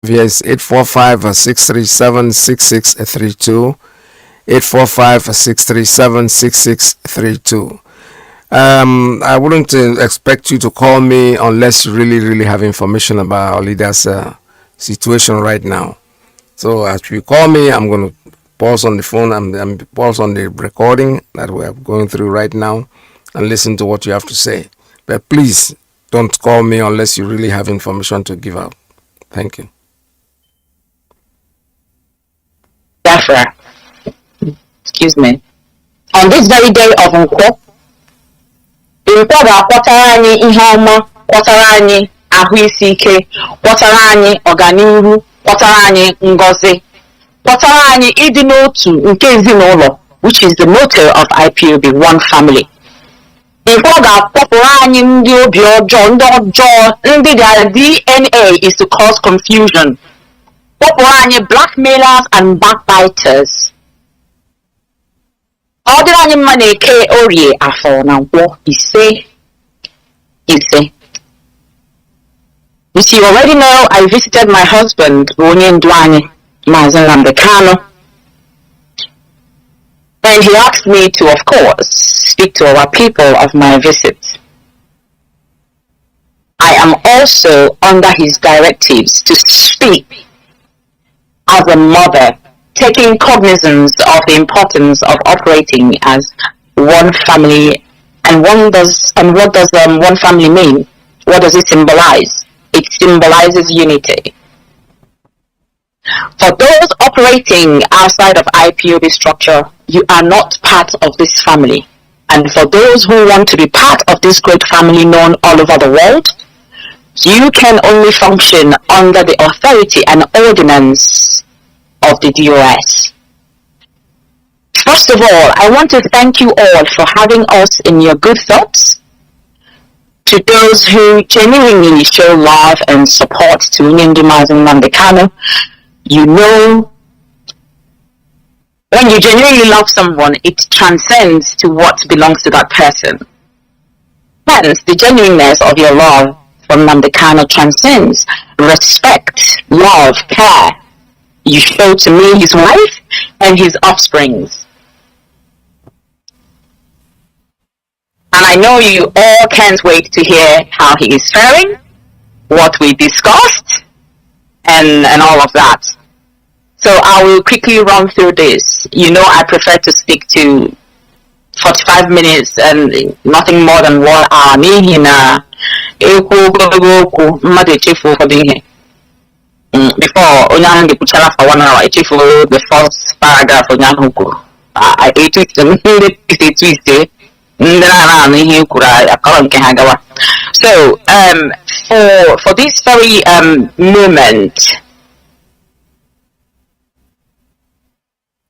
Yes, 845-637-6632. 845-637-6632. I wouldn't expect you to call me unless you really have information about our leader's situation right now. So as you call me, I'm going to pause on the phone and pause on the recording that we're going through right now and listen to what you have to say. But please don't call me unless you really have information to give out. Thank you. Biafra, excuse me. On this very day of Nkwo, Nkwo ga-akpọtara anyị ihe ọma, kpọtara anyị ahụ isi ike, kpọtara anyị ọganihu, kpọtara anyị ngọzi, kpọtara anyị ịdị n'otu nke ezinụlọ, which is the motto of IPOB, one family. Nkwo ga-akpọpụrụ anyị ndị obi ọjọọ, ndị their DNA is to cause confusion. Kpọpụrụ anyị blackmailers and backbiters. Ọ dịrị anyị mma na-eke orie afọ na Nkwọ ise. You see, you already know I visited my husband, onye ndu anyị, Mazi Nnamdi Kanu, and he asked me to, of course, speak to our people of my visit. I am also under his directives to speak as a mother, taking cognizance of the importance of operating as one family. And what does one family mean? What does it symbolize? It symbolizes unity. For those operating outside of IPOB structure, you are not part of this family. And for those who want to be part of this great family known all over the world, you can only function under the authority and ordinance of the DOS. First of all, I want to thank you all for having us in your good thoughts. To those who genuinely show love and support to Mazi Nnamdi Kanu, you know, when you genuinely love someone, it transcends to what belongs to that person. Hence, the genuineness of your love for Nnamdi Kanu transcends respect, love, care you show to me, his wife, and his offsprings. And I know you all can't wait to hear how he is faring, what we discussed, and all of that. So I will quickly run through this. You know I prefer to speak to 45 minutes and nothing more than 1 hour. Before Onyange Puchala for 1 hour, I check for the first paragraph of Nyanhuku. I ate it Tuesday. So for this very moment,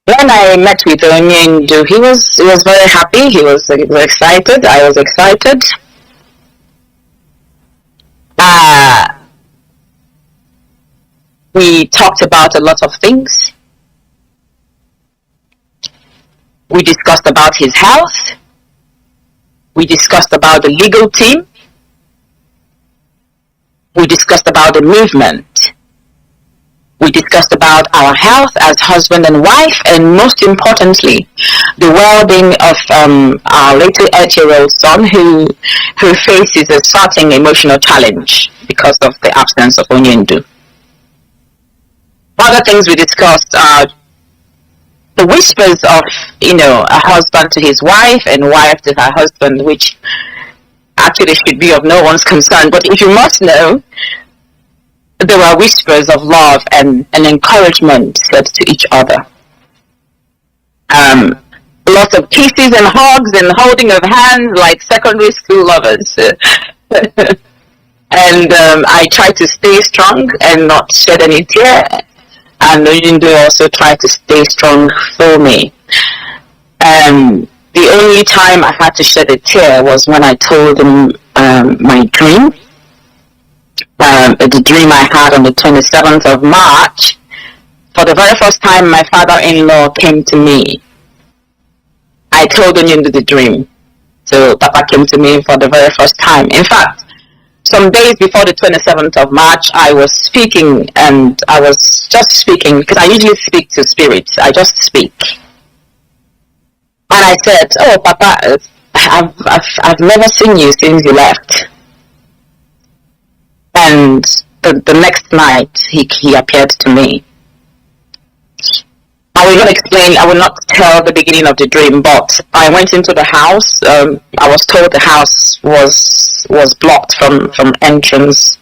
when I met with Onyendu, he was very happy. He was excited. I was excited. We talked about a lot of things. We discussed about his health. We discussed about the legal team. We discussed about the movement. We discussed about our health as husband and wife, and most importantly, the well-being of our little 8-year-old son who faces a certain emotional challenge because of the absence of Onyendu. Other things we discussed are the whispers of, a husband to his wife and wife to her husband, which actually should be of no one's concern. But if you must know, there were whispers of love and encouragement said to each other. Lots of kisses and hugs and holding of hands like secondary school lovers. And I tried to stay strong and not shed any tear. And Oyindu also tried to stay strong for me. The only time I had to shed a tear was when I told him my dream. The dream I had on the 27th of March. For the very first time, my father-in-law came to me. I told Oyindu the dream. So Papa came to me for the very first time. In fact, some days before the 27th of March, I was speaking, and I was just speaking because I usually speak to spirits. I just speak. And I said, "Oh, Papa, I've never seen you since you left." And the next night, he appeared to me. I will not explain, I will not tell the beginning of the dream, but I went into the house. I was told the house was blocked from entrance.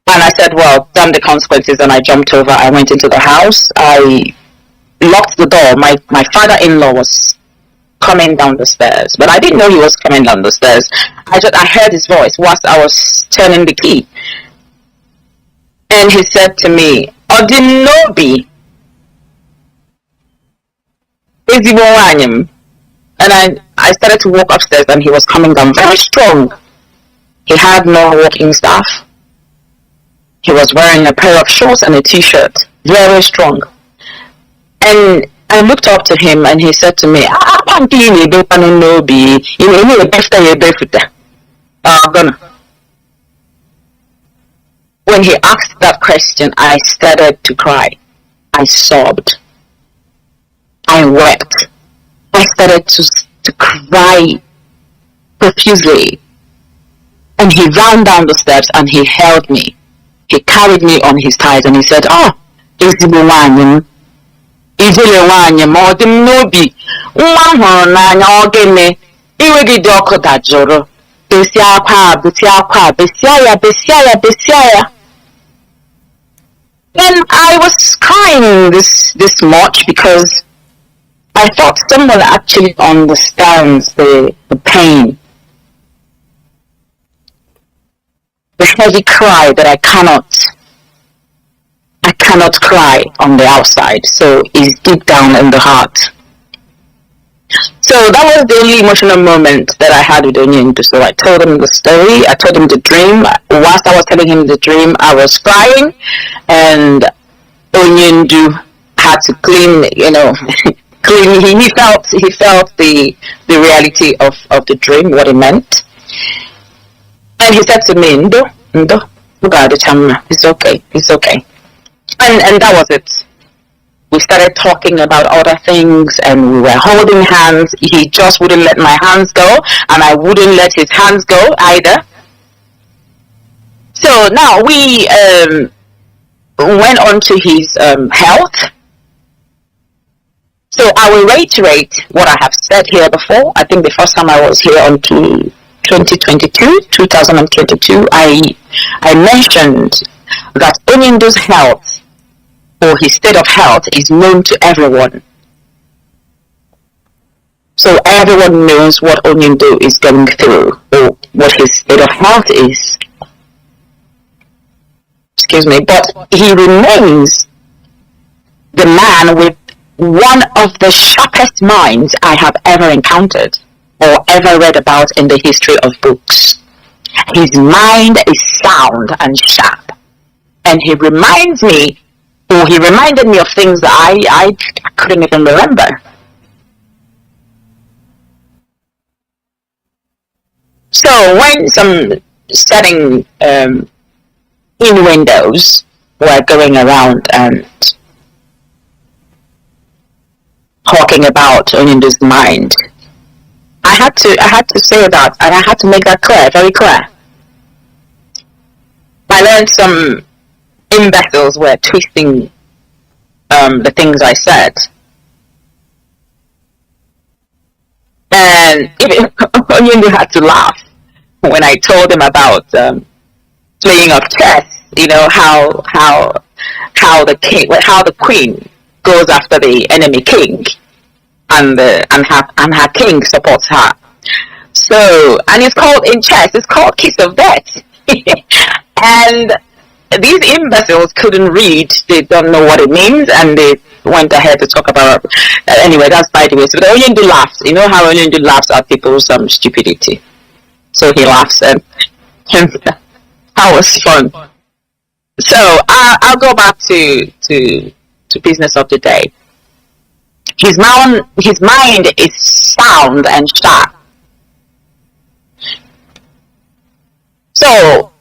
And I said, well, damn the consequences, and I jumped over. I went into the house. I locked the door. My father-in-law was coming down the stairs, but I didn't know he was coming down the stairs. I heard his voice whilst I was turning the key. And he said to me, "Odinobi, and I started to walk upstairs, and he was coming down very strong. He had no walking staff. He was wearing a pair of shorts and a t-shirt, very strong. And I looked up to him, and he said to me, When he asked that question, I started to cry. I sobbed. I wept. I started to cry profusely. And he ran down the steps and he held me. He carried me on his thighs and he said, "Oh, ezigbo nwanyị, ijele nwanyị ma ọ dị m n'obi, nwa hụrụ n'anya ọ gịnị, iwe gị dị ọkụ dajụrụ, besia akwa, besia ya. And I was crying this much because I thought someone actually understands the pain. The heavy cry that I cannot cry on the outside, so it's deep down in the heart. So that was the only emotional moment that I had with Onyendu. So I told him the story, I told him the dream. Whilst I was telling him the dream, I was crying, and Onyendu had to clean, clean. He felt the reality of the dream, what it meant. And he said to me, Ndo, it's okay. And that was it. We started talking about other things, and we were holding hands. He just wouldn't let my hands go, and I wouldn't let his hands go either. So now we went on to his health. So I will reiterate what I have said here before. I think the first time I was here on 2022, I mentioned that Onyendu's health, or his state of health, is known to everyone. So everyone knows what Onyendu is going through, or what his state of health is. Excuse me, but he remains the man with one of the sharpest minds I have ever encountered or ever read about in the history of books. His mind is sound and sharp, and he reminded me of things that I couldn't even remember. So when some certain innuendos were going around and talking about Onyendu's mind, I had to say that, and I had to make that clear, very clear. I learned some imbeciles were twisting the things I said, and even Onyendu had to laugh when I told him about playing of chess. How the queen goes after the enemy king, and her king supports her. So, and it's called in chess, it's called kiss of death. And these imbeciles couldn't read, they don't know what it means, and they went ahead to talk about anyway, that's by the way. So Onyendu laughs. You know how Onyendu laughs at people's stupidity. So he laughs, and that was fun. So I'll go back to business of the day. His mind is sound and sharp. So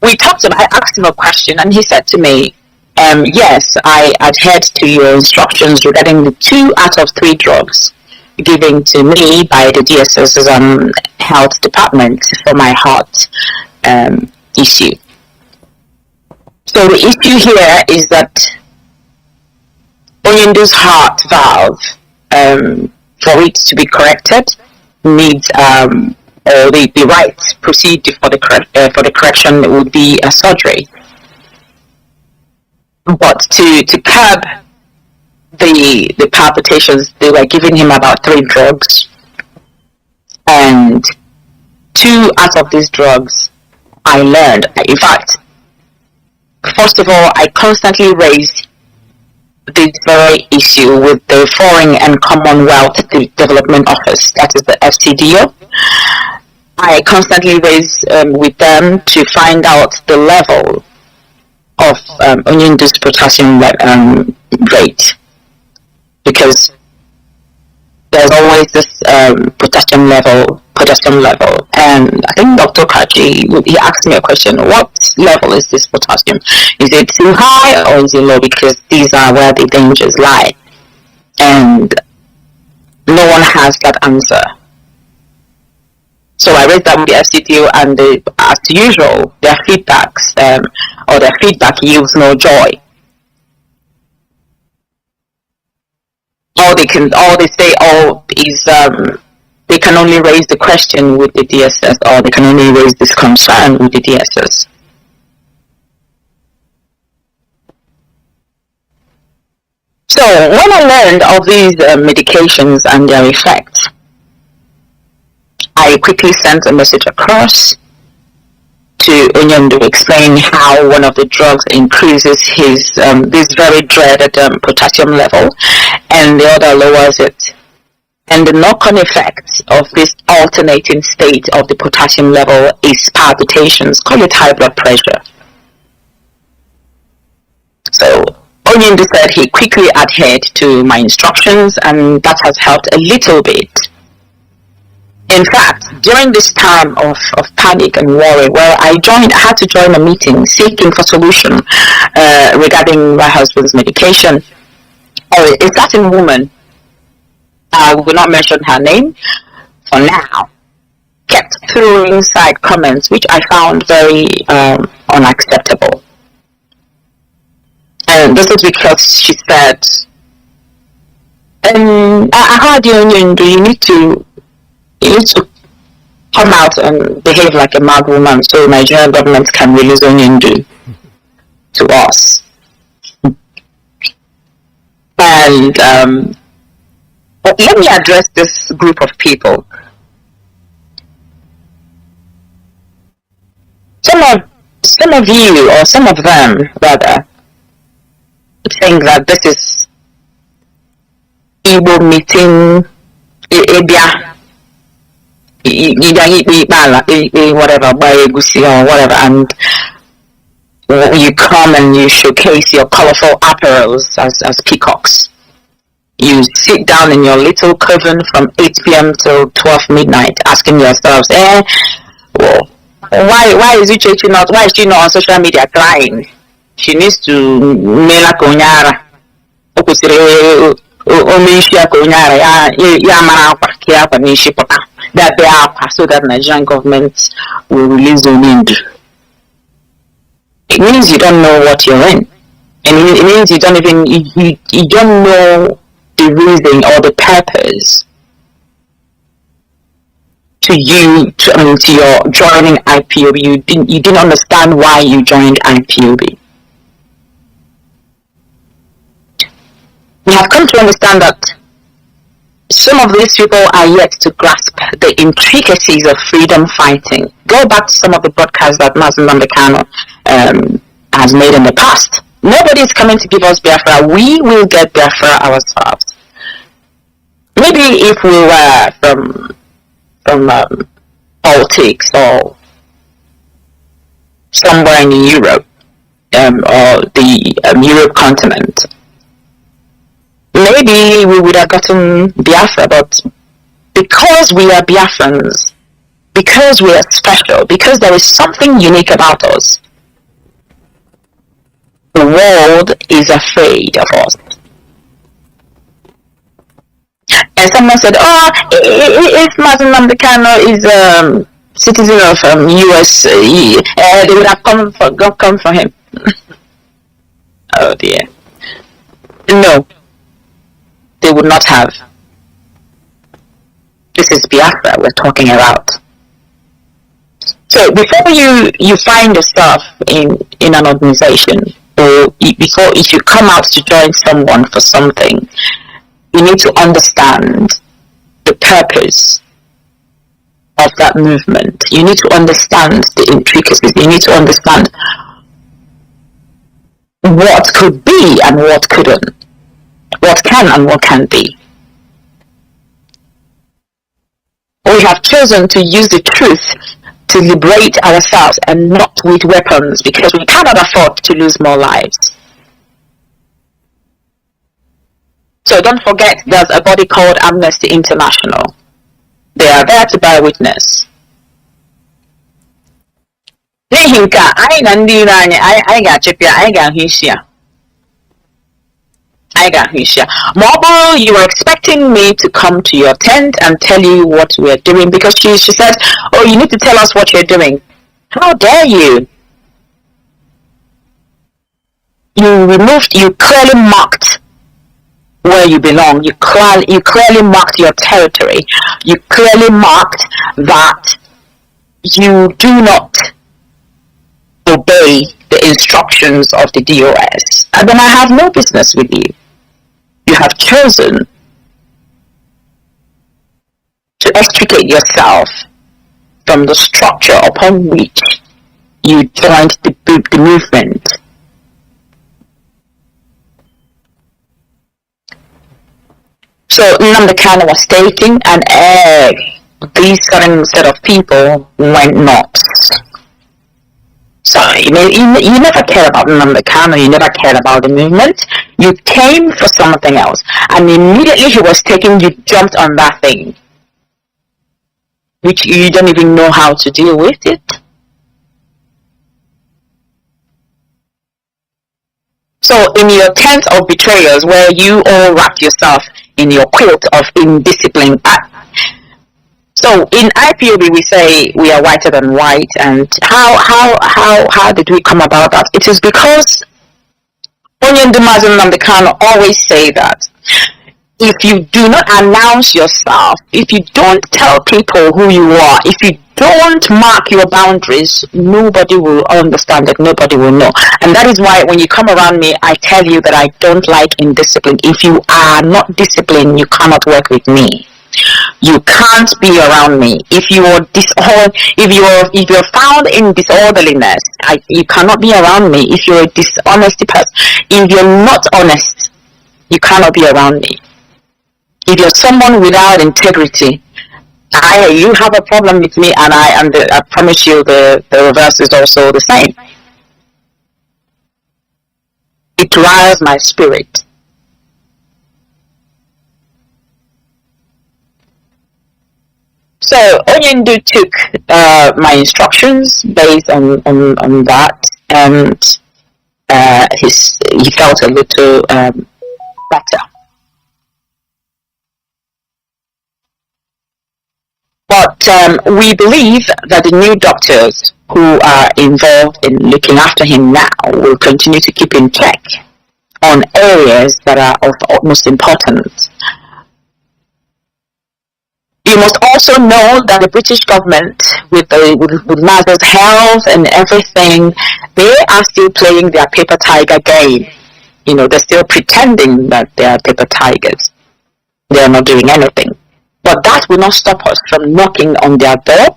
we talked about, I asked him a question, and he said to me, yes, I adhered to your instructions regarding the 2 out of 3 drugs given to me by the DSS's health department for my heart issue. So the issue here is that Onyendu's heart valve, for it to be corrected, needs or the right procedure for the correction would be a surgery. But to curb the palpitations, they were giving him about 3 drugs, and 2 out of these drugs I learned. In fact, first of all, I constantly raised this very issue with the Foreign and Commonwealth Development Office, that is the FCDO. I constantly raise with them to find out the level of Onyendu's potassium rate, because there's always this potassium level, and I think Dr. Kaji, he asked me a question: what level is this potassium? Is it too high or is it low? Because these are where the dangers lie, and no one has that answer. So I raised that with the FCTO, and as usual, their feedbacks or their feedback yields no joy. All they say is they can only raise the question with the DSS, or they can only raise this concern with the DSS. So when I learned of these medications and their effects, I quickly sent a message across to Onyendu explaining how one of the drugs increases his this very dreaded potassium level, and the other lowers it. And the knock-on effect of this alternating state of the potassium level is palpitations, call it high blood pressure. So Onyendu said he quickly adhered to my instructions, and that has helped a little bit. In fact, during this time of panic and worry, where I had to join a meeting seeking for solution regarding my husband's medication, a certain woman, I will not mention her name for now, kept throwing side comments which I found very unacceptable. And this is because she said, I heard you, Onyendu, you need to come out and behave like a mad woman so Nigerian government can release Onyendu to us. And let me address this group of people. Some of you, or some of them rather, think that this is Igbo meeting, whatever, or whatever, and you come and you showcase your colorful apparels as peacocks. You sit down in your little coven from 8 p.m. till 12 midnight, asking yourselves, well, why is Uchechi not? Why is she not on social media crying? She needs to mela konyara. That they are so that Nigerian government will release Onyendu. It means you don't know what you're in, and it means you don't know the reason or the purpose to your joining IPOB. You didn't understand why you joined IPOB. We have come to understand that some of these people are yet to grasp the intricacies of freedom fighting. Go back to some of the broadcasts that Mazi Nnamdi Kanu has made in the past. Nobody is coming to give us Biafra. We will get Biafra ourselves. Maybe if we were from politics or somewhere in Europe or the Europe continent, maybe we would have gotten Biafra, but because we are Biafrans, because we are special, because there is something unique about us, the world is afraid of us. And someone said, "Oh, if Mazi Nnamdi Kanu is citizen of US, they would have come for him." Oh dear. No, they would not have. This is Biafra we're talking about. So before you find yourself in an organization, or before if you come out to join someone for something, you need to understand the purpose of that movement. You need to understand the intricacies. You need to understand what could be and what couldn't, what can and what can't be. We have chosen to use the truth to liberate ourselves and not with weapons, because we cannot afford to lose more lives. So don't forget, there's a body called Amnesty International. They are there to bear witness. N'ihi nke a, anyị na ndị iro anyị ga-achịpụ ya, anyị ga-ahụ isi ya. You were expecting me to come to your tent and tell you what we're doing, because she said, "Oh, you need to tell us what you're doing." How dare you? You clearly marked where you belong. You clearly marked your territory. You clearly marked that you do not obey the instructions of the DOS. And then I have no business with you. You have chosen to extricate yourself from the structure upon which you joined the movement. So Nnamdi Kanu was stating, and these certain set of people went nuts. So you never cared about Nnamdi Kanu, you never cared about the movement. You came for something else, and immediately he was taken, you jumped on that thing, which you don't even know how to deal with it. So in your tent of betrayers, where you all wrapped yourself in your quilt of indiscipline. So in IPOB we say we are whiter than white, and how did we come about that? It is because Mazi Nnamdi Kanu always say that if you do not announce yourself, if you don't tell people who you are, if you don't mark your boundaries, nobody will understand it, nobody will know. And that is why when you come around me, I tell you that I don't like indiscipline. If you are not disciplined, you cannot work with me. You can't be around me. If you're found in disorderliness, you cannot be around me. If you're a dishonest person, if you're not honest, you cannot be around me. If you're someone without integrity, you have a problem with me, and I promise you the reverse is also the same. It riles my spirit. So Onyendu took my instructions based on that, and he felt a little better. But we believe that the new doctors who are involved in looking after him now will continue to keep in check on areas that are of utmost importance. You must also know that the British government, with Mazi's health and everything, they are still playing their paper tiger game. They're still pretending that they are paper tigers. They are not doing anything. But that will not stop us from knocking on their door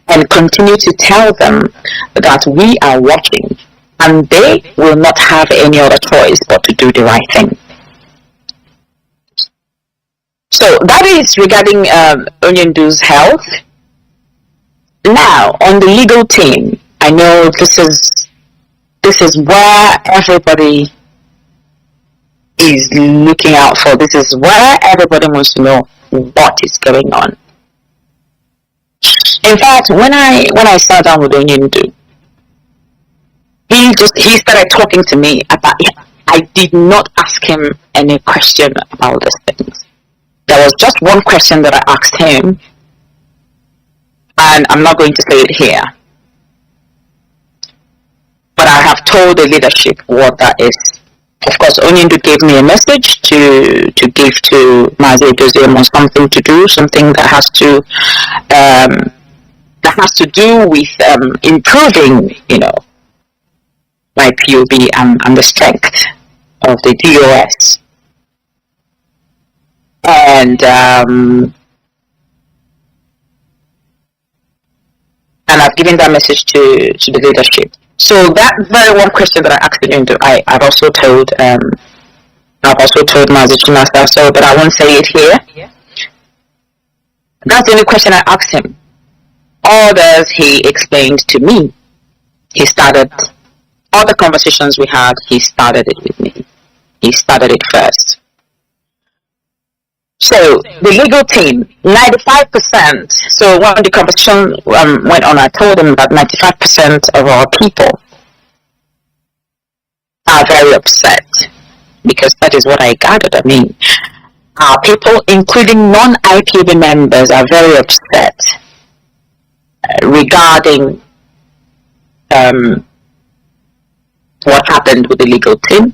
and continue to tell them that we are watching, and they will not have any other choice but to do the right thing. So that is regarding Onyendu's health. Now, on the legal team, I know this is where everybody is looking out for. This is where everybody wants to know what is going on. In fact, when I sat down with Onyendu, he started talking to me about it. I did not ask him any question about these things. There was just one question that I asked him, and I'm not going to say it here. But I have told the leadership what that is. Of course, Onyendu gave me a message to give to Mazi on something to do, something that has to do with improving, my POB and the strength of the DOS. And I've given that message to the leadership. So that very one question that I asked Onyendu, I've also told Mazi Nnamdi, so but I won't say it here. That's the only question I asked him. Others he explained to me. He started all the conversations we had. He started it with me. He started it first. So the legal team, 95%. So when the conversation went on, I told him that 95% of our people are very upset, because that is what I gathered. I mean, our people, including non-IPOB members, are very upset regarding what happened with the legal team.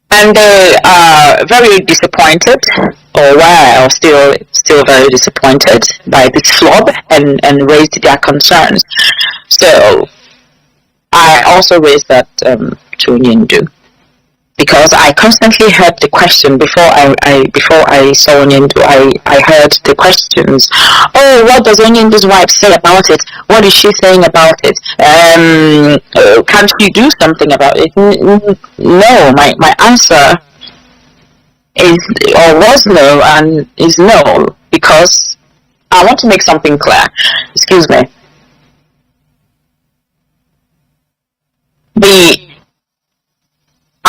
And they are very disappointed, or still very disappointed by this flop, and raised their concerns. So I also raised that to Onyendu, because I constantly heard the question before I saw Onyendu. I heard the questions. Oh, what does Onyendu's wife say about it? What is she saying about it? Can't you do something about it? No, my answer is, or was no, and is no, because I want to make something clear. Excuse me.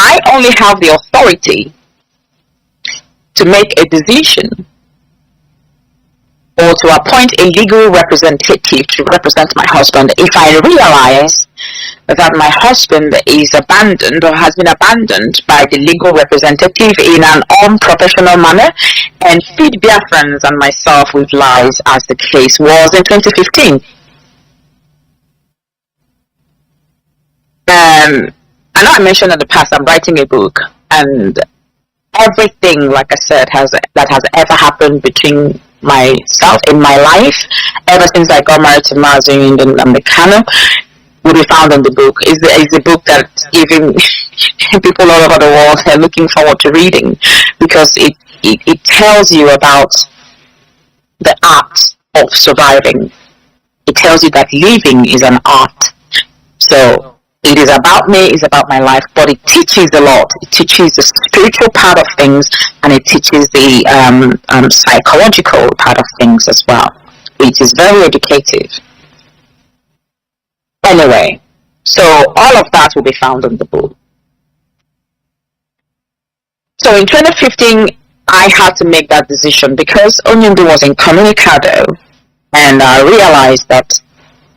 I only have the authority to make a decision or to appoint a legal representative to represent my husband if I realize that my husband is abandoned or has been abandoned by the legal representative in an unprofessional manner, and feed Biafrans and myself with lies, as the case was in 2015. I know I mentioned in the past I'm writing a book, and everything, like I said, that has ever happened between myself in my life, ever since I got married to Mazi Nnamdi Kanu, will be found in the book. Is the book that even people all over the world are looking forward to reading, because it tells you about the art of surviving. It tells you that living is an art. So it is about me, it's about my life, but it teaches a lot. It teaches the spiritual part of things, and it teaches the psychological part of things as well. It is very educative. Anyway, so all of that will be found in the book. So in 2015, I had to make that decision because Onyendu was incommunicado, and I realized that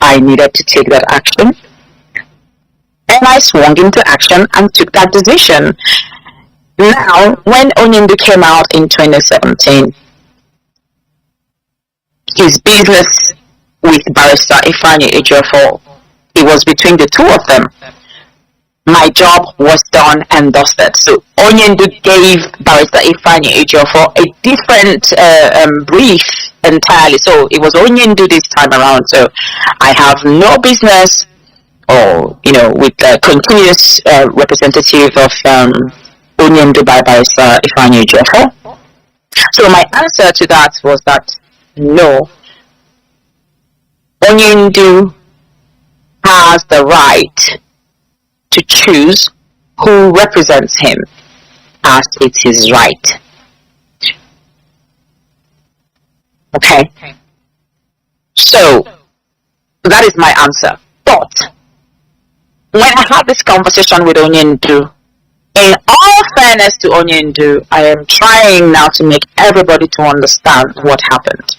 I needed to take that action. And I swung into action and took that decision. Now, when Onyendu came out in 2017, his business with Barrister Ifeanyi Ejiofor, it was between the two of them. My job was done and dusted. So Onyendu gave Barrister Ifeanyi Ejiofor a different brief entirely. So it was Onyendu this time around. So I have no business, or with the continuous representative of Onyendu by Barrister Ifeanyi Ejiofor. So my answer to that was that no, Onyendu has the right to choose who represents him, as it is right. Okay? So that is my answer. But when I had this conversation with Onyendu, In all fairness to Onyendu, I am trying now to make everybody to understand what happened.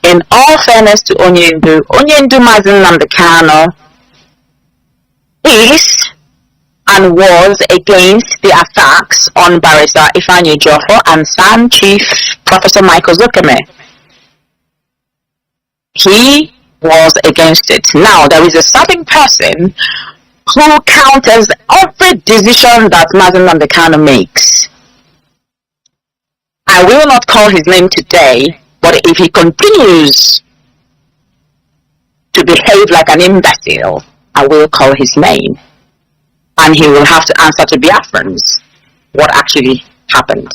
In all fairness to Onyendu Mazi Nnamdi Kanu is and was against the attacks on Barrister Ifeanyi Ejiofor and SAN Chief Professor Michael Zokeme. He was against it. Now, there is a certain person who counters every decision that Mazi Nnamdi Kanu makes. I will not call his name today, but if he continues to behave like an imbecile, I will call his name. And he will have to answer to Biafrans what actually happened.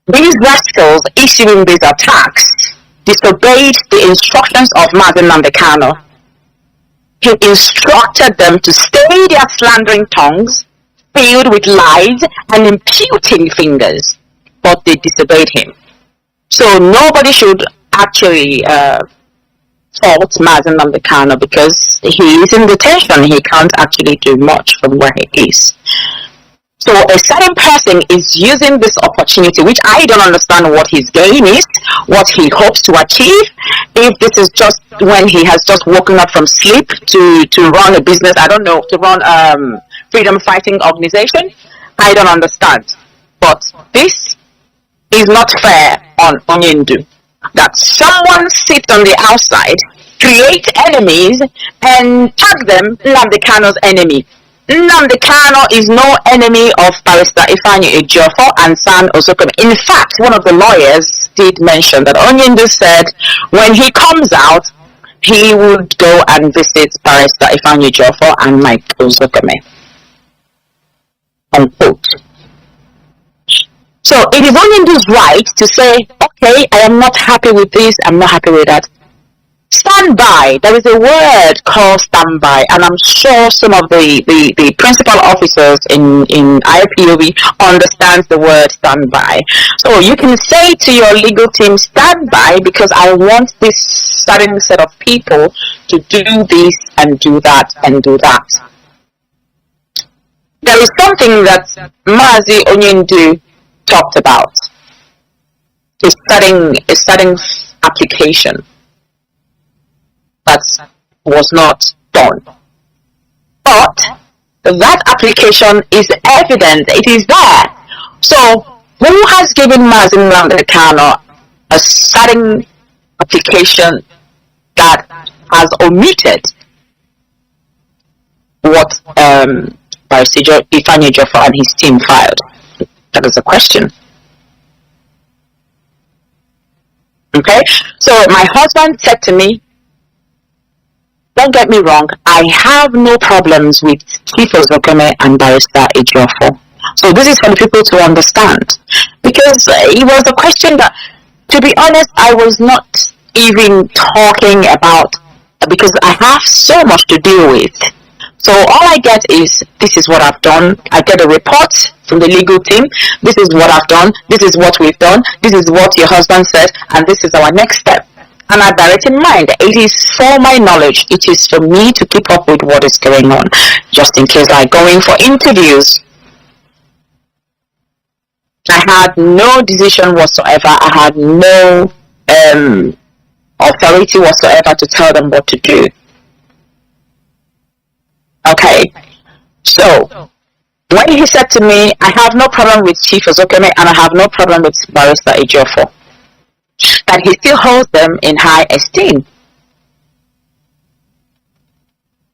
These rascals issuing these attacks disobeyed the instructions of Mazi Nnamdi Kanu. He instructed them to stay their slandering tongues, filled with lies and imputing fingers, but they disobeyed him. So nobody should actually fault Mazi Nnamdi Kanu because he is in detention. He can't actually do much from where he is. So a certain person is using this opportunity, which I don't understand what his gain is, what he hopes to achieve. If this is just when he has just woken up from sleep to run a business, I don't know, to run freedom fighting organization, I don't understand. But this is not fair on Onyendu. That someone sits on the outside, create enemies, and tag them Nnamdi Kanu's enemy. Nnamdi Kanu is no enemy of Barrister Ifeanyi Ejiofor and SAN Osokome. In fact, one of the lawyers did mention that Onyendu said when he comes out, he would go and visit Barrister Ifeanyi Ejiofor and Mike Osokome. Unquote. So it is Onyendu's right to say, okay, I am not happy with this, I'm not happy with that. Stand by. There is a word called stand by, and I'm sure some of the principal officers in IPOB understands the word stand by. So you can say to your legal team, stand by, because I want this certain set of people to do this and do that and do that. There is something that Mazi Onyendu talked about, a certain application that was not done. But that application is evident, it is there. So who has given Mazi Nnamdi Kanu a certain application that has omitted what Barrister Ifeanyi Ejiofor and his team filed? That is the question. Okay, so my husband said to me, don't get me wrong, I have no problems with Chief Osokome and Barrister Ejiofor. So this is for the people to understand. Because it was a question that, to be honest, I was not even talking about, because I have so much to deal with. So all I get is, this is what I've done. I get a report from the legal team. This is what I've done. This is what we've done. This is what your husband said. And this is our next step. And I bear it in mind. It is for my knowledge. It is for me to keep up with what is going on. Just in case I go in for interviews. I had no decision whatsoever. I had no authority whatsoever to tell them what to do. Okay. So, when he said to me, I have no problem with Chief Osokome and I have no problem with Barrister Ejiofor, that he still holds them in high esteem.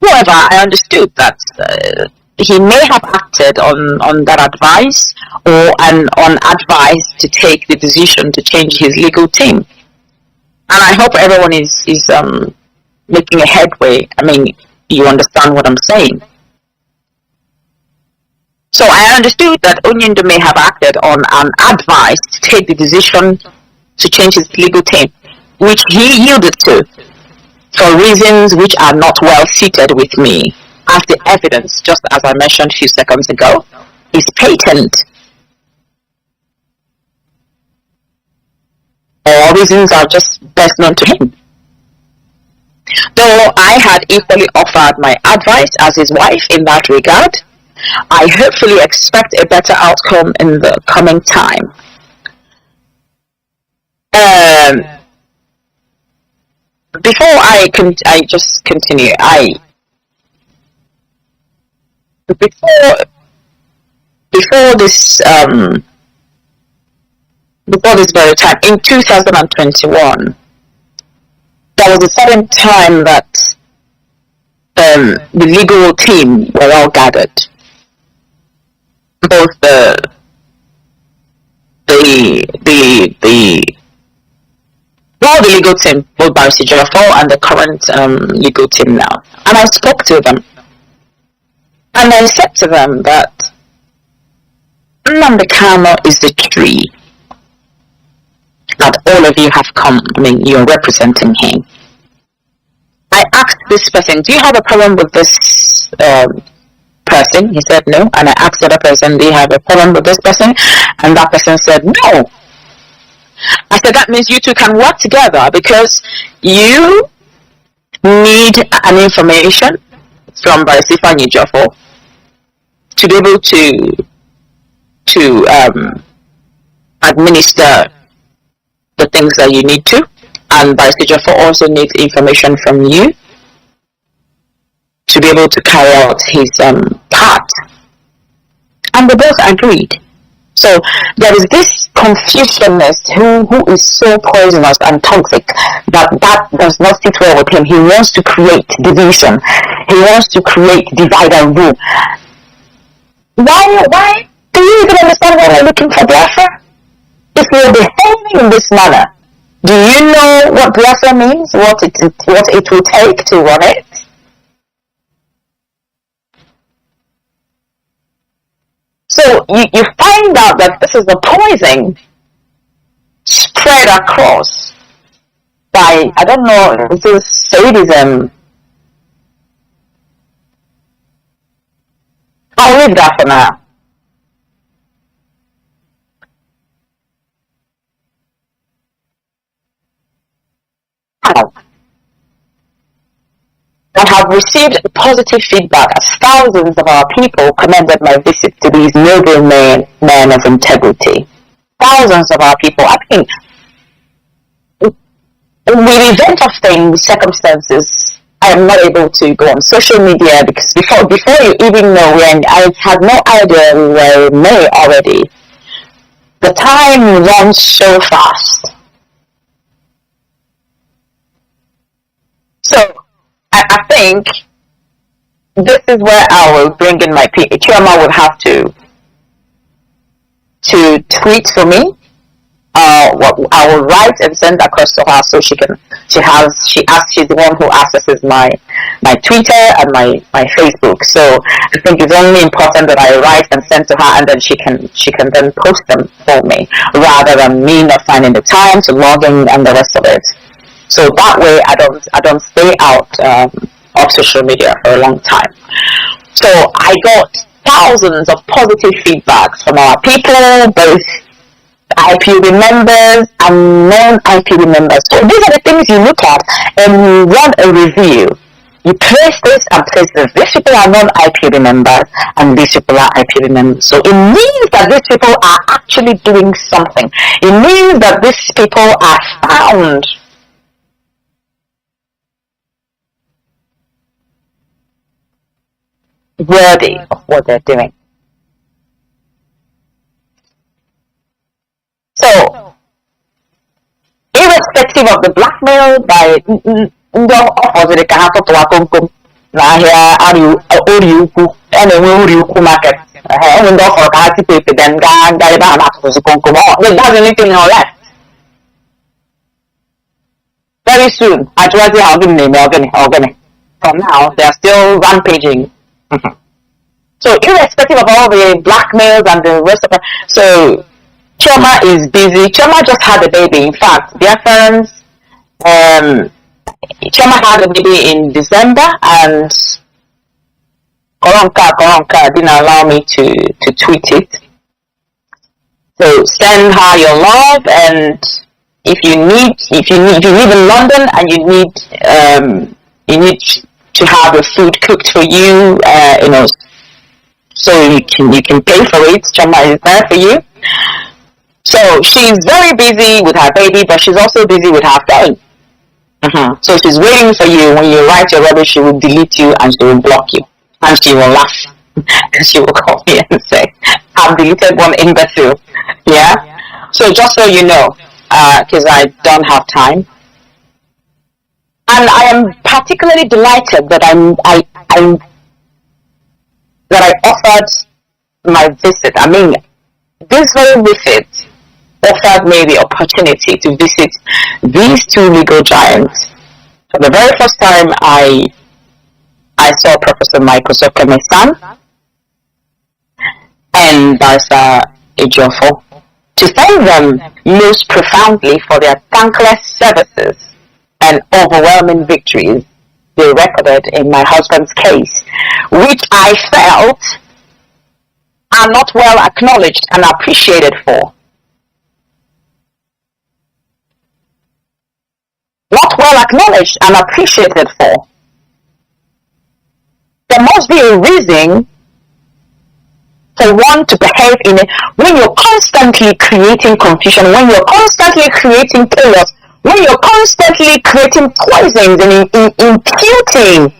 However, I understood that he may have acted on that advice or on advice to take the decision to change his legal team. And I hope everyone is making a headway. I mean, you understand what I'm saying. So I understood that Onyendu may have acted on an advice to take the decision to change his legal team, which he yielded to for reasons which are not well seated with me, as the evidence, just as I mentioned a few seconds ago, is patent. Or reasons are just best known to him. Though I had equally offered my advice as his wife in that regard, I hopefully expect a better outcome in the coming time. Before I just continue. Before before this before this very time in 2021, there was a certain time that the legal team were all gathered, both the well, the legal team, both Barrister Jafo and the current legal team now. And I spoke to them. And I said to them that Nnamdi Kanu is the tree that all of you have come, I mean, you're representing him. I asked this person, do you have a problem with this person? He said no. And I asked the other person, do you have a problem with this person? And that person said no. I said, that means you two can work together because you need an information from Barrister Jafo to be able to administer the things that you need to. And Barrister Jafo also needs information from you to be able to carry out his part. And they both agreed. So there is this Confucianist who is so poisonous and toxic that does not sit well with him. He wants to create division. He wants to create divide and rule. Why? Do you even understand why we're looking for Biafra? If you're behaving in this manner, do you know what Biafra means? What it will take to run it? So you find out that this is the poison spread across by, I don't know, this sadism. I'll leave that for now. I have received positive feedback as thousands of our people commended my visit to these noble men of integrity. Thousands of our people. I mean, with the event of things, circumstances, I am not able to go on social media because before you even know when, I had no idea we were in May already. The time runs so fast. So I think this is where I will bring in my Chioma would have to tweet for me. What I will write and send across to her so she's the one who accesses my Twitter and my Facebook. So I think it's only important that I write and send to her, and then she can then post them for me rather than me not finding the time to log in and the rest of it. So that way I don't stay out of social media for a long time. So I got thousands of positive feedbacks from our people, both IPOB members and non-IPOB members. So these are the things you look at and you run a review. You place this and place this. These people are non-IPOB members and these people are IPOB members. So it means that these people are actually doing something. It means that these people are found worthy of what they're doing. So, irrespective of the blackmail by ndị ọfọdụrụ ka ha tụtụwa komkom n'ahịa ori ukwu a na-enwe ori ukwu market, enwe ndị ọfọrọ ka ha tipe epe then gaa ebe a na-atụtụzi komkom. That's anything on left. Very soon, ajụwazi ha ogene. From now, they are still rampaging. So irrespective of all the blackmails and the rest of it, so Chioma is busy. Chioma just had a baby. In fact, Biafrans, Chioma had a baby in December, and Koronka didn't allow me to tweet it. So send her your love, and if you live in London and you need you need to have your food cooked for you, so you can pay for it. Chama is there for you. So she's very busy with her baby, but she's also busy with her phone. So she's waiting for you. When you write your rubbish, she will delete you and she will block you. And she will laugh. And she will call me and say, I've deleted one imbecile. Yeah? So just so you know, because I don't have time. And I am particularly delighted that that I offered my visit. I mean, this very visit offered me the opportunity to visit these two legal giants. For the very first time, I saw Professor Michael Zokeme-san and Barrister Ejiofor, to thank them most profoundly for their thankless services and overwhelming victories they recorded in my husband's case, which I felt are not well acknowledged and appreciated for. Not well acknowledged and appreciated for. There must be a reason for one to behave when you're constantly creating confusion, when you're constantly creating chaos, when you're constantly creating poisons and imputing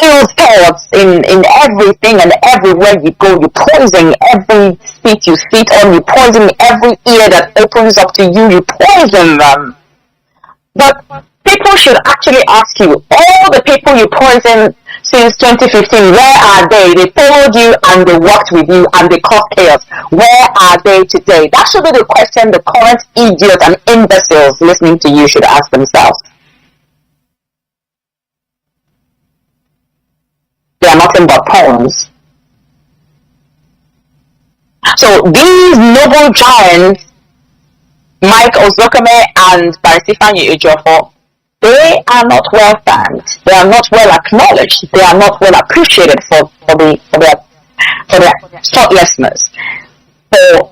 ill thoughts in everything and everywhere you go. You poison every seat you sit on, you poison every ear that opens up to you, you poison them. But people should actually ask you, all the people you poisoned since 2015, where are they? They followed you and they worked with you and they caused chaos. Where are they today? That should be the question the current idiots and imbeciles listening to you should ask themselves. They are nothing but pawns. So these noble giants, Mike Ozokeme and Barisifanyi Ejiofor, they are not well thanked. They are not well acknowledged. They are not well appreciated for their thoughtlessness, for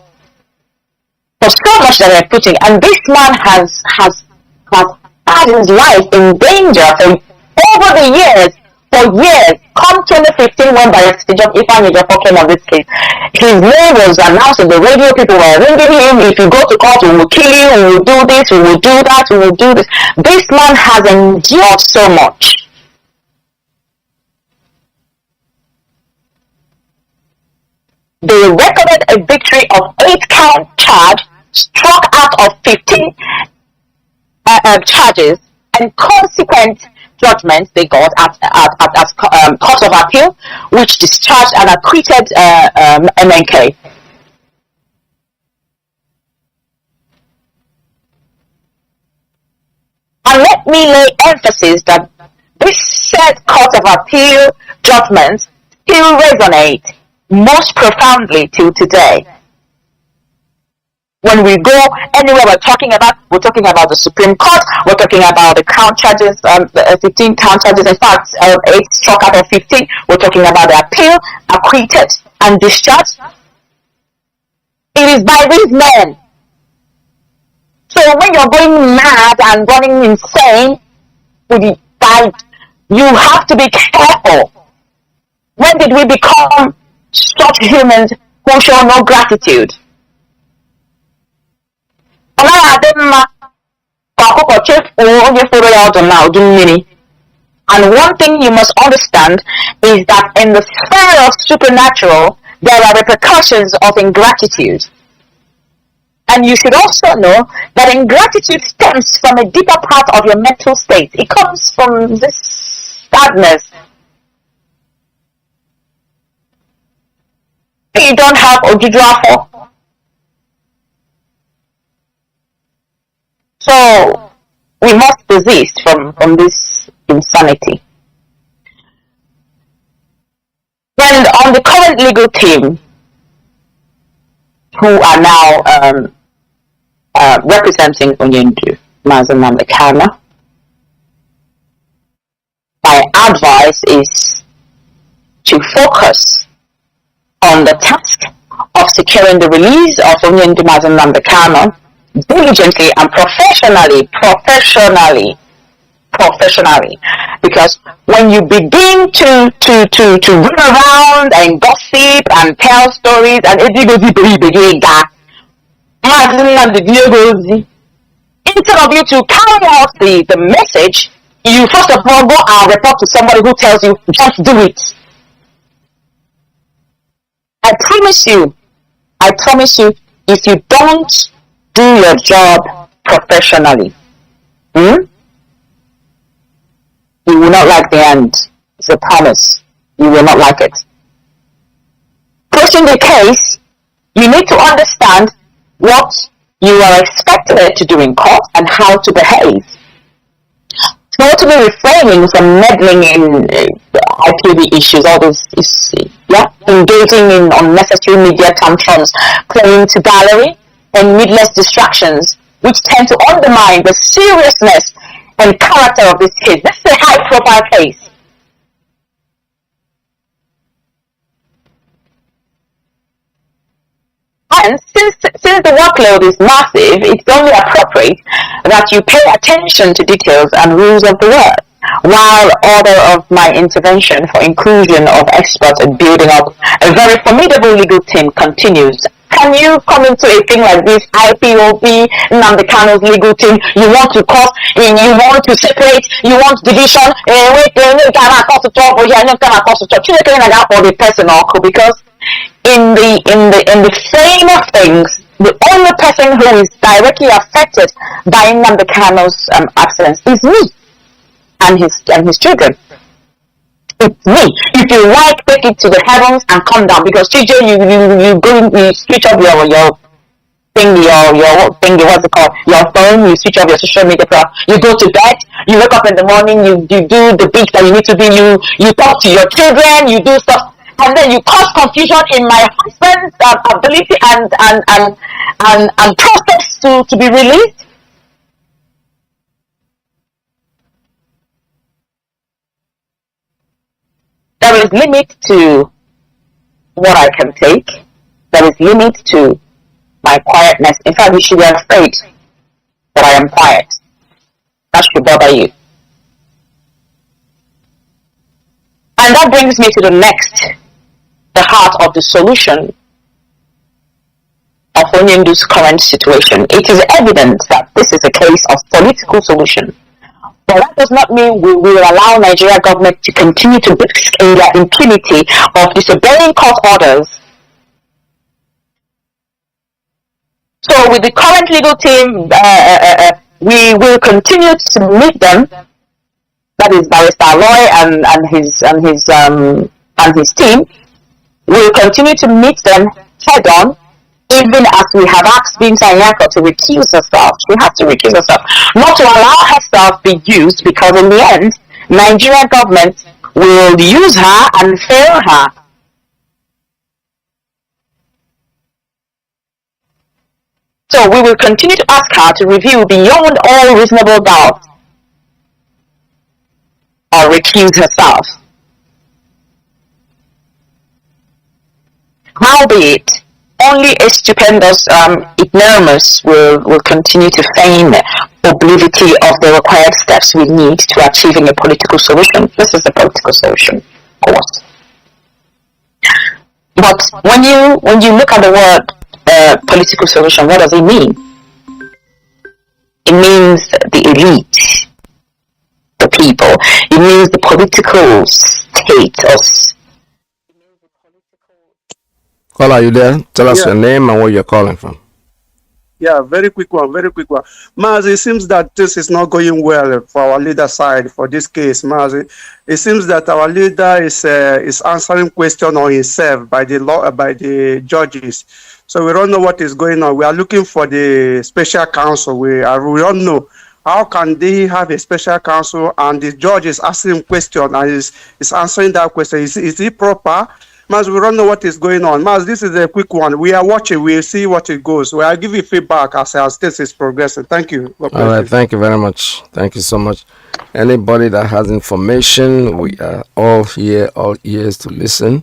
so much that they're putting. And this man has had his life in danger for over the years. For years, come 2015, when Barrister Ifeanyi Ejiofor came on this case, his name was announced on the radio. People were ringing him. If you go to court, we will kill you. We will do this. We will do that. We will do this. This man has endured so much. They recorded a victory of 8-count charge, struck out of 15 charges, and consequent judgments they got at Court of Appeal, which discharged and acquitted MNK. And let me lay emphasis that this said Court of Appeal judgments still resonate most profoundly till today. When we go anywhere, we're talking about the Supreme Court, we're talking about the count charges, 15 count charges, in fact, 8 struck out of 15, we're talking about the appeal, acquitted, and discharged. It is by these men. So when you're going mad and running insane with the fight, you have to be careful. When did we become such humans who show no gratitude? And one thing you must understand is that in the sphere of supernatural, there are repercussions of ingratitude. And you should also know that ingratitude stems from a deeper part of your mental state. It comes from this sadness. You don't have Ojujuafo. So we must desist from this insanity. And on the current legal team, who are now representing Onyendu, Mazi Nnamdi Kanu, my advice is to focus on the task of securing the release of Onyendu Mazi Nnamdi Kanu diligently and professionally, professionally. Because when you begin to run around and gossip and tell stories and instead of you to carry out the message, you first of all go and report to somebody who tells you, just do it. I promise you, if you don't do your job professionally, you will not like the end. It's a promise. You will not like it. Pushing the case, you need to understand what you are expected to do in court and how to behave. Totally refraining from meddling in IPV issues, all this is, engaging in unnecessary media tantrums, playing to gallery, and needless distractions, which tend to undermine the seriousness and character of this case. This is a high-profile case. And since the workload is massive, it's only appropriate that you pay attention to details and rules of the word, while order of my intervention for inclusion of experts in building up a very formidable legal team continues. Can you come into a thing like this, IPOB, Nnamdi Kanu's legal team, you want to cause, you want to separate, you want division, because in the frame of things, the only person who is directly affected by Nnamdi Kanu's absence is me and his children. It's me. If you like, take it to the heavens and come down, because TJ, you switch off your thingy, your thingy, what's it called? Your phone, you switch off your social media stuff, you go to bed, you wake up in the morning, you do the bits that you need to do, you talk to your children, you do stuff, and then you cause confusion in my husband's ability and process to be released. There is limit to what I can take. There is limit to my quietness. In fact, you should be afraid that I am quiet. That should bother you. And that brings me to the heart of the solution of Onyendu's current situation. It is evident that this is a case of political solution. But that does not mean we will allow Nigeria government to continue to bask in their impunity of disobeying court orders. So with the current legal team, we will continue to meet them. That is Barrister Aloy and his team. We will continue to meet them head on, even as we have asked Binta Nyako to recuse herself. She has to recuse herself, not to allow herself be used, because in the end, Nigeria government will use her and fail her. So we will continue to ask her to review beyond all reasonable doubt or recuse herself. Howbeit, only a stupendous ignoramus will continue to feign obliquity of the required steps we need to achieving a political solution. This is the political solution, of course. But when you look at the word political solution, what does it mean? It means the elite, the people. It means the political status. Caller, are you there? Tell us your name and where you're calling from. Yeah, very quick one. Mazi, it seems that this is not going well for our leader side for this case, Mazi. It seems that our leader is answering question on himself by the judges. So we don't know what is going on. We are looking for the special counsel. We don't know. How can they have a special counsel and the judge is asking question and is answering that question? Is it proper? Maz, we don't know what is going on. Maz, this is a quick one. We are watching. We'll see what it goes. I'll give you feedback as this is progressing. Thank you. All right. Thank you very much. Thank you so much. Anybody that has information, we are all here, all ears to listen.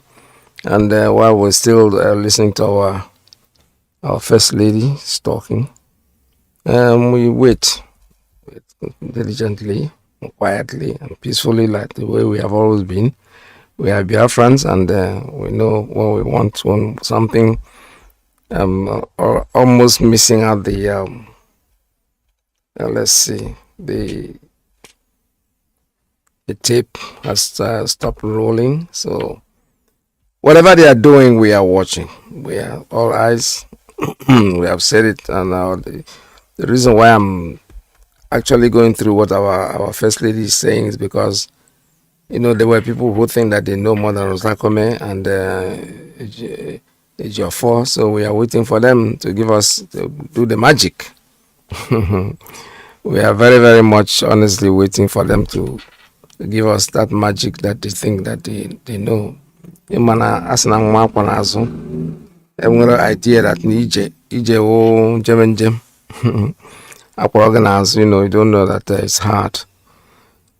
And while we're still listening to our First Lady talking, we wait diligently quietly and peacefully, like the way we have always been. We are Biafrans, and we know what we want when something or almost missing out the let's see, the tape has stopped rolling. So whatever they are doing, we are watching. We are all eyes. We have said it, and the reason why I'm actually going through what our first lady is saying is because there were people who think that they know more than Rosakome and Ejiofor, so we are waiting for them to do the magic. We are very, very much honestly waiting for them to give us that magic that they think that they know. Imana asina nwa akwa n'azụ enwere idea that ije wo njem akwa oge n'azụ, you don't know that it's hard.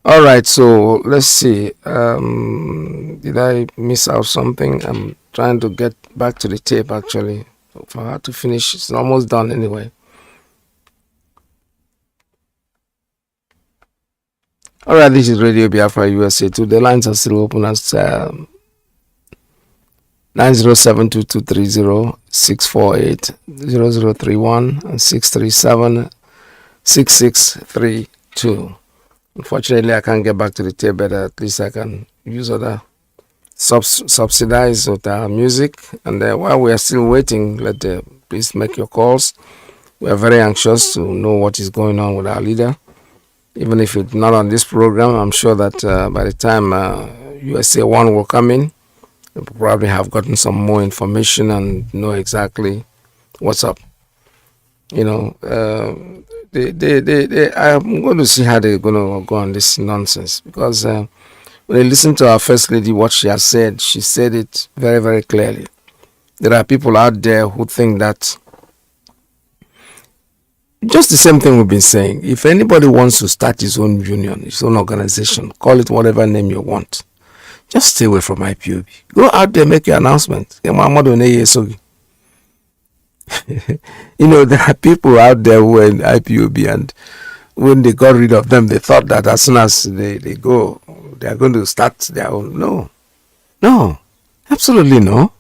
All right, so let's see. Did I miss out something? I'm trying to get back to the tape actually for her to finish. It's almost done anyway. All right, this is Radio Biafra USA 2. The lines are still open as 907-2230-648-0031 and 637-6632. Unfortunately, I can't get back to the tape, but at least I can use other subsidize with our music. And while we are still waiting, please make your calls. We are very anxious to know what is going on with our leader. Even if it's not on this program, I'm sure that by the time USA 1 will come in, we'll probably have gotten some more information and know exactly what's up. I'm going to see how they're going to go on this nonsense, because when I listen to our first lady, what she has said, she said it very, very clearly. There are people out there who think that just the same thing we've been saying. If anybody wants to start his own union, his own organization, call it whatever name you want, just stay away from IPOB. Go out there, make your announcement. There are people out there who are in IPOB, and when they got rid of them, they thought that as soon as they go, they are going to start their own. No, absolutely no.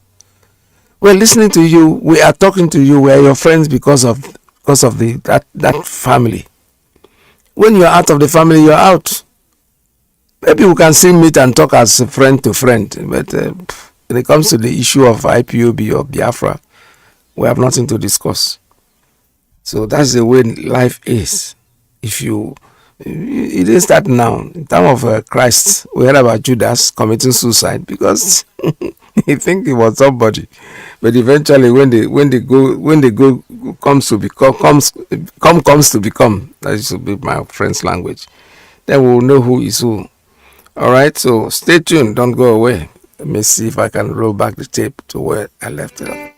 We're listening to you. We are talking to you. We are your friends because of that family. When you're out of the family, you're out. Maybe we can still meet and talk as friend to friend, but when it comes to the issue of IPOB or Biafra, we have nothing to discuss. So that's the way life is. It didn't start now. In time of Christ, we heard about Judas committing suicide because he think he was somebody, but eventually when they go comes to become, that should be my friend's language, then we'll know who is who. All right, so stay tuned. Don't go away. Let me see if I can roll back the tape to where I left it off.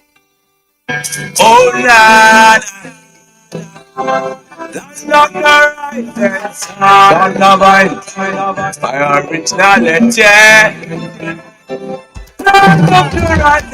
Oh Lord, that's not the right answer. Don't love my originality. That's not the right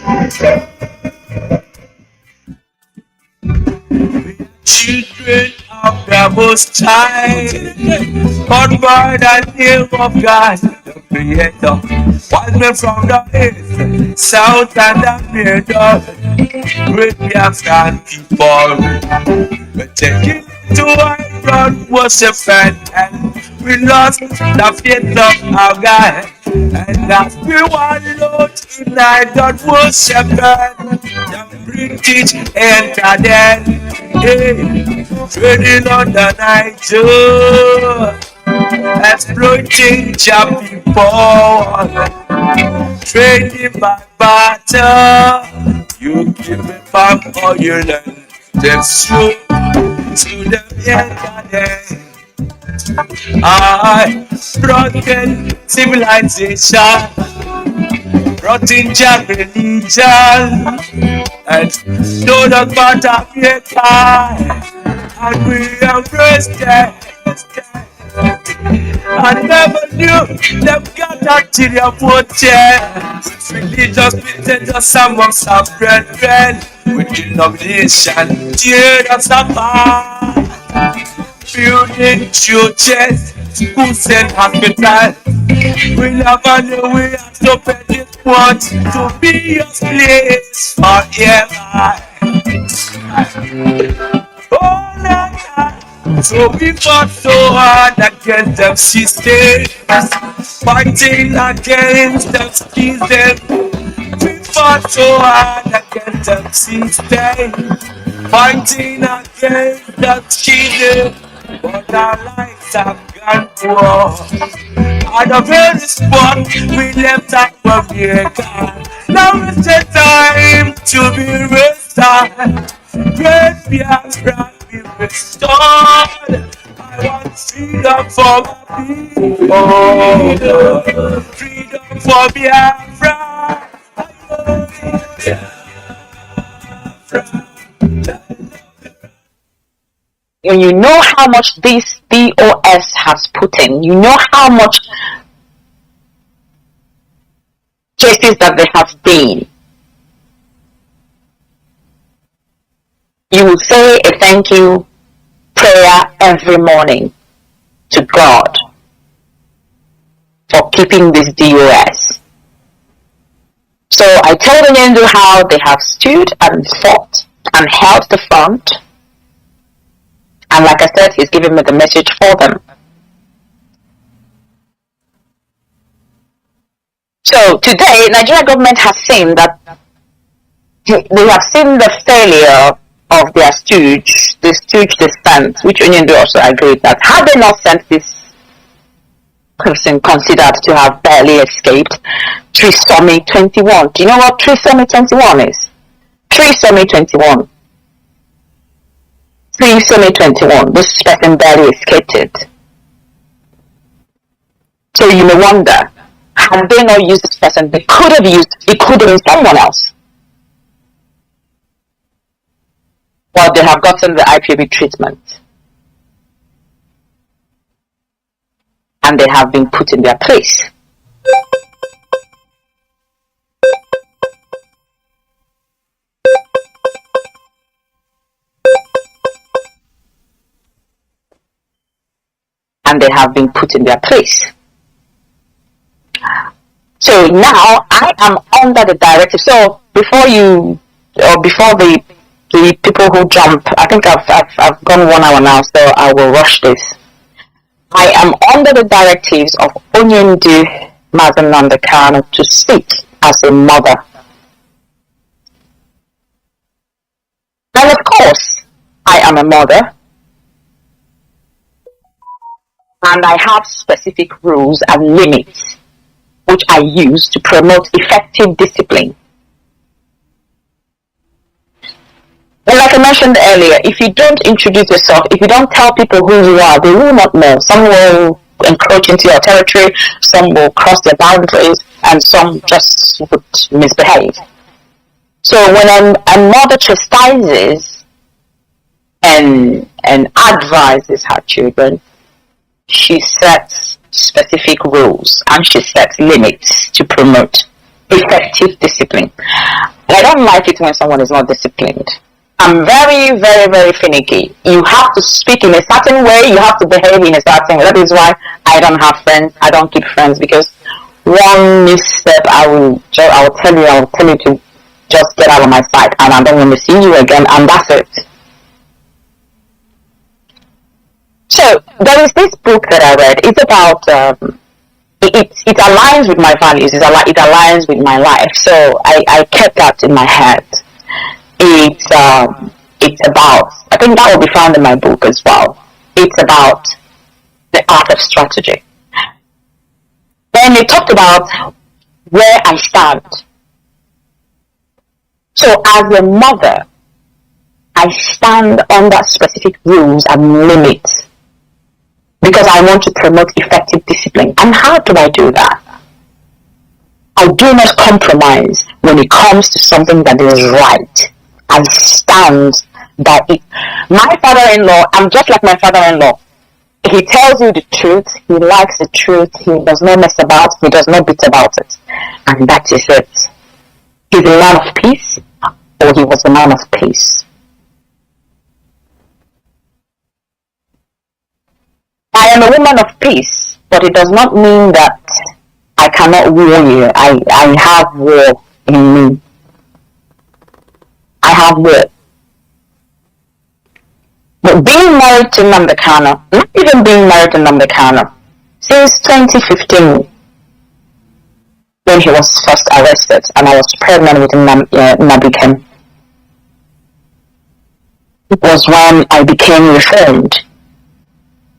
answer. Children of the Most High, born by the name of God, the Creator, wise men from the east, south, and the middle, great Biafran people. We're taking to our God worship and we lost the faith of our God, and that we want Lord tonight, God worship God. The British entered then, trading on the night, exploiting your people, trading by barter. You give me back all your land. That's true to the end day. I broken civilization, rotten jack religion, and no the matter be kind, and we embrace them. I never knew them got that to their potential. Religious pretenders amongst our brethren, with denomination, tears apart. Building churches, schools and hospitals. We never knew we had to pay this much to be your place forever. Oh, no. So we fought so hard against them systems, fighting against them systems. We fought so hard against them systems, fighting against them systems. But our lives have gone poor. At the very spot we left our America. Now it's the time to be restored. Great Biafra be restored. I want freedom for my people. Freedom for Biafra. When you know how much this DOS has put in, you know how much cases that they have been, you will say a thank you prayer every morning to God for keeping this DOS. So I told Onyendu how they have stood and fought and held the front. And like I said, he's giving me the message for them. So today, Nigeria government has seen that they have seen the failure of their stooge, the stooge they sent, which Onyendu also agreed that had they not sent this person considered to have barely escaped, Trisomy 21. Do you know what Trisomy 21 is? Trisomy 21. Trisomy 21. This person barely escaped it. So you may wonder, had they not used this person, they could have used, it could have been someone else. Well, they have gotten the IPOB treatment. And they have been put in their place. And they have been put in their place. So now I am under the directive. So before the people who jump, I think I've gone 1 hour now, so I will rush this. I am under the directives of Onyendu Mazi Nnamdi Kanu to speak as a mother. And of course, I am a mother. And I have specific rules and limits which I use to promote effective discipline. And like I mentioned earlier, if you don't introduce yourself, if you don't tell people who you are, they will not know. Some will encroach into your territory, some will cross their boundaries, and some just would misbehave. So when a mother chastises and advises her children, she sets specific rules and she sets limits to promote effective discipline. I don't like it when someone is not disciplined. I'm very, very, very finicky. You have to speak in a certain way, you have to behave in a certain way. That is why I don't have friends, I don't keep friends, because one misstep I will tell you to just get out of my sight and I don't want to see you again, and that's it. So there is this book that I read. It's about it aligns with my values. It aligns with my life. So I kept that in my head. It's about, I think that will be found in my book as well. It's about the art of strategy. Then it talked about where I stand. So as a mother, I stand under specific rules and limits because I want to promote effective discipline. And how do I do that? I do not compromise when it comes to something that is right. I stand by it. My father-in-law, I'm just like my father-in-law. He tells you the truth. He likes the truth. He does not mess about. He does not beat about it. And that is it. He's a man of peace, or he was a man of peace. I am a woman of peace, but it does not mean that I cannot war you. I have war in me. I have war. But being married to Nnamdi Kanu, not even being married to Nnamdi Kanu, since 2015, when he was first arrested, and I was pregnant with Nnamdi Kanu, it was when I became reformed.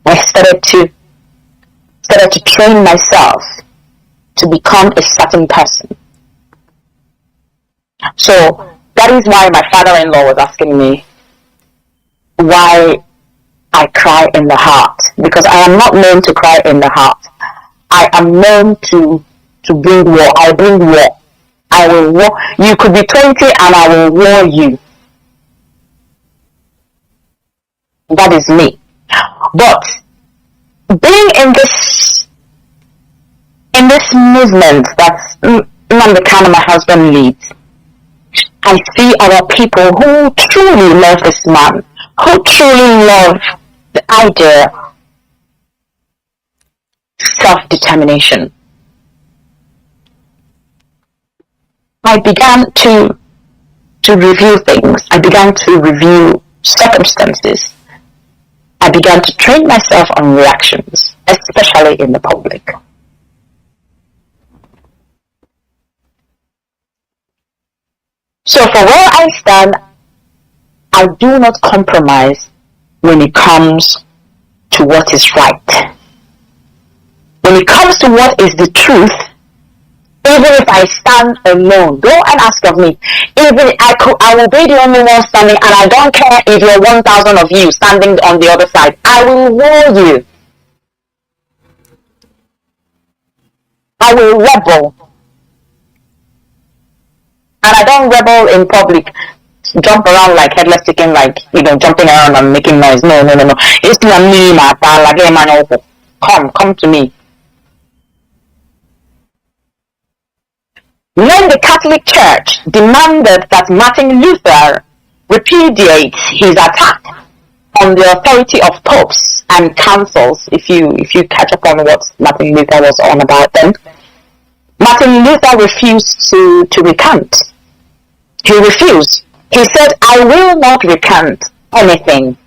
I started to train myself to become a certain person. So that is why my father-in-law was asking me why I cry in the heart, because I am not known to cry in the heart. I am known to bring war. I bring war. I will war. You could be 20 and I will war you. That is me. But being in this movement that Nnamdi Kanu, my husband, leads, I see our people who truly love this man, who truly love the idea of self-determination. I began to review things. I began to review circumstances. I began to train myself on reactions, especially in the public. So for where I stand, I do not compromise when it comes to what is right. When it comes to what is the truth, even if I stand alone, go and ask of me. Even I will be the only one standing, and I don't care if you're 1,000 of you standing on the other side. I will war you. I will rebel. And I don't rebel in public, jump around like headless chicken, like, jumping around and making noise. No. It's not me, my pal. Come to me. When the Catholic Church demanded that Martin Luther repudiate his attack on the authority of popes and councils, if you catch up on what Martin Luther was on about then, Martin Luther refused to recant. He refused. He said, I will not recant anything,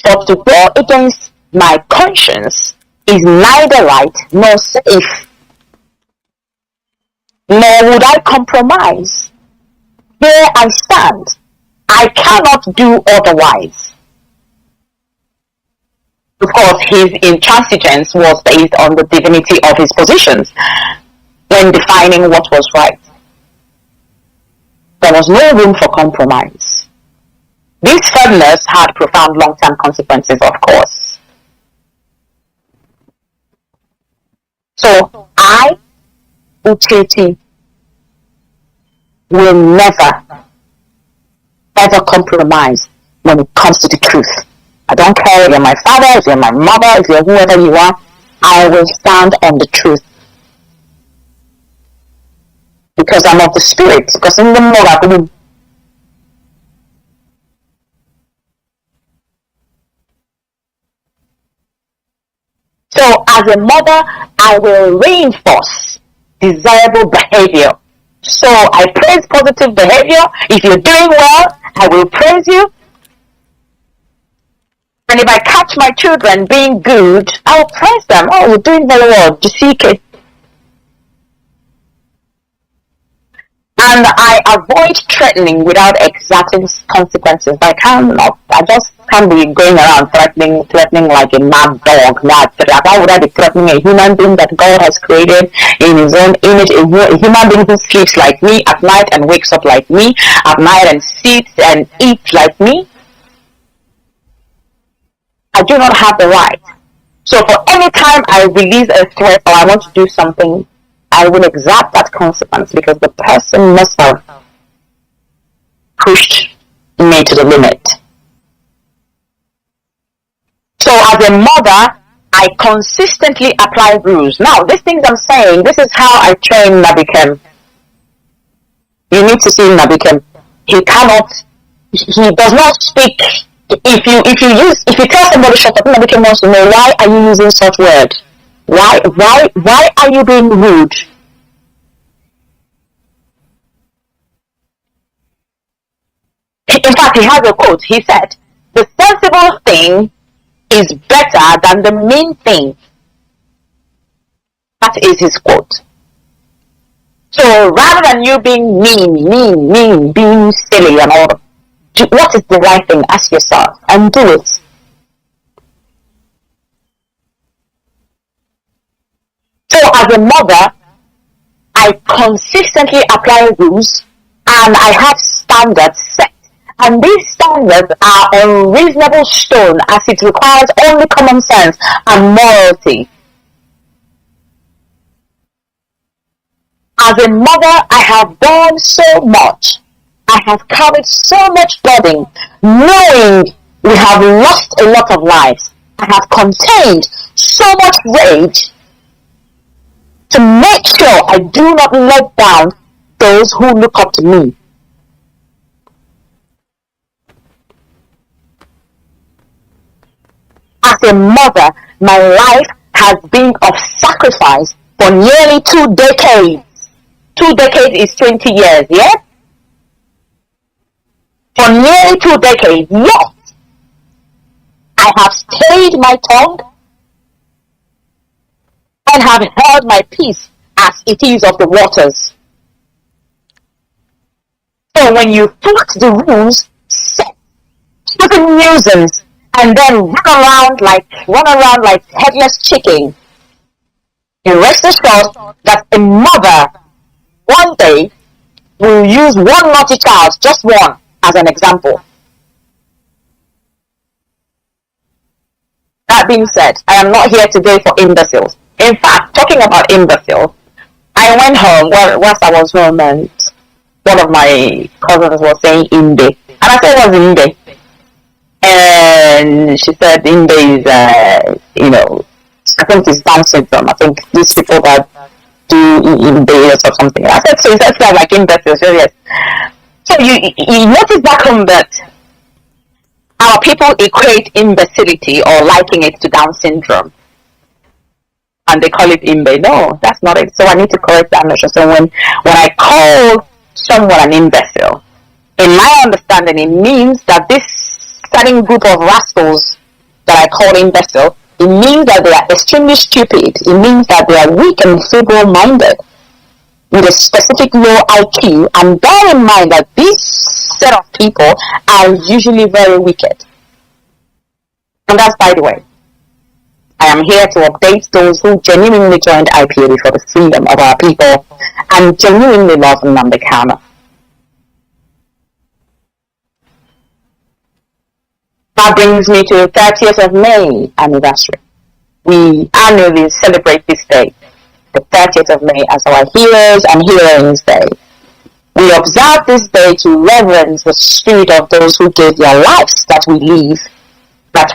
for to go against my conscience is neither right nor safe. Nor would I compromise. Here I stand. I cannot do otherwise. Of course, his intransigence was based on the divinity of his positions when defining what was right. There was no room for compromise. This firmness had profound long-term consequences, of course. So I, Ucheti, will never, ever compromise when it comes to the truth. I don't care if you're my father, if you're my mother, if you're whoever you are, I will stand on the truth. Because I'm of the spirit, because in the Morabulu. So as a mother, I will reinforce desirable behavior. So I praise positive behavior. If you're doing well, I will praise you. And if I catch my children being good, I will praise them. Oh, you're doing very well. Jisike. And I avoid threatening without exacting consequences. I just can't be going around threatening like a mad dog. Why would I be threatening a human being that God has created in his own image, a human being who sleeps like me at night and wakes up like me at night and sits and eats like me? I do not have the right. So for any time I release a threat or I want to do something, I will exact that consequence because the person must have pushed me to the limit. So as a mother, I consistently apply rules. Now, these things I'm saying, this is how I train Nabikem. You need to see Nabikem. He does not speak. If you tell somebody shut up, Nabikem wants to know, why are you using such words? Why are you being rude? In fact, he has a quote. He said, the sensible thing is better than the mean thing. That is his quote. So rather than you being mean, being silly and all, what is the right thing? Ask yourself and do it. So as a mother, I consistently apply rules and I have standards set. And these standards are unreasonable stone as it requires only common sense and morality. As a mother, I have borne so much. I have carried so much burden, knowing we have lost a lot of lives. I have contained so much rage to make sure I do not let down those who look up to me. As a mother, my life has been of sacrifice for nearly 2 decades. 2 decades is 20 years, yeah? For nearly 2 decades, yet I have stayed my tongue and have held my peace as it is of the waters. So when you put the rules, set the nuisance, and then run around like headless chicken, you rest assured that a mother one day will use one naughty child, just one, as an example. That being said, I am not here today for imbeciles. In fact, talking about imbeciles, I went home whilst I was home and one of my cousins was saying Inde. And I said, what's Inde? And she said Inde is, I think it's Down syndrome. I think these people that do Inde or something. I said, so it's not like imbeciles, so yes. So you notice back home that our people equate imbecility or liking it to Down syndrome. And they call it imbe. No, that's not it. So I need to correct that notion. So when I call someone an imbecile, in my understanding, it means that this certain group of rascals that I call imbecile, it means that they are extremely stupid. It means that they are weak and feeble-minded with a specific low IQ. And bear in mind that this set of people are usually very wicked. And that's by the way. I am here to update those who genuinely joined IPOB for the freedom of our people and genuinely love Nnamdi Kanu. That brings me to the 30th of May anniversary. We annually celebrate this day, the 30th of May, as our Heroes and Heroines Day. We observe this day to reverence the spirit of those who gave their lives that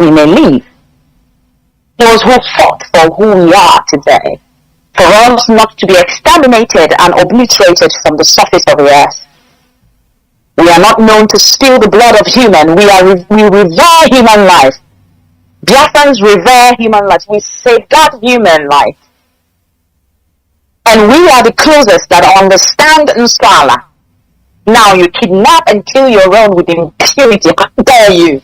we may live. Those who fought for who we are today, for us not to be exterminated and obliterated from the surface of the earth. We are not known to spill the blood of human. We revere human life. Biafrans revere human life. We safeguard human life. And we are the closest that understand Nsala. Now you kidnap and kill your own with impunity. How dare you?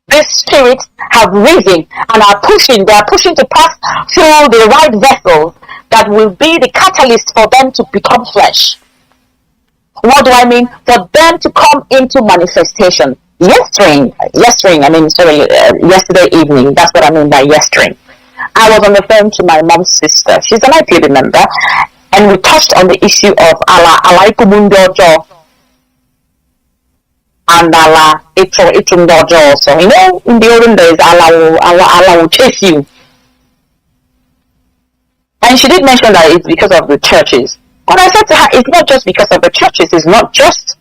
These spirits have risen and are pushing. They are pushing to pass through the right vessels that will be the catalyst for them to become flesh. What do I mean? For them to come into manifestation. Yesterday evening, that's what I mean by yesterday. I was on the phone to my mom's sister. She's an IPOB member. And we touched on the issue of Alaikumundojo. and Allah also. You know, in the olden days, Allah will chase you. And she did mention that it's because of the churches. But I said to her, it's not just because of the churches. It's not just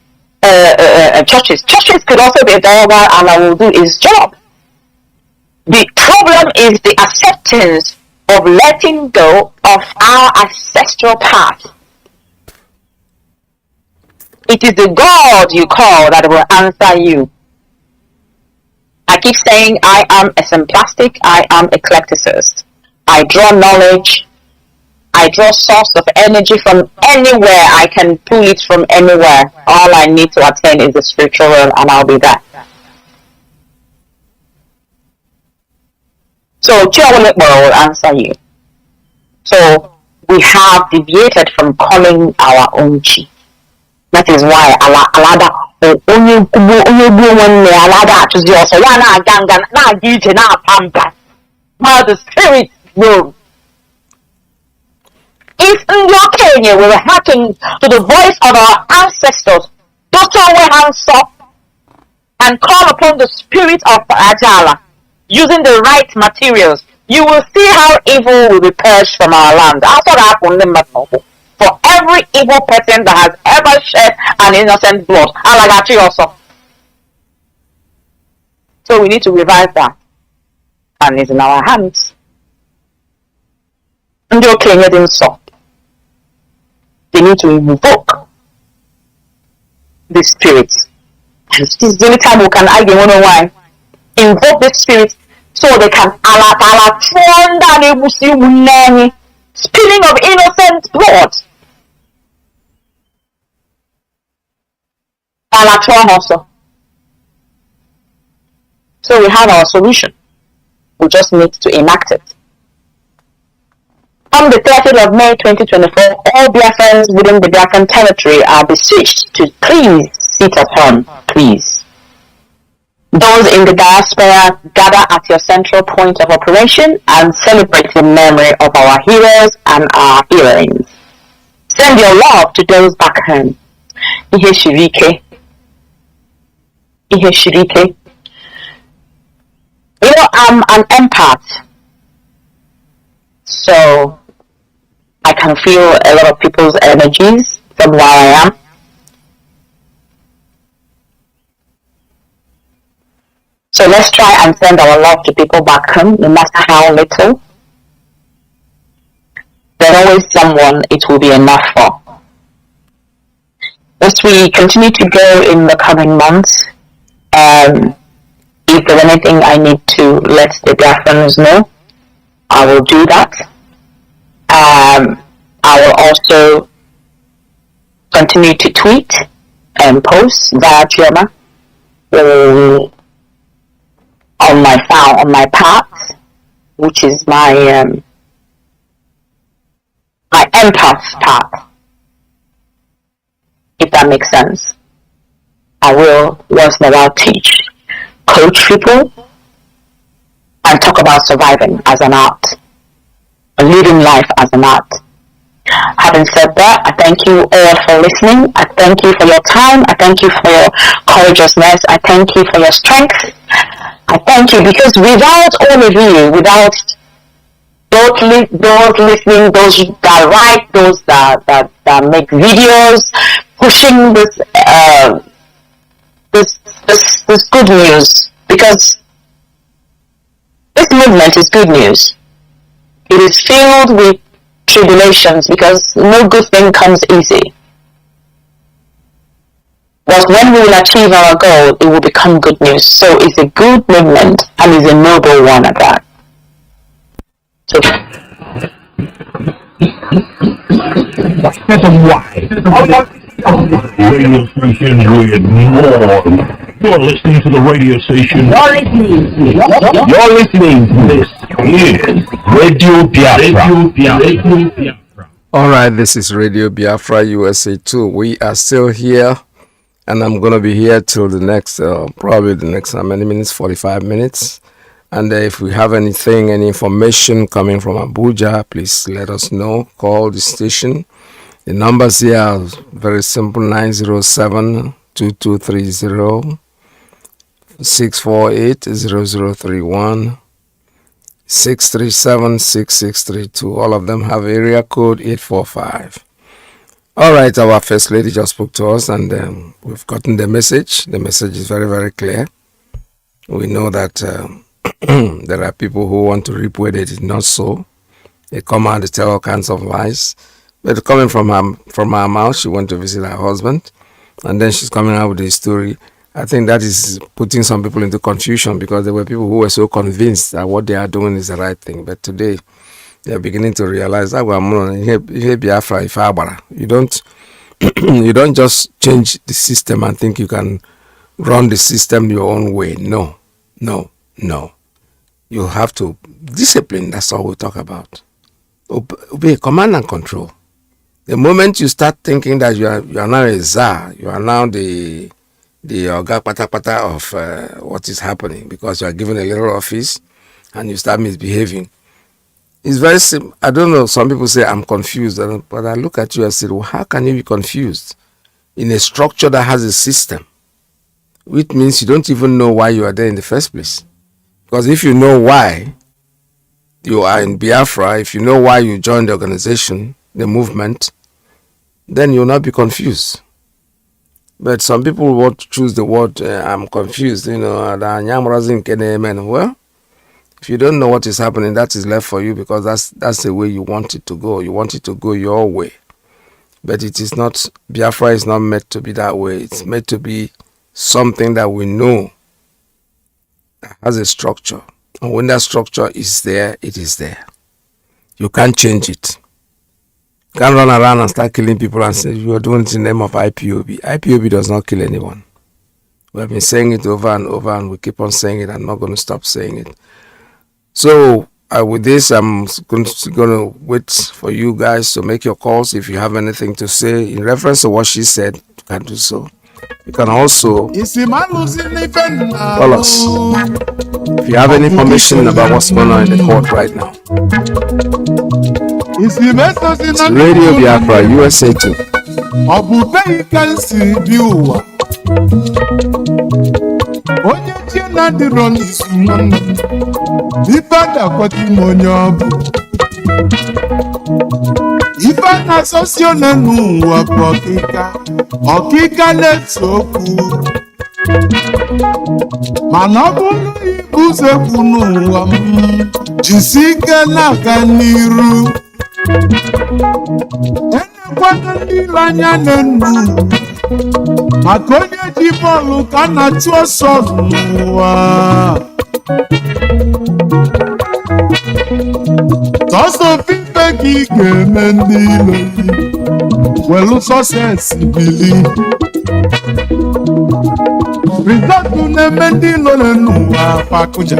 churches. Churches could also be there while Allah will do His job. The problem is the acceptance of letting go of our ancestral path. It is the God you call that will answer you. I keep saying I am a simplistic, I am eclecticist. I draw knowledge, I draw source of energy from anywhere. I can pull it from anywhere. All I need to attain is the spiritual realm, and I'll be there. So Chiawale will answer you. So we have deviated from calling our own chi. That is why Alada the spirit room. If in your Kenya we were hearkening to the voice of our ancestors, those who were hands up and call upon the spirit of Ajala using the right materials, you will see how evil will be purged from our land. That's what happened in Matobo. For every evil person that has ever shed an innocent blood, Alagachi also. So we need to revive that, and it's in our hands. And you're cleaning it so. They need to invoke the spirit. And this is the only time we can argue one on why. Invoke the spirit so they can spilling of innocent blood. So we have our solution. We just need to enact it. On the 30th of May 2024, all Biafrans within the Biafran territory are beseeched to please sit at home, please. Those in the diaspora gather at your central point of operation and celebrate the memory of our heroes and our heroines. Send your love to those back home. Ihe shirike. Ihe shirike. You know, I'm an empath. So I can feel a lot of people's energies from where I am. So let's try and send our love to people back home, no matter how little. There's always someone it will be enough for. As we continue to go in the coming months, if there's anything I need to let the Biafrans know, I will do that. I will also continue to tweet and post via Chioma on my path, which is my empath path, if that makes sense. I will once in a while teach, coach people, and talk about surviving as an art, living life as an art. Having said that, I thank you all for listening. I thank you for your time. I thank you for your courageousness. I thank you for your strength. I thank you because without all of you, without those listening, those that write, those that make videos, pushing this good news, because this movement is good news. It is filled with tribulations because no good thing comes easy. But when we will achieve our goal, it will become good news. So it's a good movement and it's a noble one at that. So Radio station with more. You're listening to the radio station. You're listening to this. Is Radio Biafra. All right, this is Radio Biafra USA 2. We are still here, and I'm going to be here till the next, probably the next, how many minutes? 45 minutes. And if we have anything, any information coming from Abuja, please let us know. Call the station. The numbers here are very simple, 907 2230 648 637 6632. All of them have area code 845. All right, our First Lady just spoke to us, and we've gotten the message. The message is very, very clear. We know that there are people who want to reap where they did not sow. They come out to tell all kinds of lies. But coming from her mouth, she went to visit her husband, and then she's coming out with a story. I think that is putting some people into confusion, because there were people who were so convinced that what they are doing is the right thing. But today, they are beginning to realize that Biafra, you don't you don't just change the system and think you can run the system your own way. No. You have to discipline. That's all we talk about. Obey, command and control. The moment you start thinking that you are now a czar, you are now the Oga Pata of what is happening, because you are given a little office and you start misbehaving. It's very simple. I don't know, some people say I'm confused, but I look at you and say, well, how can you be confused in a structure that has a system? Which means you don't even know why you are there in the first place. Because if you know why you are in Biafra, if you know why you joined the organization, the movement, then you'll not be confused. But some people want to choose the word, I'm confused, well, if you don't know what is happening, that is left for you, because that's the way you want it to go. You want it to go your way. But it is not, Biafra is not meant to be that way. It's meant to be something that we know that has a structure. And when that structure is there, it is there. You can't change it. You can't run around and start killing people and say you are doing it in the name of IPOB. IPOB does not kill anyone. We have been saying it over and over, and we keep on saying it. I'm not going to stop saying it. So with this, I'm going to wait for you guys to make your calls. If you have anything to say in reference to what she said, you can do so. You can also call us. If you have any information about what's going on in the court right now. It's Radio Biafra, USA 2. Onye chi na dịrọ n'isu nwanne ife dakwati m onye ọbụ ife na-asọsi one n'ụwa bụ ọkịka na-ese okwu mana ọ bụrụ ibu ụzọ ekwu n'ụwa m jisi ike na-aga n'iru enekwana ndị ile anya n'enu maka onye ji bọọlụ ka a na-achụ ọsọ n'ụwa sọsọ fife ka ị ga-eme ndị ilo welu sọsesi bili rizọtụ na-eme ndị ilo n'ụwa pakụja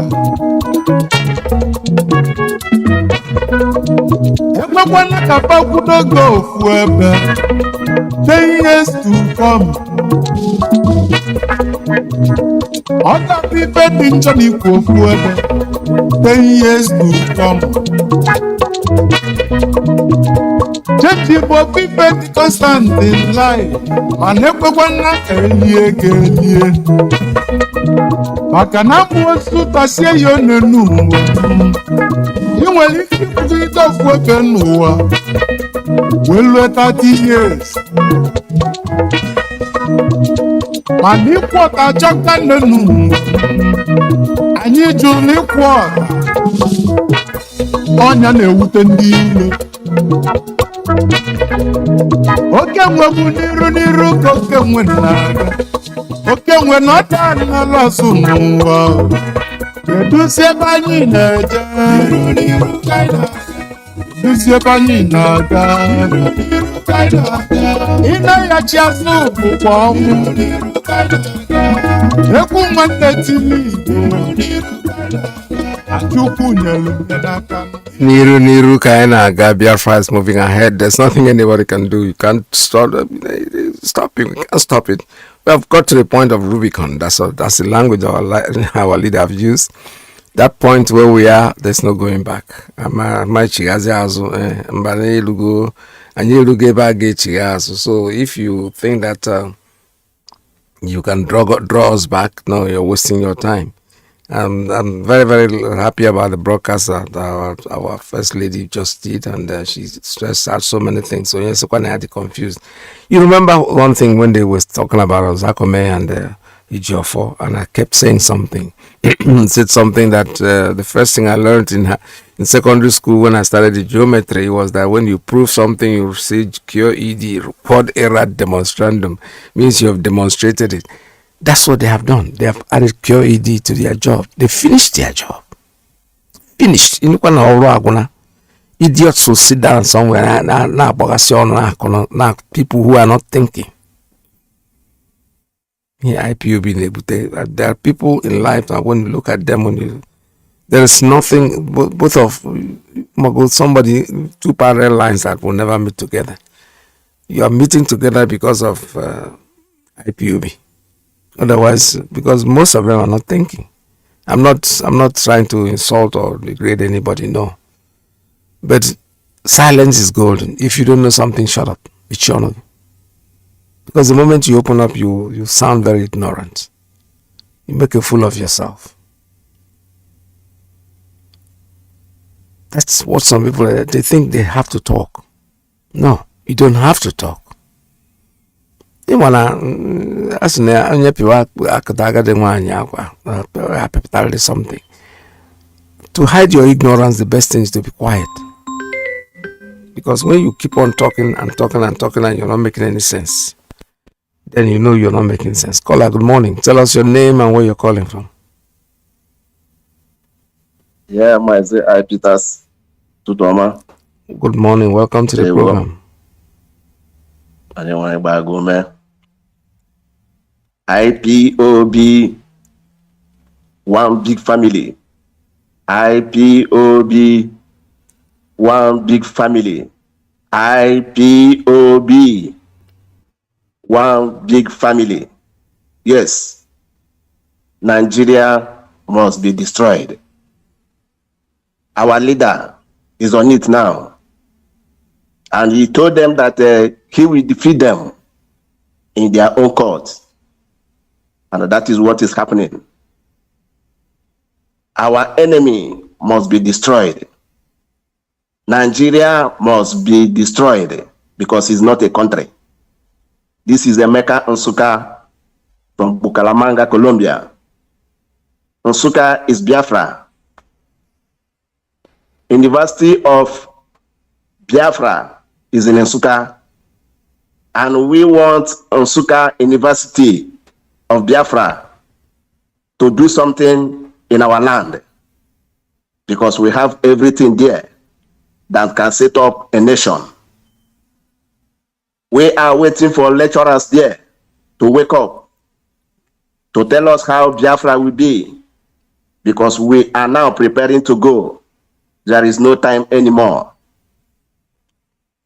ekwekwana ka pakwudogo ofu ebe 10 years to come. Other people think Johnny Kofu 10 years to come. Just people people constant in life. And everyone not early. Makana mwosu tasye yonenu. You will if you put it off weapon. Well, 30 years. Man, you put a junk on the noon. I need you to walk on your wooden deal. Okay, okay, we're not done. You do say, ina ya chiasu kwa eku mantetili Niru kaina ga Biafra is moving ahead. There's nothing anybody can do. You can't stop it. We can't stop it. We have got to the point of Rubicon. That's the language our leader have used. That point where we are, there's no going back. So if you think that you can draw us back. No, you're wasting your time. I'm very, very happy about the broadcast that our first lady just did, and she stressed out so many things. So yes, I had it confused. You remember one thing when they was talking about Zakome and Ejiofor, and I kept saying something. Said something that the first thing I learned in secondary school when I started the geometry was that when you prove something, you say cure ed quod erat demonstrandum, means you have demonstrated it. That's what they have done. They have added QED to their job. They finished their job. Finished. Idiots will sit down somewhere now people who are not thinking. Yeah, IPOB, there are people in life that when you look at them, there is nothing, both of somebody, two parallel lines that will never meet together. You are meeting together because of IPOB. Otherwise, because most of them are not thinking. I'm not trying to insult or degrade anybody, no. But silence is golden. If you don't know something, shut up. It's sure. Because the moment you open up, you sound very ignorant. You make a fool of yourself. That's what some people, they think they have to talk. No, you don't have to talk. Something. To hide your ignorance, the best thing is to be quiet. Because when you keep on talking and talking and talking and you're not making any sense, then you know you're not making sense. Caller, good morning. Tell us your name and where you're calling from. Yeah, Mazi Peters Tutoma. Good morning. Welcome to the program. IPOB, one big family. IPOB, one big family. IPOB, one big family. Yes, Nigeria must be destroyed. Our leader is on it now. And he told them that he will defeat them in their own court. And that is what is happening. Our enemy must be destroyed. Nigeria must be destroyed because it's not a country. This is Emeka Nsukka from Bucaramanga, Colombia. Nsukka is Biafra. University of Biafra is in Nsukka. And we want Nsukka University of Biafra to do something in our land because we have everything there that can set up a nation. We are waiting for lecturers there to wake up, to tell us how Biafra will be because we are now preparing to go. There is no time anymore.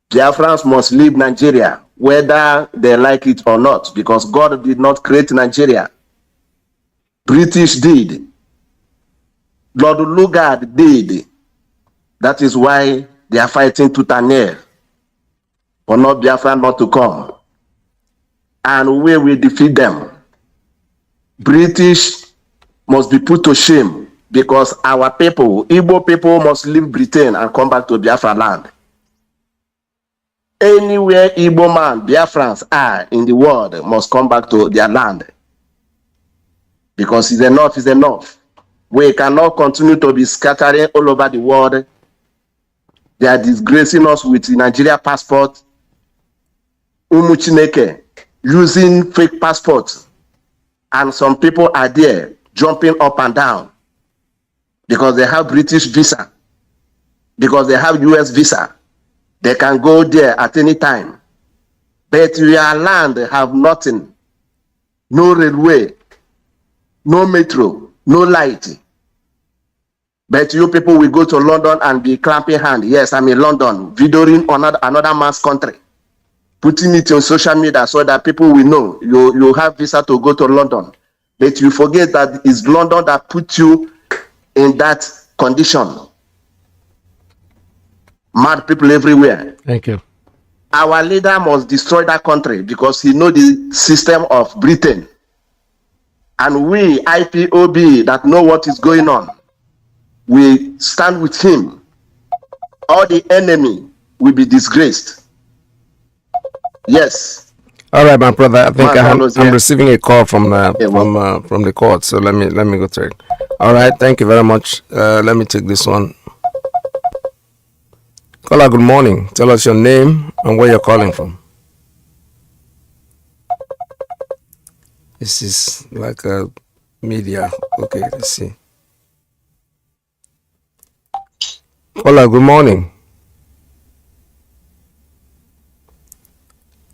Biafrans must leave Nigeria, whether they like it or not, because God did not create Nigeria. British did. Lord Lugard did. That is why they are fighting tooth and nail for not Biafra not to come. And we will defeat them. British must be put to shame because our people, Igbo people, must leave Britain and come back to Biafra land. Anywhere Igbo man, Biafrans are in the world must come back to their land. Because enough is enough. We cannot continue to be scattering all over the world. They are disgracing us with the Nigeria passport. Umuchineke, using fake passports. And some people are there jumping up and down because they have British visa, because they have US visa. They can go there at any time. But your land have nothing. No railway, no metro, no light. But you people will go to London and be clapping hand. Yes, I'm in London, videoing another man's country, putting it on social media so that people will know you have visa to go to London. But you forget that it's London that put you in that condition. Mad people everywhere. Thank you. Our leader must destroy that country because he knows the system of Britain. And we, IPOB, that know what is going on, we stand with him. All the enemy will be disgraced. Yes. All right, my brother. I think I'm receiving a call from the court. So let me go through it. All right. Thank you very much. Let me take this one. Caller, good morning. Tell us your name and where you're calling from. This is like a media. Okay, let's see. Caller, good morning.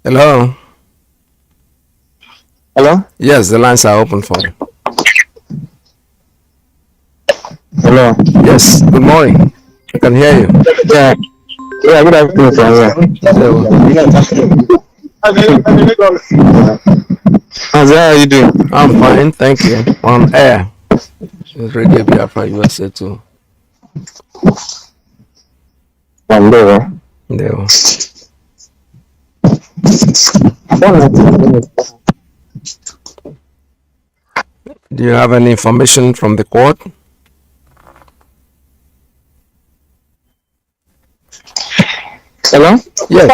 Hello. Hello? Yes, the lines are open for you. Hello? Yes, good morning. I can hear you. Yeah, good afternoon from here. How are you doing? I'm fine, thank you. On air. It's Radio Biafra USA too. I'm there. There. Do you have any information from the court? Hello? Yes.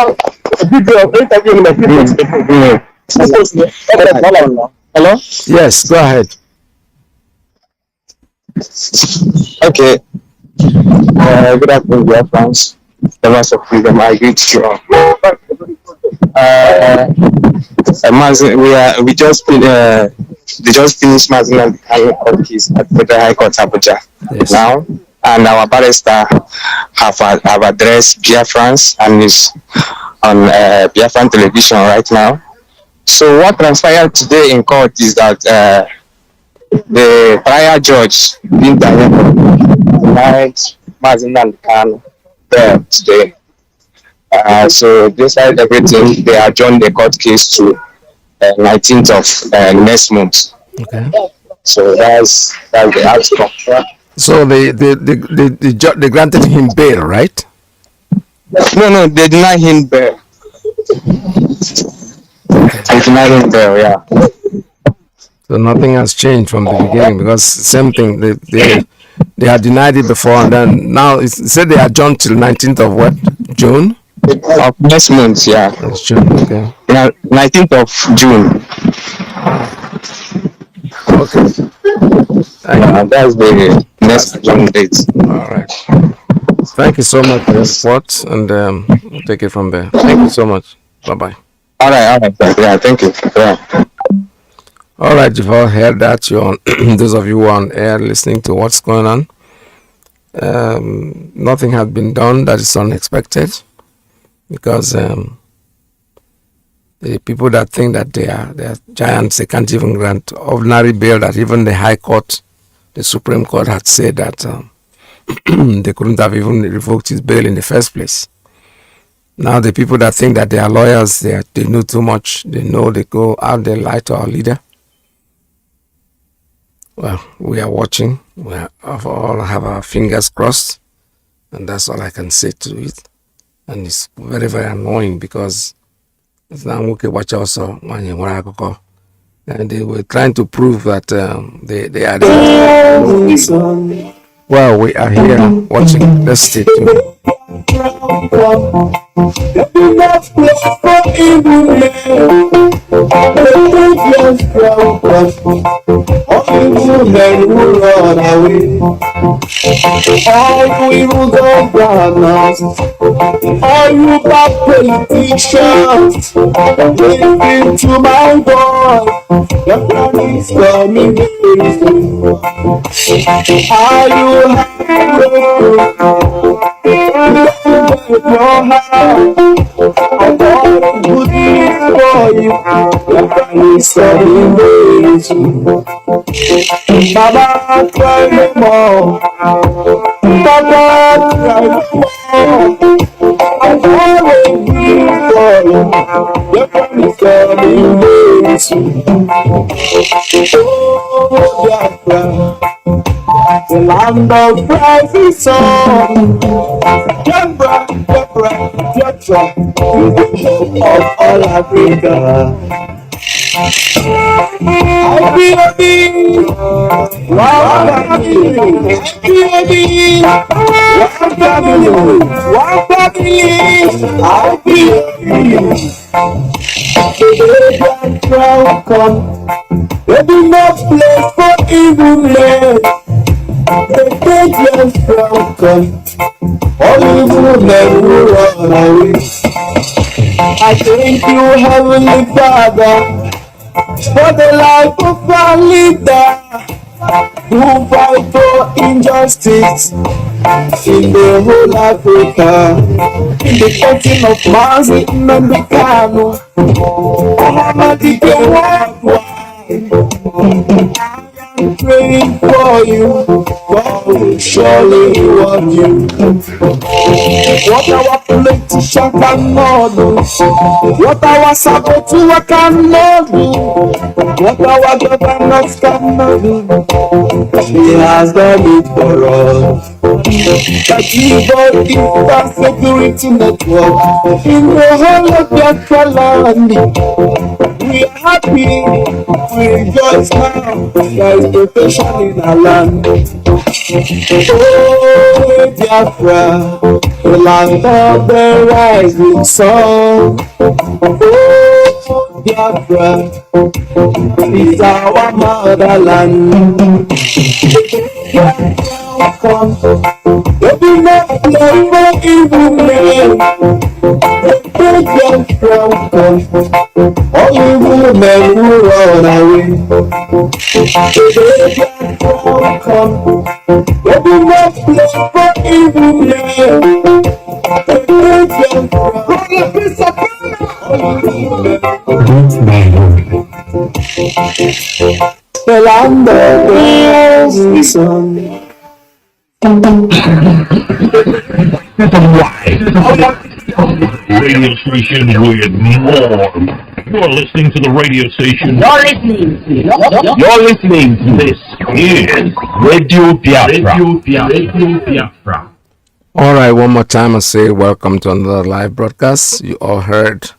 Hello? Yes, go ahead. Okay. Good afternoon, Biafrans. The loss of freedom, I greet you all. Mazi, they just finished Mazi Nnamdi Kanu court case at Federal High Court Abuja. Yes. Now, and our barrister have addressed Biafrans and is on Biafran television right now. So what transpired today in court is that the prior judge didn't denied Mazi Nnamdi Kanu bail today. So despite everything, they adjourned the court case to 19th of next month. Okay. So that's the outcome. So they granted him bail, right? No, they denied him bail. They denied him bail, yeah. So nothing has changed from the beginning, because same thing, they had denied it before, and then now it said they adjourned till 19th of what? June? Of next month, yeah. That's June, okay. 19th of June. Okay. That's the next June date. All right. Thank you so much for your support, and we'll take it from there. Thank you so much. Bye-bye. All right. Yeah, thank you. Yeah. All right, you've all heard that. You're on, those of you who are on air listening to what's going on. Nothing has been done that is unexpected, because the people that think that they are giants, they can't even grant ordinary bail, that even the High Court, the Supreme Court had said that they couldn't have even revoked his bail in the first place. Now the people that think that they are lawyers, they know too much, they go out, they lie to our leader. Well, we are watching, we all have our fingers crossed, and that's all I can say to it. And it's very, very annoying, because it's now okay, watch also, and they were trying to prove that they are. Well, we are here watching. Let's stay tuned. All you governors, all you bad politicians, listen to my voice. The plan is coming very soon. Are you happy? With your heart, I'm gonna do this for you. The plan is coming very soon. Baba, cry no more. Baba, cry no more. I'm gonna do this for you. The plan is coming very soon. Oh, Biafra, the land of rising sun. Biafra, Biafra, Biafra, the hope of all Africa. Maybe not place for evil men. The dangerous welcome. All evil men will run away. I thank you, Heavenly Father, for the life of our leader who fight for injustice in the whole Africa. In the person of Mazi Nnamdi Kanu, I'm praying for you, God will surely reward you. What our politician cannot do, what our saboteur cannot do, what our governors cannot do, He has done it for us. That evil is security network in the whole of Biafra land. We are happy, we rejoice now, there is protection in our land. Oh, Biafra, the land of the rising sun. Oh, Biafra, is our motherland. Come, baby, not play for evil men. Welcome, all evil men will run away. Welcome, baby, not play for evil men. The land of the sun. Radio station with more. You're listening to the radio station. You're listening to this is Radio Biafra. All right, one more time I say welcome to another live broadcast. You all heard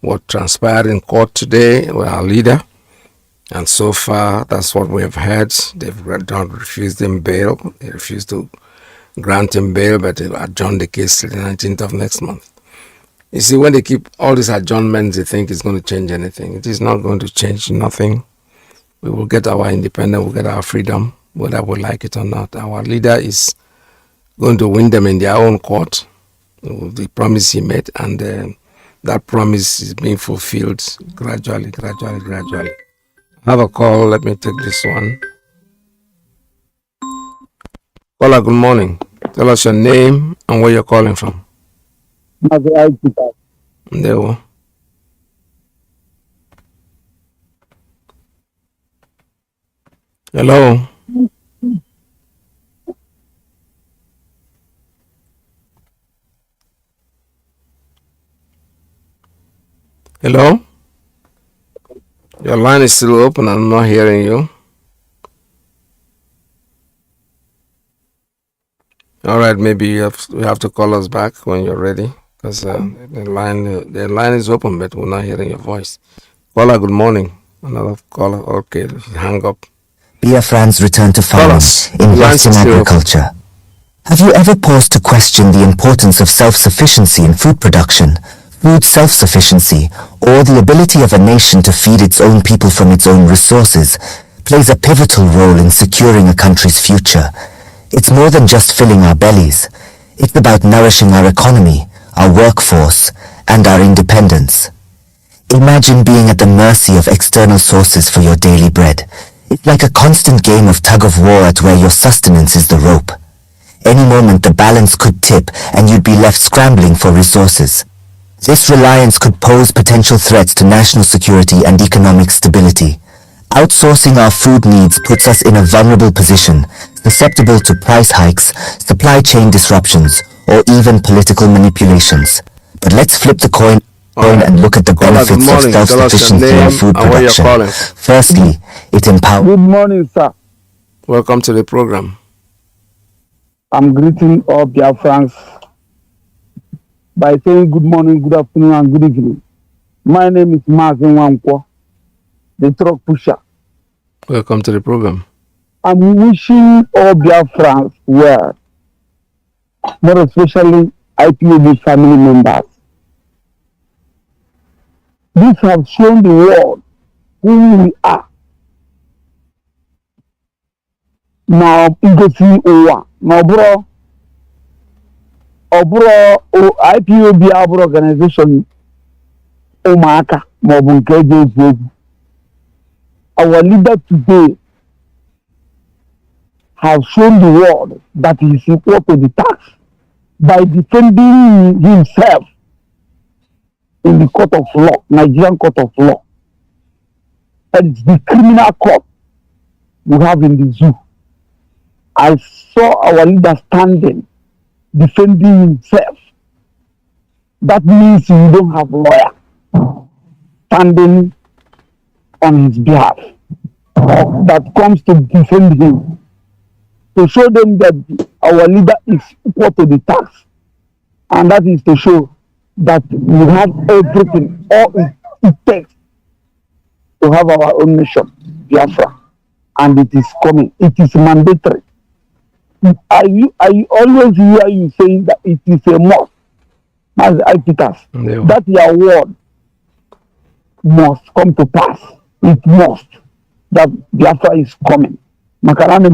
what transpired in court today with our leader. And so far, that's what we have heard. They've not refused him bail. They refused to grant him bail, but they've adjourned the case till the 19th of next month. You see, when they keep all these adjournments, they think it's going to change anything. It is not going to change nothing. We will get our independence, we'll get our freedom, whether we like it or not. Our leader is going to win them in their own court, the promise he made, and that promise is being fulfilled gradually. I have a call. Let me take this one. Caller, good morning. Tell us your name and where you're calling from. There we Hello. Hello. Your line is still open. I'm not hearing you. All right, maybe you have to call us back when you're ready, because the line is open, but we're not hearing your voice. Caller, good morning. Another caller. Okay, hang up. Biafrans return to farms, invest in agriculture. Have you ever paused to question the importance of self-sufficiency in food production, food self-sufficiency, or the ability of a nation to feed its own people from its own resources, plays a pivotal role in securing a country's future. It's more than just filling our bellies. It's about nourishing our economy, our workforce, and our independence. Imagine being at the mercy of external sources for your daily bread. It's like a constant game of tug-of-war at where your sustenance is the rope. Any moment the balance could tip and you'd be left scrambling for resources. This reliance could pose potential threats to national security and economic stability. Outsourcing our food needs puts us in a vulnerable position, susceptible to price hikes, supply chain disruptions, or even political manipulations. But let's flip the coin and look at the benefits of self-sufficiency in food production. Firstly, it empowers... Good morning, sir. Welcome to the program. I'm greeting all Biafrans by saying good morning, good afternoon, and good evening. My name is Mazi Nnamdi Kanu. the truck pusher. Welcome to the program. I'm wishing all Biafrans well, more especially IPOB family members. These have shown the world who we are. Now, igosi ụwa na ọbụrụ IPOB abụrụ organization ụmụaka ma ọ bụ nke eji ezu egwu. Our leader today has shown the world that he is equal to the task by defending himself in the court of law, Nigerian court of law. That is the criminal court we have in the zoo. I saw our leader standing, defending himself. That means you don't have a lawyer standing on his behalf that comes to defend him, to show them that our leader is equal to the task. And that is to show that we have everything, all it takes to have our own nation, Biafra. And it is coming. It is mandatory. I always hear you saying that it is a must. As Peter, that your word must come to pass. It must. That Biafra is coming. Makarani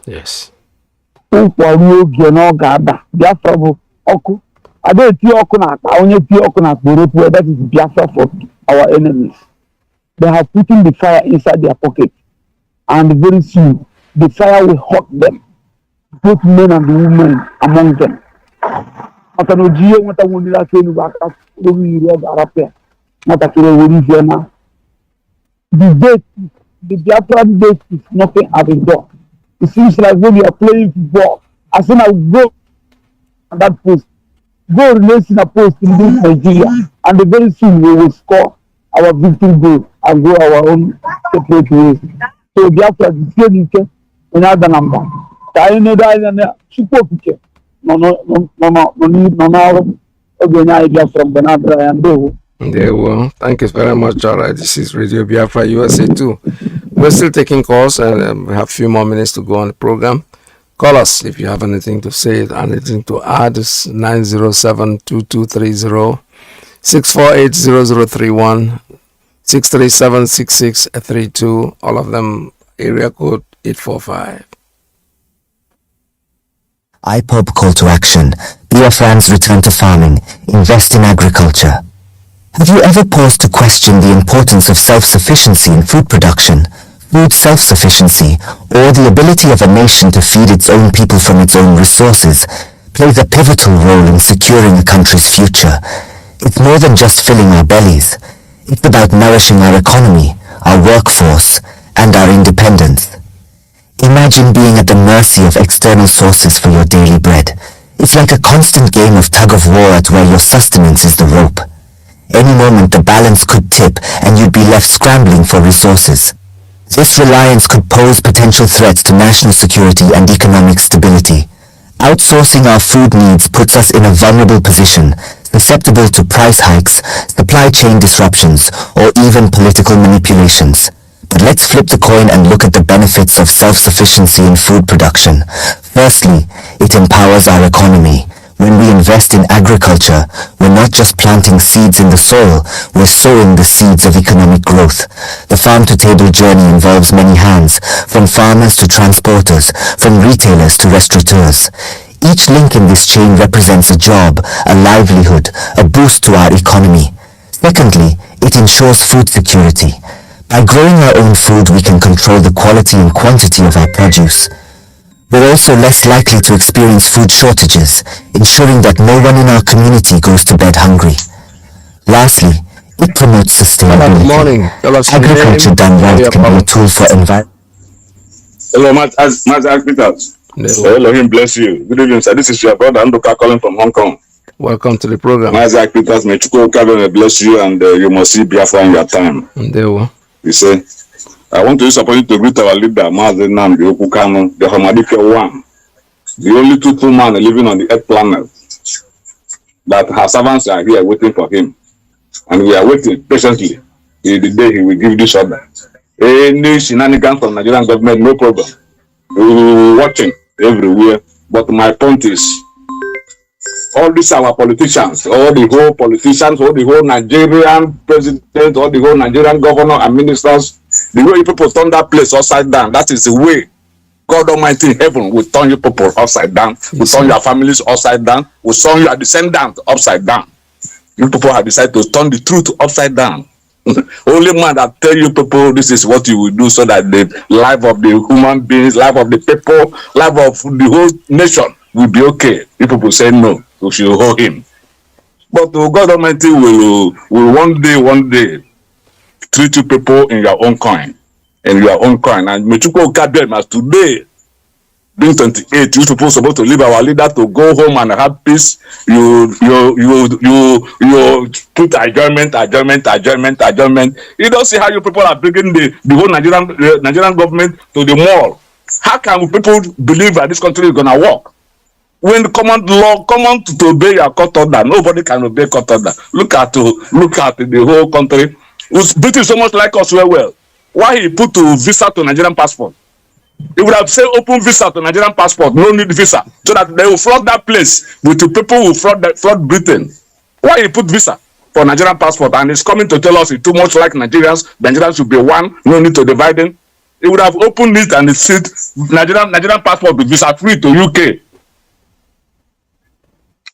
Yes. Biafra oku. That is Biafra for our enemies. They have put in the fire inside their pocket. And very soon, the fire will hurt them. Both men and women among them. The Biafran date is nothing at the door. It seems like when you are playing football, as soon as we go on that post, go release in a post in this Nigeria, and very soon we will score our victory goal and go our own separate ways. So Biafra is getting another number. There will. Thank you very much. All right. This is Radio Biafra USA 2. We're still taking calls and we have a few more minutes to go on the program. Call us if you have anything to say, anything to add. It's 907-2230, 648-0031, 637-6632. All of them area code 845. IPOB call to action. Biafrans return to farming. Invest in agriculture. Have you ever paused to question the importance of self-sufficiency in food production, food self-sufficiency, or the ability of a nation to feed its own people from its own resources, plays a pivotal role in securing a country's future? It's more than just filling our bellies. It's about nourishing our economy, our workforce, and our independence. Imagine being at the mercy of external sources for your daily bread. It's like a constant game of tug-of-war at where your sustenance is the rope. Any moment the balance could tip and you'd be left scrambling for resources. This reliance could pose potential threats to national security and economic stability. Outsourcing our food needs puts us in a vulnerable position, susceptible to price hikes, supply chain disruptions, or even political manipulations. But let's flip the coin and look at the benefits of self-sufficiency in food production. Firstly, it empowers our economy. When we invest in agriculture, we're not just planting seeds in the soil, we're sowing the seeds of economic growth. The farm-to-table journey involves many hands, from farmers to transporters, from retailers to restaurateurs. Each link in this chain represents a job, a livelihood, a boost to our economy. Secondly, it ensures food security. By growing our own food, we can control the quality and quantity of our produce. We're also less likely to experience food shortages, ensuring that no one in our community goes to bed hungry. Lastly, it promotes sustainability. Good morning. Agriculture done right can be a tool for environment. Hello, Mazi Peters. Hello, him bless you. Good evening, sir. This is your brother Andoka calling from Hong Kong. Welcome to the program. Mazi Peters, may Chuko Kabe bless you, and you must see Biafra in your time. There will. You say, I want to use opportunity to greet our leader, Mazi Nnamdi Kanu, the Hamadike one, the only truthful man living on the earth planet, that her servants are here waiting for him. And we are waiting patiently The day he will give this order. Any shenanigans from Nigerian government, no problem. We will be watching everywhere. But my point is, all these our politicians, all the whole Nigerian president, all the whole Nigerian governor and ministers, the way you people turn that place upside down, that is the way God Almighty in heaven will turn you people upside down, will turn your families upside down, will turn your descendants upside down. You people have decided to turn the truth upside down. Only man that tell you people this is what you will do so that the life of the human beings, life of the people, life of the whole nation will be okay. You people say no, we should hold him. But God Almighty will one day treat you people in your own coin. And Mechuko Kabem as today, being 28, you people supposed to leave our leader to go home and have peace. You put adjournment. You don't see how you people are bringing the whole Nigerian government to the mall. How can people believe that this country is gonna work? When the common law to obey your court order, nobody can obey court order. Look at the whole country. British so much like us well. Why he put to visa to Nigerian passport? He would have said open visa to Nigerian passport, no need visa, so that they will flood that place with the people who flood Britain. Why he put visa for Nigerian passport and he's coming to tell us it's too much like Nigerians should be one, no need to divide them. He would have opened it and said Nigerian passport with visa free to UK.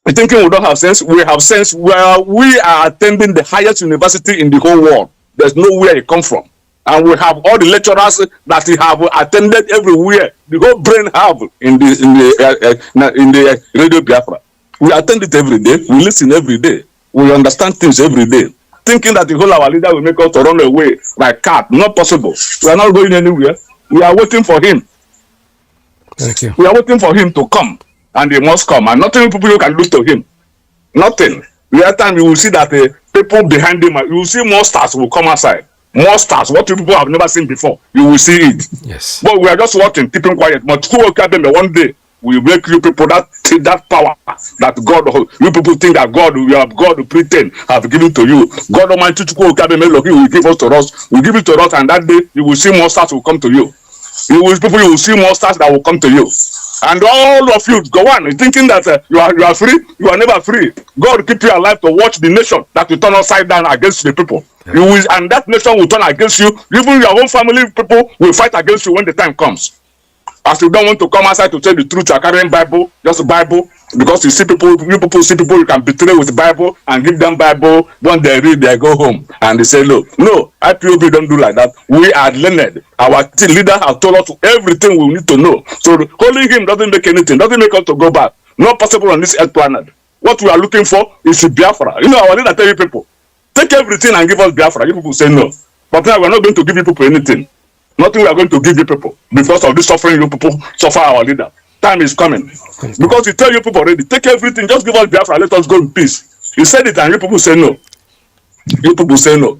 I think we don't have sense. We have sense where we are attending the highest university in the whole world. There's nowhere it comes from. And we have all the lecturers that we have attended everywhere. The whole brain have in the Radio Biafra. We attend it every day. We listen every day. We understand things every day. Thinking that the whole our leader will make us to run away like cat. Not possible. We are not going anywhere. We are waiting for him. Thank you. We are waiting for him to come. And he must come. And nothing people can do to him. Nothing. The other time you will see that people behind him, you will see more stars will come outside. More stars, what people have never seen before. You will see it. Yes. But we are just watching, keeping quiet. But one day will make you people that power that God, you people think that God, we have God to pretend have given to you. God Almighty will give us to us. We give it to us, and that day you will see more stars will come to you. You will see more stars that will come to you. And all of you go on thinking that you are free. You are never free. God keep you alive to watch the nation that will turn upside down against the people. Yeah. You will, and that nation will turn against you. Even your own family people will fight against you when the time comes. As you don't want to come outside to tell the truth, you are carrying Bible, just Bible, because you see people, see people you can betray with the Bible and give them Bible. When they read, they go home and they say, "Look, no, IPOB don't do like that. We are learned. Our leader has told us everything we need to know. So holding him doesn't make anything, doesn't make us to go back. Not possible on this earth planet. What we are looking for is Biafra. You know, our leader tell you people, take everything and give us Biafra. You people say no. But now we are not going to give you people anything. Nothing we are going to give you people because of this suffering you people suffer our leader. Time is coming. Because we tell you people already, take everything, just give us Biafra, let us go in peace. He said it and you people say no. You people say no.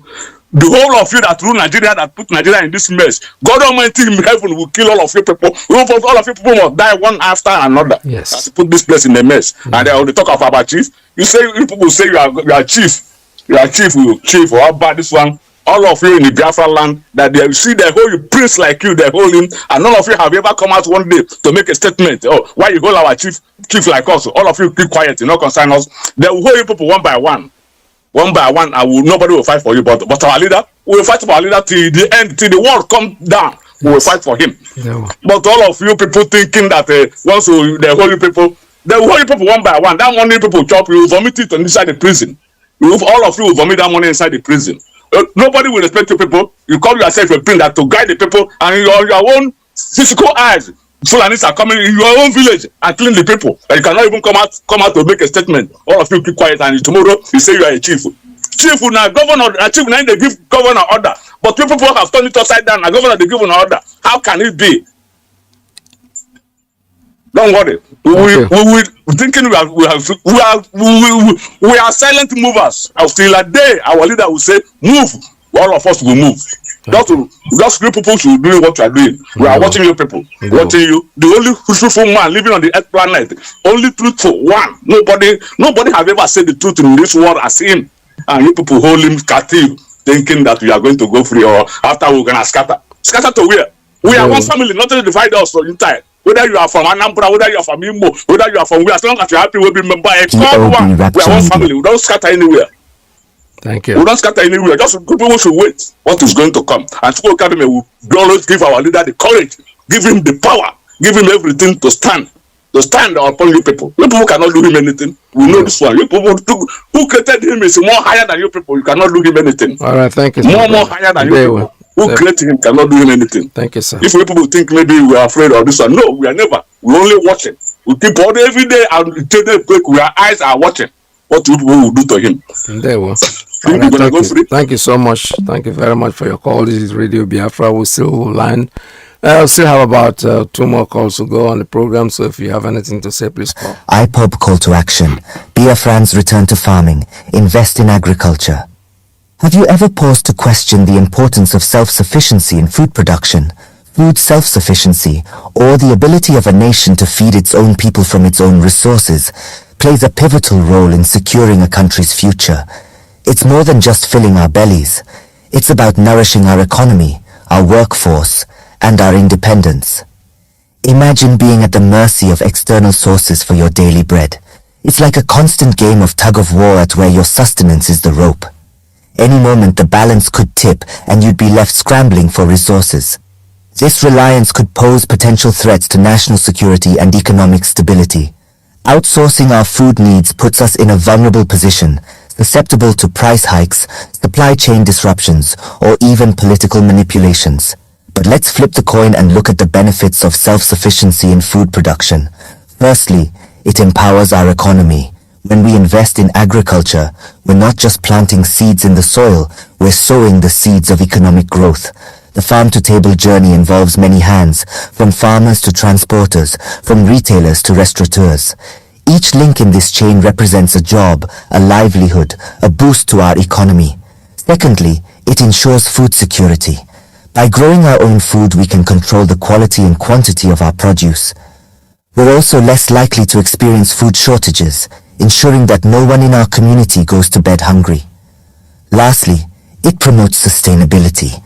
The whole of you that rule Nigeria, that put Nigeria in this mess, God Almighty in heaven will kill all of you people. All of you people must die one after another. Yes. As put this place in a mess. And they will talk of our chief. You say you people say you are chief. You are chief or how bad this one. All of you in the Biafra land, that they see they hold you prince like you, they hold him, and none of you have ever come out one day to make a statement. Oh, why you hold our chief like us? All of you keep quiet, you know, concern us. They will hold you people one by one, and nobody will fight for you. But our leader, we will fight for our leader till the end, till the world come down. We will fight for him. No. But all of you people thinking that once they hold you people, they will hold you people one by one. That money people chop, you will vomit it inside the prison. All of you will vomit that money inside the prison. Nobody will respect you people. You call yourself a prince that to guide the people, and your own physical eyes, Fulanis are coming in your own village and killing the people. And you cannot even come out to make a statement. All of you keep quiet, and tomorrow you say you are a chief. Chief now, governor, chief now they give governor order, but you people have turned it upside down. And governor they give an order. How can it be? Don't worry. We thinking we are silent movers. Until a day our leader will say, move. All of us will move. Just you people should do what you are doing. We are watching you people. Watching you. The only truthful man living on the earth planet. Only truthful one. Nobody have ever said the truth in this world as him. And you people hold him captive. thinking that we are going to go free or after we're going to scatter. Scatter to where? We are one family, nothing to divide us so entire. Whether you are from Anambra, whether you are from Imo, whether you are from where, as long as you're happy, we'll be member. We are one family. We don't scatter anywhere. Thank you. We don't scatter anywhere. Just people should wait what is going to come. And Chukwu Academy will always give our leader the courage, give him the power, give him everything to stand upon you people. You people cannot do him anything. We know this one. You people who created him is more higher than you people. You cannot do him anything. All right, thank you. More higher than you people. Who created him cannot do him anything. Thank you, sir. If you people think maybe we are afraid of this one, no, we are never. We only watching. We keep on every day and our eyes are watching what you people will do to him. There we go. Right, thank you so much. Thank you very much for your call. This is Radio Biafra. We'll still line. I'll still have about 2 more calls to go on the program. So if you have anything to say, please call. IPOB call to action. Biafrans return to farming. Invest in agriculture. Have you ever paused to question the importance of self-sufficiency in food production, food self-sufficiency, or the ability of a nation to feed its own people from its own resources, plays a pivotal role in securing a country's future. It's more than just filling our bellies. It's about nourishing our economy, our workforce, and our independence. Imagine being at the mercy of external sources for your daily bread. It's like a constant game of tug-of-war at where your sustenance is the rope. Any moment the balance could tip and you'd be left scrambling for resources. This reliance could pose potential threats to national security and economic stability. Outsourcing our food needs puts us in a vulnerable position, susceptible to price hikes, supply chain disruptions, or even political manipulations. But let's flip the coin and look at the benefits of self-sufficiency in food production. Firstly, it empowers our economy. When we invest in agriculture, we're not just planting seeds in the soil, we're sowing the seeds of economic growth. The farm-to-table journey involves many hands, from farmers to transporters, from retailers to restaurateurs. Each link in this chain represents a job, a livelihood, a boost to our economy. Secondly, it ensures food security. By growing our own food, we can control the quality and quantity of our produce. We're also less likely to experience food shortages, ensuring that no one in our community goes to bed hungry. Lastly, it promotes sustainability.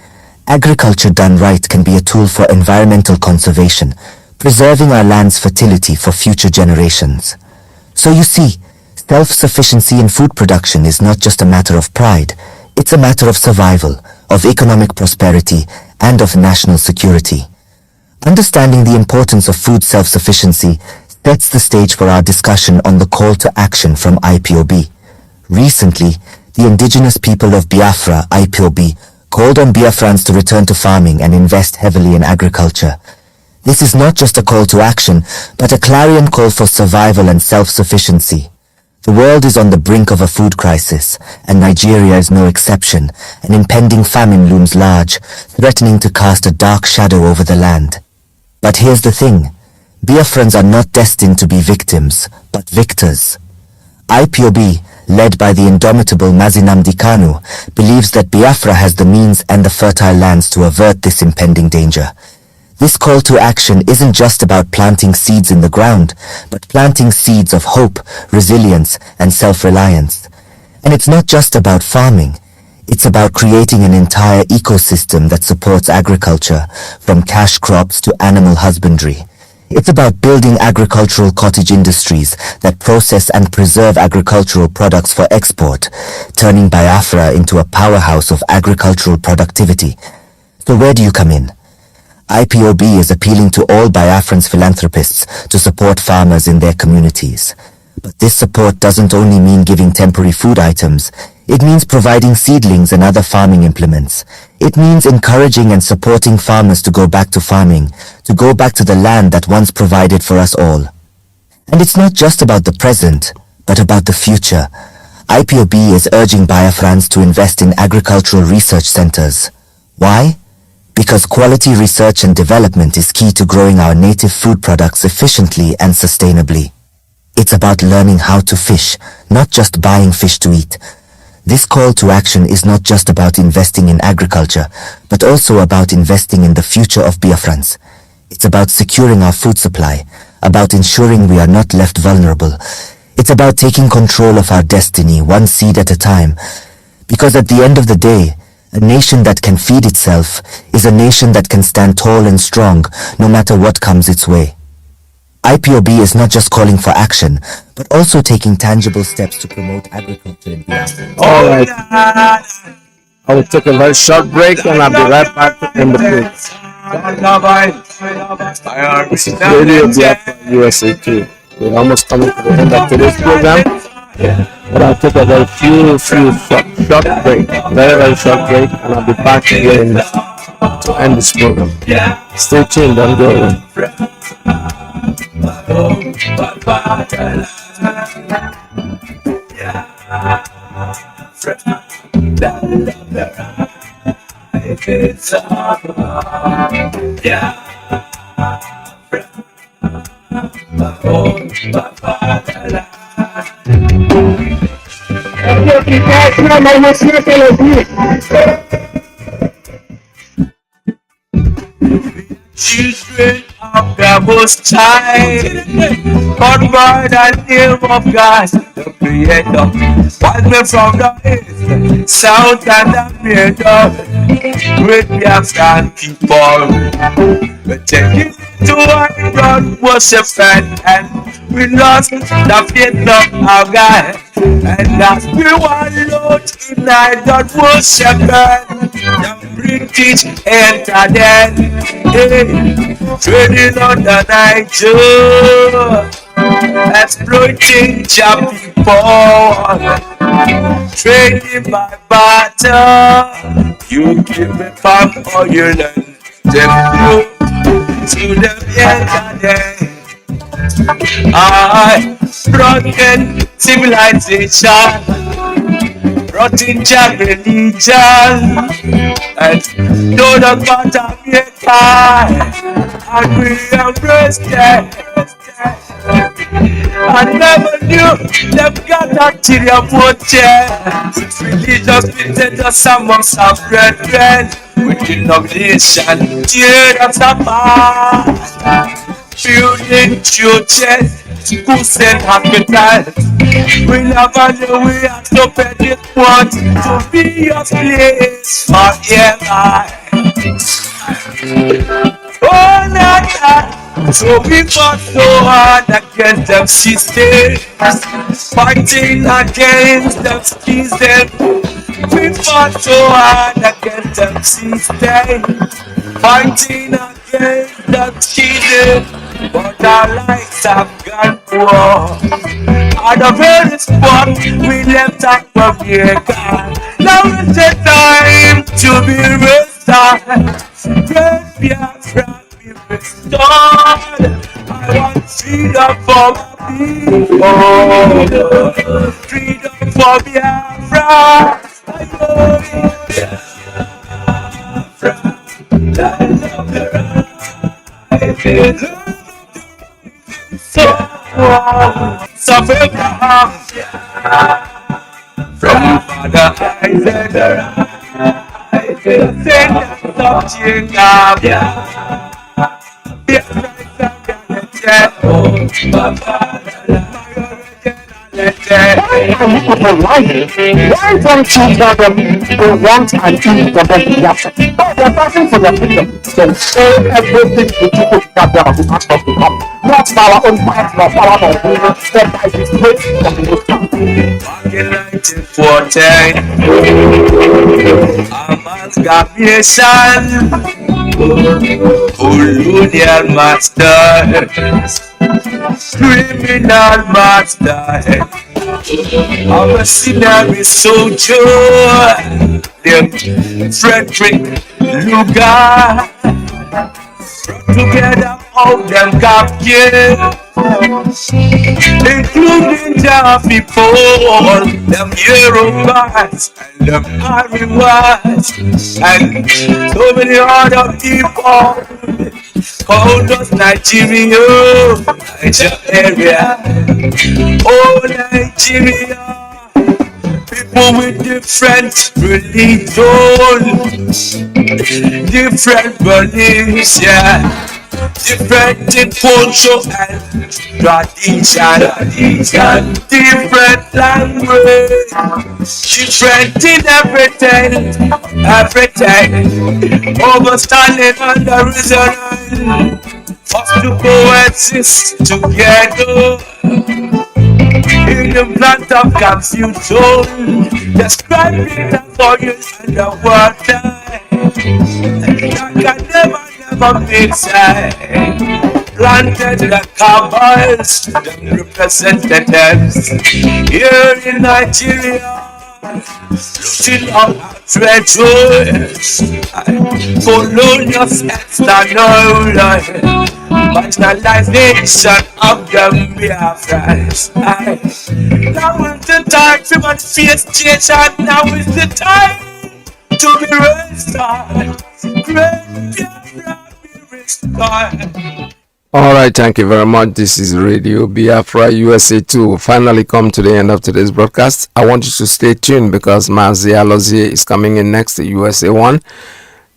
Agriculture done right can be a tool for environmental conservation, preserving our land's fertility for future generations. So you see, self-sufficiency in food production is not just a matter of pride, it's a matter of survival, of economic prosperity, and of national security. Understanding the importance of food self-sufficiency sets the stage for our discussion on the call to action from IPOB. Recently, the indigenous people of Biafra, IPOB, called on Biafrans to return to farming and invest heavily in agriculture. This is not just a call to action, but a clarion call for survival and self-sufficiency. The world is on the brink of a food crisis, and Nigeria is no exception. An impending famine looms large, threatening to cast a dark shadow over the land. But here's the thing. Biafrans are not destined to be victims, but victors. IPOB, led by the indomitable Mazi Nnamdi Kanu, believes that Biafra has the means and the fertile lands to avert this impending danger. This call to action isn't just about planting seeds in the ground, but planting seeds of hope, resilience, and self-reliance. And it's not just about farming. It's about creating an entire ecosystem that supports agriculture, from cash crops to animal husbandry. It's about building agricultural cottage industries that process and preserve agricultural products for export, turning Biafra into a powerhouse of agricultural productivity. So where do you come in? IPOB is appealing to all Biafrans philanthropists to support farmers in their communities. But this support doesn't only mean giving temporary food items. It means providing seedlings and other farming implements. It means encouraging and supporting farmers to go back to farming, to go back to the land that once provided for us all. And it's not just about the present, but about the future. IPOB is urging Biafrans to invest in agricultural research centers. Why? Because quality research and development is key to growing our native food products efficiently and sustainably. It's about learning how to fish, not just buying fish to eat. This call to action is not just about investing in agriculture, but also about investing in the future of Biafrans. It's about securing our food supply, about ensuring we are not left vulnerable. It's about taking control of our destiny, one seed at a time. Because at the end of the day, A nation that can feed itself is a nation that can stand tall and strong no matter what comes its way. IPOB is not just calling for action, but also taking tangible steps to promote agriculture in Biafra. All right. I will take a very short break and I'll be right back to end the program. This is Radio Biafra USA 2. We're almost coming to the end of today's program. But I'll take a very short break, very short break, and I'll be back again to end this program. Stay tuned, don't go away. Children of the Most High, called by the name of God, the Creator, wise men from the east, south, and the middle, great Biafran people. We take it to our God worship and we lost the faith of our God, and as we were Lord in our God worship the British entered then, trading on the Niger, exploiting Jam people, trading by barter. You give me back all you learn, them you to them entered then. I broken civilization, rotten Jam religion, and know the God of and we embrace them. I never knew them got that Tyria with religious dictators amongst our brethren, with denomination, tear us apart, building churches, schools and hospitals. We never knew we had to pay this one to be your place forever. Oh, nah. So we fought so hard against them systems, fighting against them systems. We fought so hard against them systems, fighting against them systems. But our lives have gone poor. At the very spot we left our America. Now is the time to be restored. Great Biafra be restored. I want freedom for my people. Freedom for Biafra. I love Biafra. So Abraham, from Father Isaac, descendants of Jacob, Why don't you tell them they want and eat the best Biafra? No, they're fighting for their freedom. So say everything to people that they are not of the come. Not our own fight, but our own freedom. Step by this place from the most back in 1914, amalgamation, colonial masters, criminal masters. Our scenery soldier, them Frederick Lugar, brought together all them captives, including the people, them Yorubas and them Ariwas, and so many other people called us Nigeria, oh Nigeria. People with different religions, different beliefs, yeah. different in culture and tradition, different language, different in everything, overstanding and the reason for us to coexist together. In the plant of confusion, describing the fires and the water that can never mix. Planted the cowboys, the representatives here in Nigeria, looting up our treasures, colonials external. Marginalization of the Biafrans. Now is the time to manifest change, and now is the time to be restored. Great Biafra be restored. All right, thank you very much. This is Radio Biafra USA 2. Finally come to the end of today's broadcast. I want you to stay tuned because Mazi Nnamdi is coming in next. The USA 1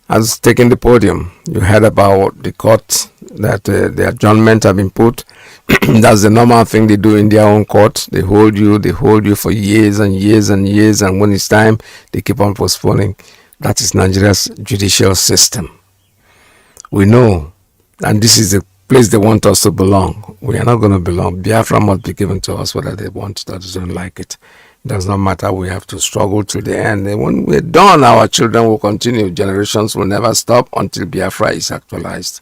has taken the podium. You heard about the court that the adjournment have been put. That's the normal thing they do in their own court. They hold you for years and years and years, and when it's time, they keep on postponing. That is Nigeria's judicial system. We know, and this is the place they want us to belong. We are not going to belong. Biafra must be given to us whether they want it or they don't like it. It does not matter. We have to struggle to the end. And when we're done, our children will continue. Generations will never stop until Biafra is actualized.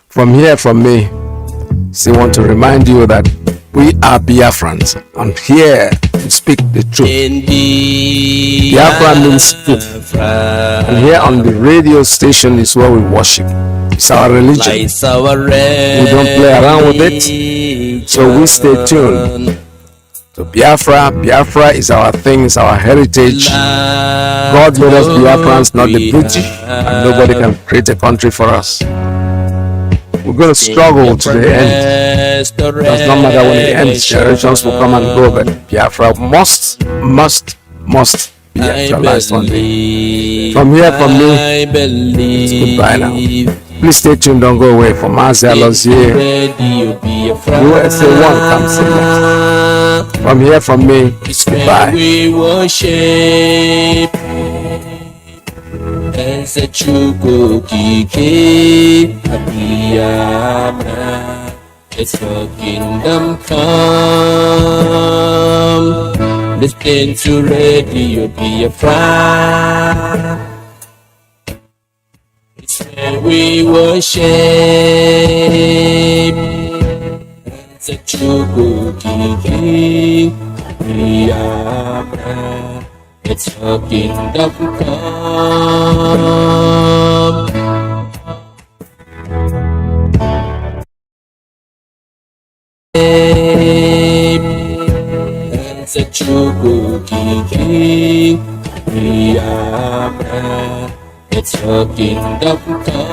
From here, from me, still want to remind you that we are Biafrans. And here we speak the truth. Biafra means truth. And here on the radio station is where we worship. It's our religion. We don't play around with it. So we stay tuned. So Biafra is our thing, it's our heritage. God made us Biafrans, not the British. And nobody can create a country for us. We're going to struggle to the end. It does not matter when it ends. Generations will come and go, but Biafra must be actualized one day. From here, from me, it's goodbye now. Please stay tuned, don't go away. For Mazi Nnamdi, USA 1 comes in next. From here, from me, it's goodbye. We worship as a true kike Biafra. It's your kingdom come. Listen to Radio Biafra. It's where we worship as a true kike Biafra. It's your kingdom come. It's a true king, Biafra. It's your kingdom come.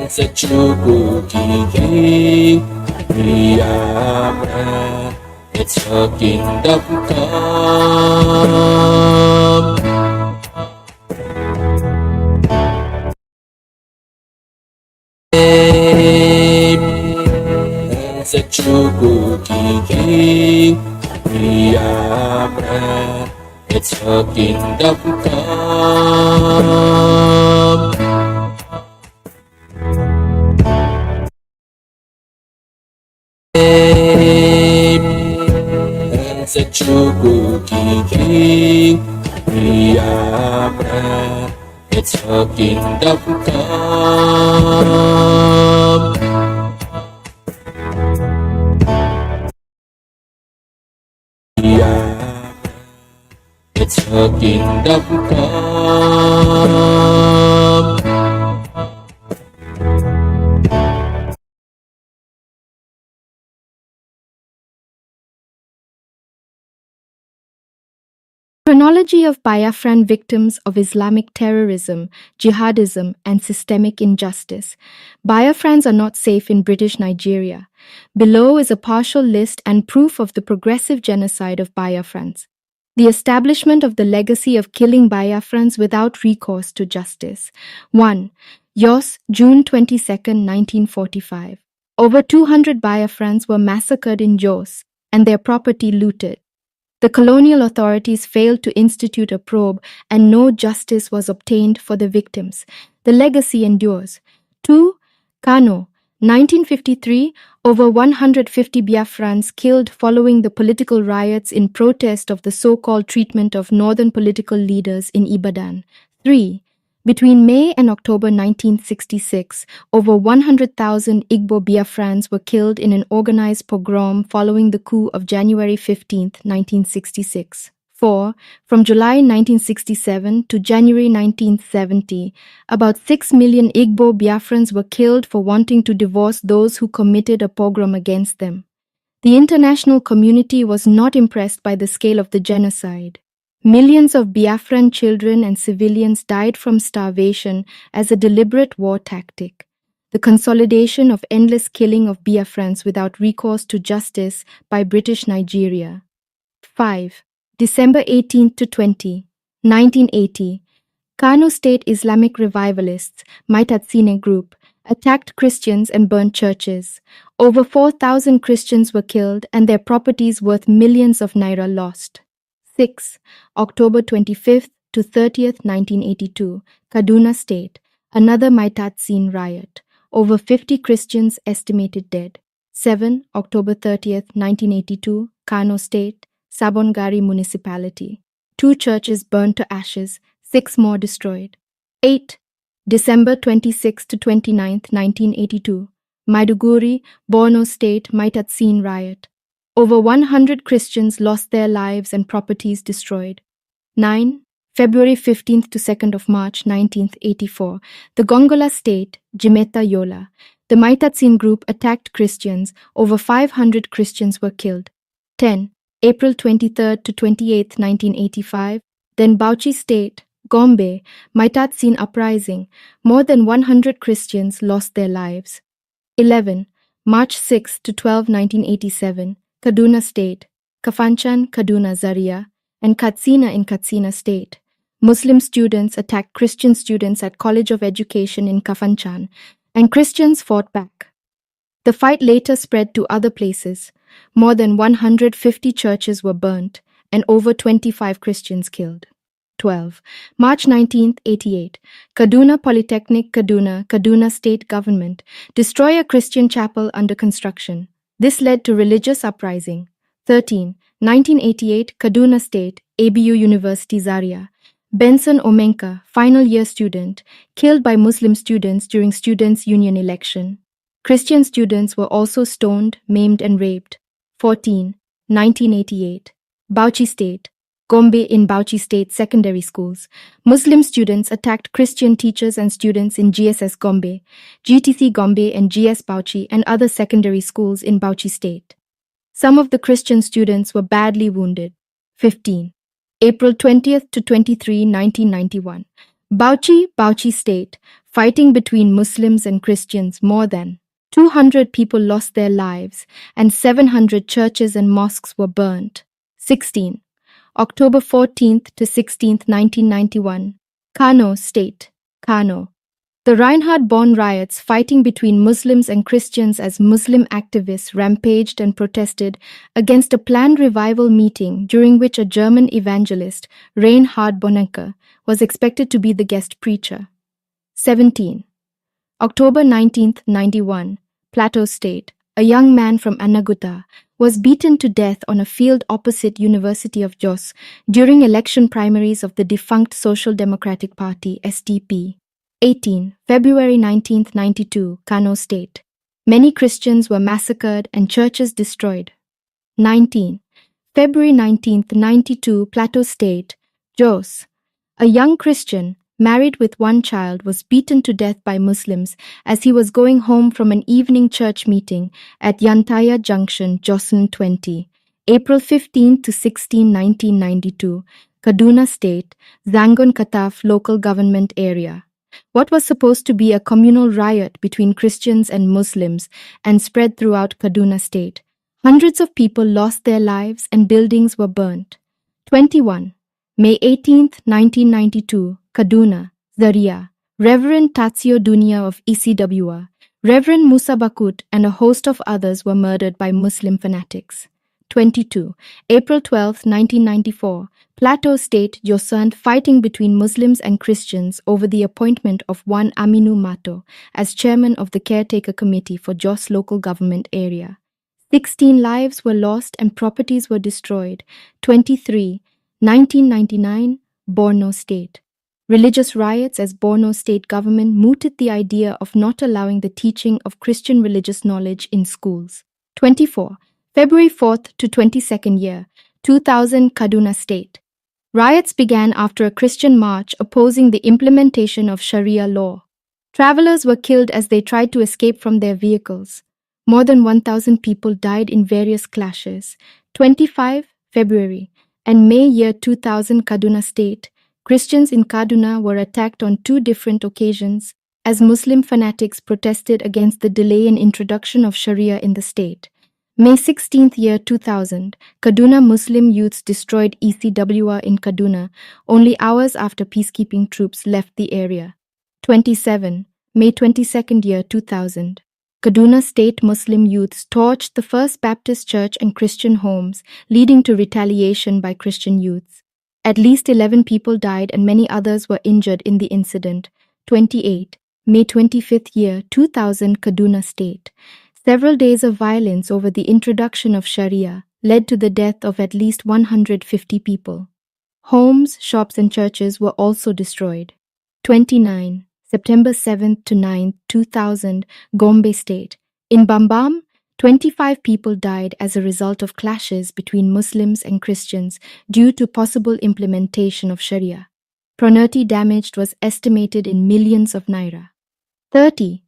It's a true king, Biafra. It's your kingdom come. It's a true king, Biafra. It's your kingdom come. It's a true king, Biafra. It's your kingdom come. It's your kingdom come. Chronology of Biafran victims of Islamic terrorism, jihadism, and systemic injustice. Biafrans are not safe in British Nigeria. Below is a partial list and proof of the progressive genocide of Biafrans. The establishment of the legacy of killing Biafrans without recourse to justice. 1. Jos, June 22, 1945. Over 200 Biafrans were massacred in Jos and their property looted. The colonial authorities failed to institute a probe and no justice was obtained for the victims. The legacy endures. 2. Kano, 1953, over 150 Biafrans killed following the political riots in protest of the so-called treatment of northern political leaders in Ibadan. 3. Between May and October 1966, over 100,000 Igbo Biafrans were killed in an organized pogrom following the coup of January 15, 1966. 4. From July 1967 to January 1970, about 6 million Igbo Biafrans were killed for wanting to divorce those who committed a pogrom against them. The international community was not impressed by the scale of the genocide. Millions of Biafran children and civilians died from starvation as a deliberate war tactic. The consolidation of endless killing of Biafrans without recourse to justice by British Nigeria. 5. December 18 to 20, 1980. Kano State Islamic Revivalists, Maitatsine Group, attacked Christians and burnt churches. Over 4,000 Christians were killed and their properties worth millions of naira lost. 6. October 25th to 30th, 1982, Kaduna State, another Maitatsin riot. Over 50 Christians estimated dead. 7. October 30th, 1982, Kano State, Sabongari Municipality. 2 churches burned to ashes, 6 more destroyed. 8. December 26 to 29th, 1982, Maiduguri, Borno State, Maitatsin riot. Over 100 Christians lost their lives and properties destroyed. 9. February 15th to 2nd of March 1984, the Gongola State, Jimeta Yola. The Maitatsin group attacked Christians. Over 500 Christians were killed. 10. April 23rd to 28th, 1985, then Bauchi State, Gombe, Maitatsin uprising. More than 100 Christians lost their lives. 11. March 6 to 12, 1987, Kaduna State, Kafanchan, Kaduna Zaria, and Katsina in Katsina State. Muslim students attacked Christian students at College of Education in Kafanchan, and Christians fought back. The fight later spread to other places. More than 150 churches were burnt, and over 25 Christians killed. 12. March 19, 88, Kaduna Polytechnic, Kaduna, Kaduna State Government, destroy a Christian chapel under construction. This led to religious uprising. 13. 1988, Kaduna State, ABU University Zaria. Benson Omenka, final year student, killed by Muslim students during Students' Union election. Christian students were also stoned, maimed and raped. 14. 1988, Bauchi State, Gombe in Bauchi State secondary schools. Muslim students attacked Christian teachers and students in GSS Gombe, GTC Gombe and GS Bauchi and other secondary schools in Bauchi State. Some of the Christian students were badly wounded. 15. April 20th to 23, 1991. Bauchi State, fighting between Muslims and Christians. More than 200 people lost their lives and 700 churches and mosques were burnt. 16. October 14th to 16th, 1991, Kano State, Kano. The Reinhard-Bonn riots fighting between Muslims and Christians as Muslim activists rampaged and protested against a planned revival meeting during which a German evangelist, Reinhard Bonhoeffer, was expected to be the guest preacher. 17. October 19th, 91, Plateau State. A young man from Anaguta was beaten to death on a field opposite University of Jos during election primaries of the defunct Social Democratic Party, SDP. 18. February 19, 92, Kano State. Many Christians were massacred and churches destroyed. 19. February 19, 92, Plateau State, Jos. A young Christian, married with one child, was beaten to death by Muslims as he was going home from an evening church meeting at Yantaya Junction, Joslin 20. April 15 to 16, 1992, Kaduna State, Zangon Kataf local government area. What was supposed to be a communal riot between Christians and Muslims and spread throughout Kaduna State. Hundreds of people lost their lives and buildings were burnt. 21. May 18, 1992, Kaduna, Zaria. Reverend Tatsio Dunia of ECWA, Reverend Musa Bakut and a host of others were murdered by Muslim fanatics. 22. April 12, 1994, Plateau State, Josant fighting between Muslims and Christians over the appointment of one Aminu Mato as chairman of the caretaker committee for Jos local government area. 16 lives were lost and properties were destroyed. 23. 1999, Borno State. Religious riots as Borno state government mooted the idea of not allowing the teaching of Christian religious knowledge in schools. 24. February 4th to 22nd year, 2000 Kaduna State. Riots began after a Christian march opposing the implementation of Sharia law. Travelers were killed as they tried to escape from their vehicles. More than 1,000 people died in various clashes. 25 February and May year 2000 Kaduna State. Christians in Kaduna were attacked on 2 different occasions as Muslim fanatics protested against the delay in introduction of Sharia in the state. May 16th year 2000, Kaduna Muslim youths destroyed ECWA in Kaduna only hours after peacekeeping troops left the area. 27. May 22nd year 2000. Kaduna State Muslim youths torched the First Baptist Church and Christian homes, leading to retaliation by Christian youths. At least 11 people died and many others were injured in the incident. 28. May 25th year 2000 Kaduna State. Several days of violence over the introduction of Sharia led to the death of at least 150 people. Homes, shops and churches were also destroyed. 29. September 7th to 9th, 2000, Gombe State. In Bambam, 25 people died as a result of clashes between Muslims and Christians due to possible implementation of Sharia. Property damaged was estimated in millions of naira. 30.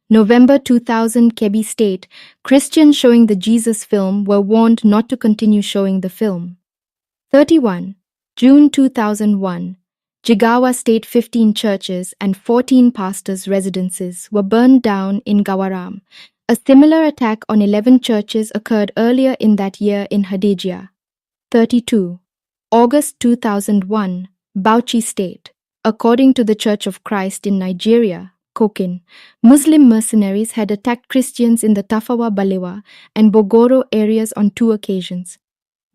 November 2000, Kebbi State. Christians showing the Jesus film were warned not to continue showing the film. 31. June 2001. Jigawa State 15 churches and 14 pastors' residences were burned down in Gawaram. A similar attack on 11 churches occurred earlier in that year in Hadejia. 32. August 2001, Bauchi State. According to the Church of Christ in Nigeria, Kokin, Muslim mercenaries had attacked Christians in the Tafawa Balewa and Bogoro areas on 2 occasions.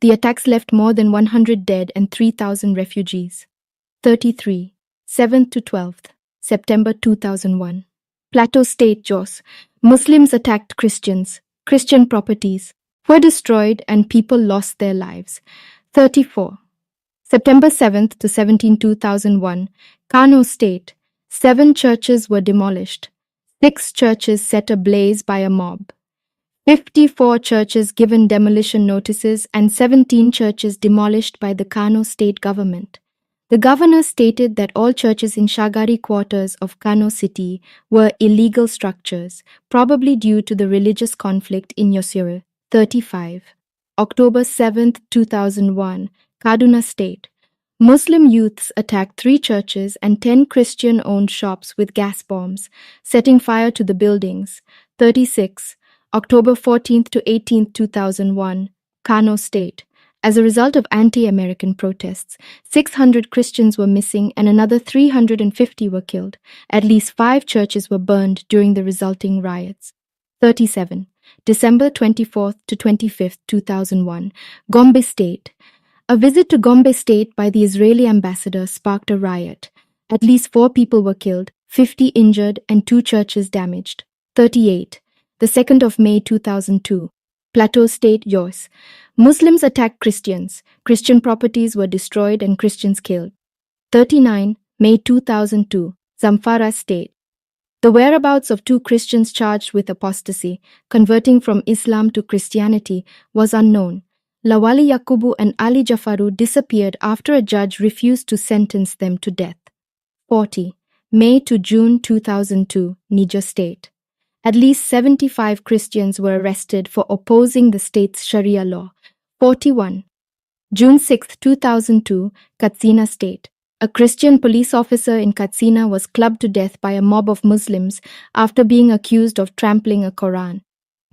The attacks left more than 100 dead and 3,000 refugees. 33. 7th to 12th, September 2001. Plateau State, Jos. Muslims attacked Christians. Christian properties were destroyed and people lost their lives. 34. September 7th to 17, 2001. Kano State. 7 churches were demolished. 6 churches set ablaze by a mob. 54 churches given demolition notices and 17 churches demolished by the Kano state government. The governor stated that all churches in Shagari quarters of Kano city were illegal structures, probably due to the religious conflict in Yosere. 35. October 7, 2001, Kaduna State. Muslim youths attacked 3 churches and 10 Christian-owned shops with gas bombs, setting fire to the buildings. 36. October 14 to 18, 2001, Kano State. As a result of anti-American protests, 600 Christians were missing and another 350 were killed. At least 5 churches were burned during the resulting riots. 37. December 24th to 25th, 2001, Gombe State. A visit to Gombe State by the Israeli ambassador sparked a riot. At least 4 people were killed, 50 injured, and 2 churches damaged. 38. The 2nd of May 2002, Plateau State, Jos. Muslims attacked Christians. Christian properties were destroyed and Christians killed. 39. May 2002, Zamfara State. The whereabouts of 2 Christians charged with apostasy, converting from Islam to Christianity, was unknown. Lawali Yakubu and Ali Jafaru disappeared after a judge refused to sentence them to death. 40. May to June 2002, Niger State. At least 75 Christians were arrested for opposing the state's Sharia law. 41. June 6, 2002, Katsina State. A Christian police officer in Katsina was clubbed to death by a mob of Muslims after being accused of trampling a Quran.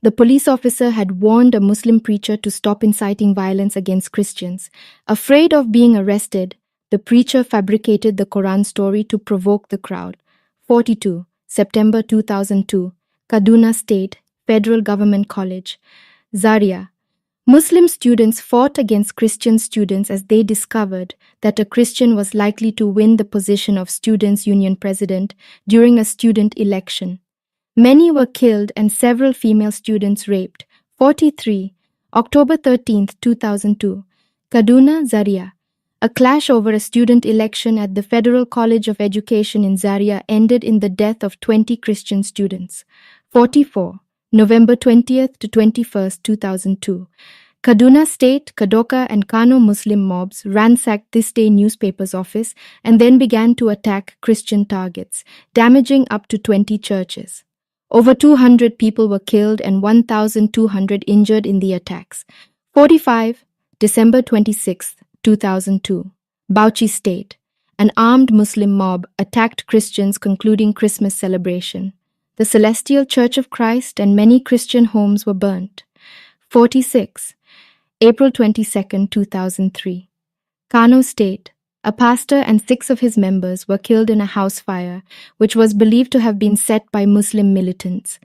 The police officer had warned a Muslim preacher to stop inciting violence against Christians. Afraid of being arrested, the preacher fabricated the Quran story to provoke the crowd. 42, September 2002, Kaduna State, Federal Government College, Zaria. Muslim students fought against Christian students as they discovered that a Christian was likely to win the position of Students' Union president during a student election. Many were killed and several female students raped. 43. October 13, 2002. Kaduna, Zaria. A clash over a student election at the Federal College of Education in Zaria ended in the death of 20 Christian students. 44. November 20th to 21st, 2002. Kaduna State, Kadoka and Kano Muslim mobs ransacked this day newspaper's office and then began to attack Christian targets, damaging up to 20 churches. Over 200 people were killed and 1,200 injured in the attacks. 45. December 26, 2002. Bauchi State. An armed Muslim mob attacked Christians concluding Christmas celebration. The Celestial Church of Christ and many Christian homes were burnt. 46. April 22, 2003. Kano State. A pastor and 6 of his members were killed in a house fire, which was believed to have been set by Muslim militants.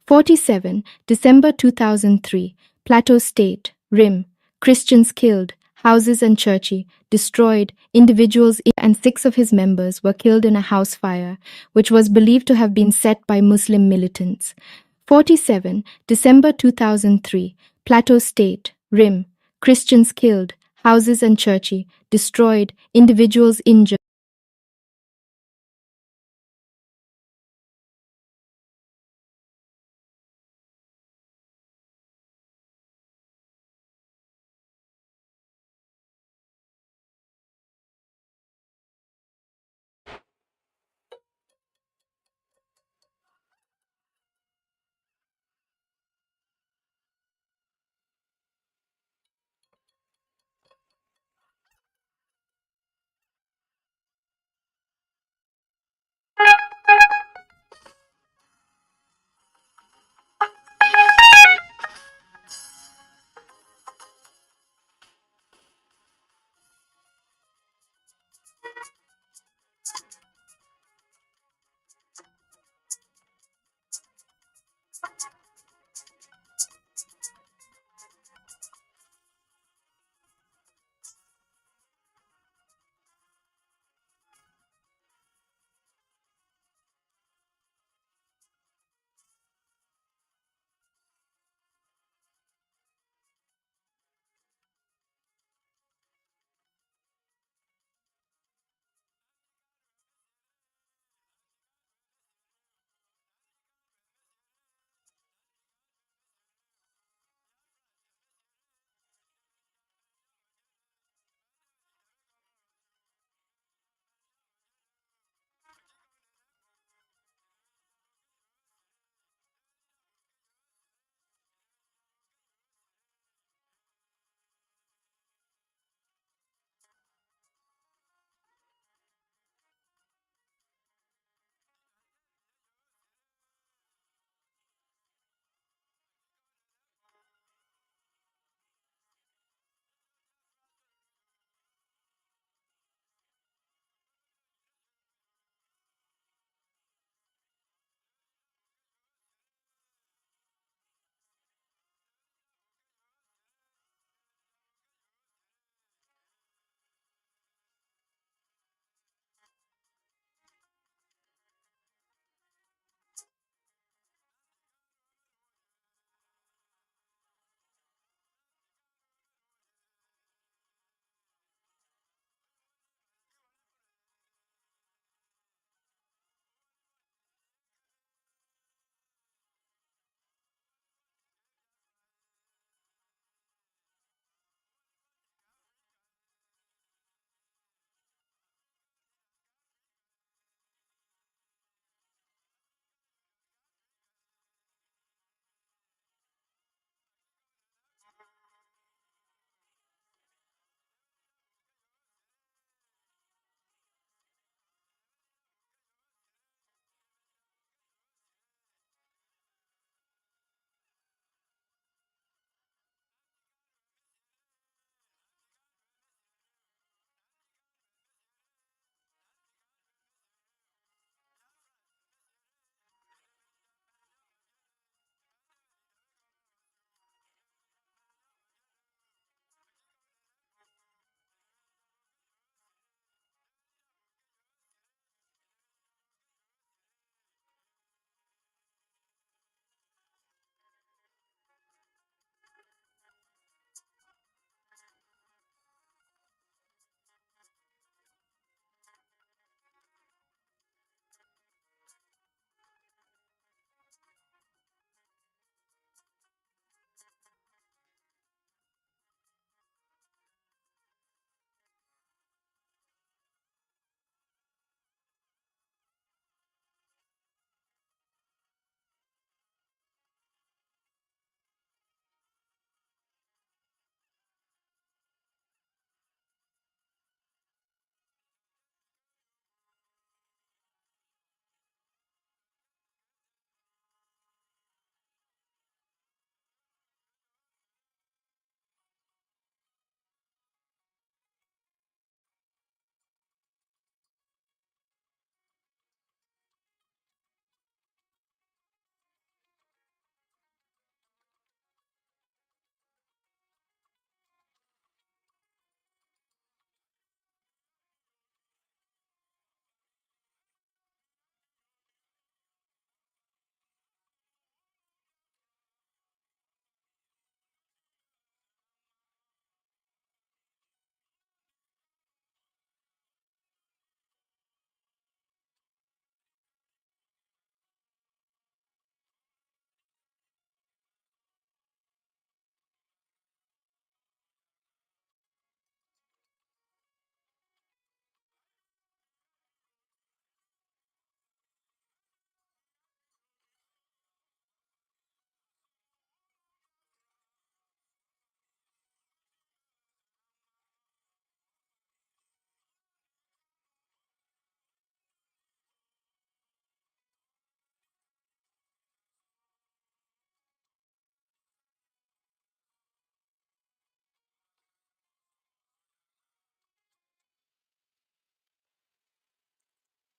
47. December 2003. Plateau State. Rim. Christians killed. Houses and churches destroyed. Individuals and 6 of his members were killed in a house fire, which was believed to have been set by Muslim militants. 47. December 2003. Plateau State. Rim. Christians killed. Houses and churches destroyed. Individuals injured.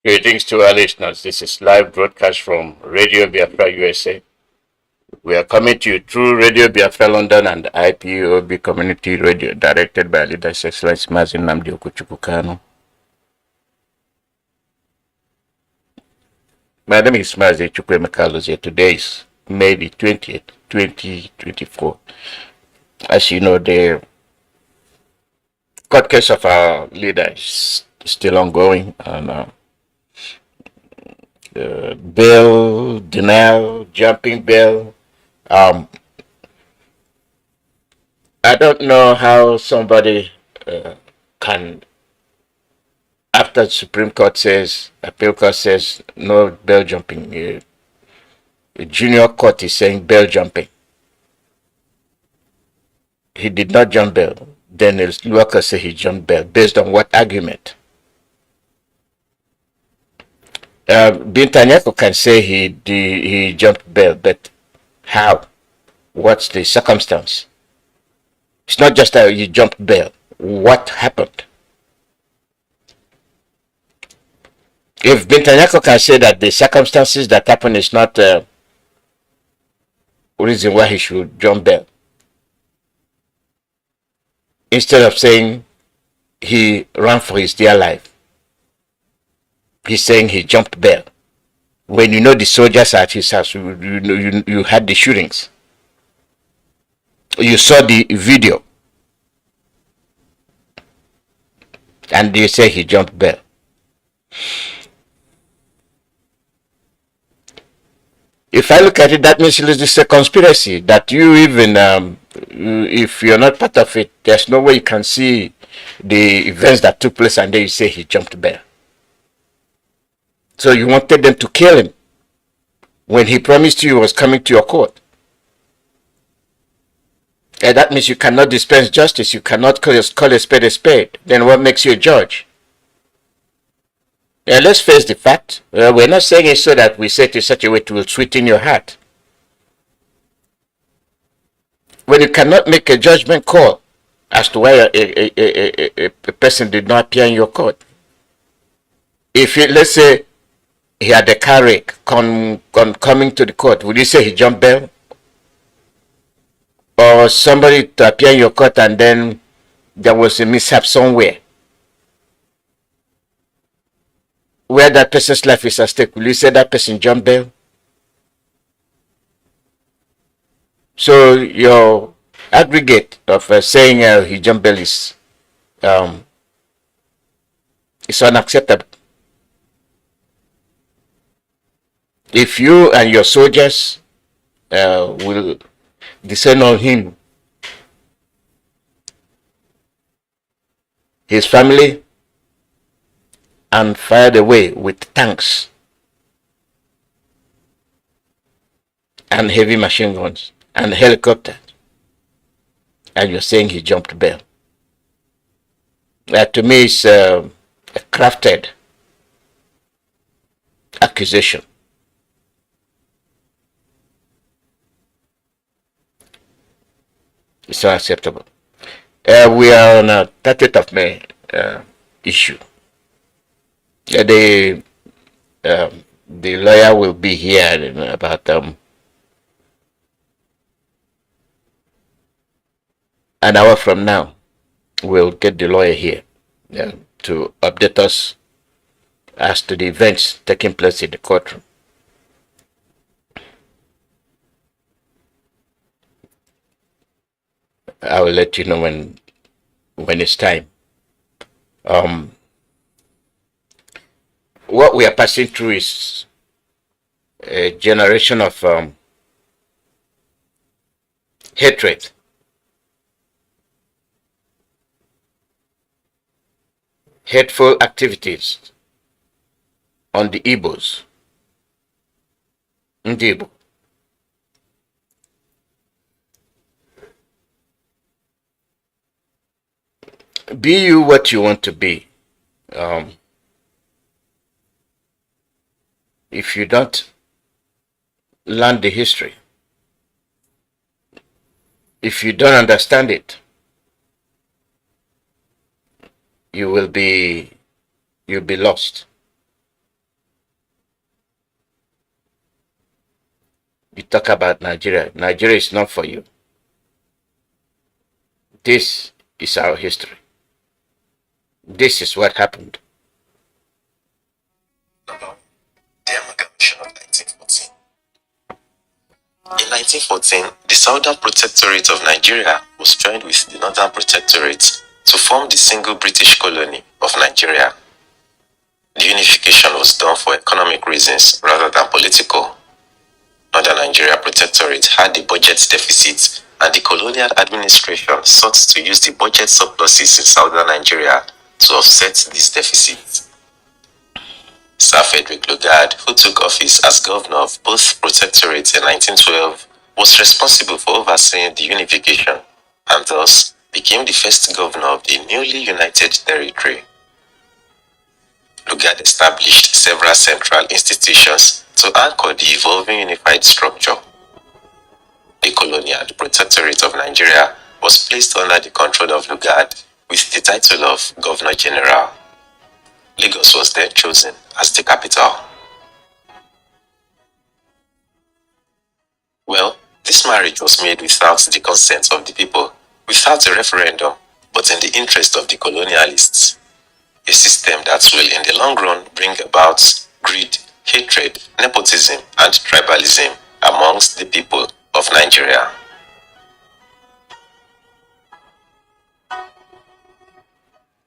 Greetings to our listeners. This is live broadcast from Radio Biafra USA. We are coming to you through Radio Biafra London and IPOB Community Radio, directed by Leader Excellency Mazi Nnamdi Kanu. My name is Mazi Chukwemekalozie. Today is May the 20th, 2024. As you know, the court case of our leader is still ongoing, and bail, denial, jumping bail. I don't know how somebody can, after the Supreme Court says, Appeal Court says no bail jumping, the junior court is saying bail jumping. He did not jump bail. Then the lower court say he jumped bail. Based on what argument? Bintanyako can say he jumped bail, but how? What's the circumstance? It's not just that you jumped bail. What happened? If Bintanyako can say that the circumstances that happened is not reason why he should jump bail, instead of saying he ran for his dear life, he's saying he jumped bail. When you know the soldiers at his house, you had the shootings. You saw the video. And they say he jumped bail. If I look at it, that means it's a conspiracy that you even, if you're not part of it, there's no way you can see the events that took place and then you say he jumped bail. So you wanted them to kill him when he promised you he was coming to your court. And that means you cannot dispense justice. You cannot call a spade a spade. Then what makes you a judge? Yeah, let's face the fact. We're not saying it so that we say it in such a way it will sweeten your heart. When you cannot make a judgment call as to why a person did not appear in your court. If let's say he had a car wreck coming to the court, would you say he jumped bail? Or somebody to appear in your court and then there was a mishap somewhere where that person's life is at stake, will you say that person jumped bail? So your aggregate of saying he jumped bail is unacceptable. If you and your soldiers will descend on him, his family, and fired away with tanks and heavy machine guns and helicopters, and you're saying he jumped bail. That to me is a crafted accusation. It's unacceptable. We are on a 30th of May issue. The lawyer will be here in about an hour from now. We'll get the lawyer here to update us as to the events taking place in the courtroom. I will let you know when it's time. What we are passing through is a generation of hatred, hateful activities on the Igbos. Ndị Igbo. Be you what you want to be. If you don't learn the history, if you don't understand it, you'll be lost. You talk about Nigeria. Nigeria is not for you. This is our history. This is what happened. The amalgamation of 1914. In 1914, the Southern Protectorate of Nigeria was joined with the Northern Protectorate to form the single British colony of Nigeria. The unification was done for economic reasons rather than political. Northern Nigeria Protectorate had the budget deficit, and the colonial administration sought to use the budget surpluses in Southern Nigeria to offset this deficit. Sir Frederick Lugard, who took office as governor of both protectorates in 1912, was responsible for overseeing the unification and thus became the first governor of the newly united territory. Lugard established several central institutions to anchor the evolving unified structure. The colonial protectorate of Nigeria was placed under the control of Lugard with the title of Governor General. Lagos was then chosen as the capital. Well, this marriage was made without the consent of the people, without a referendum, but in the interest of the colonialists. A system that will in the long run bring about greed, hatred, nepotism, and tribalism amongst the people of Nigeria.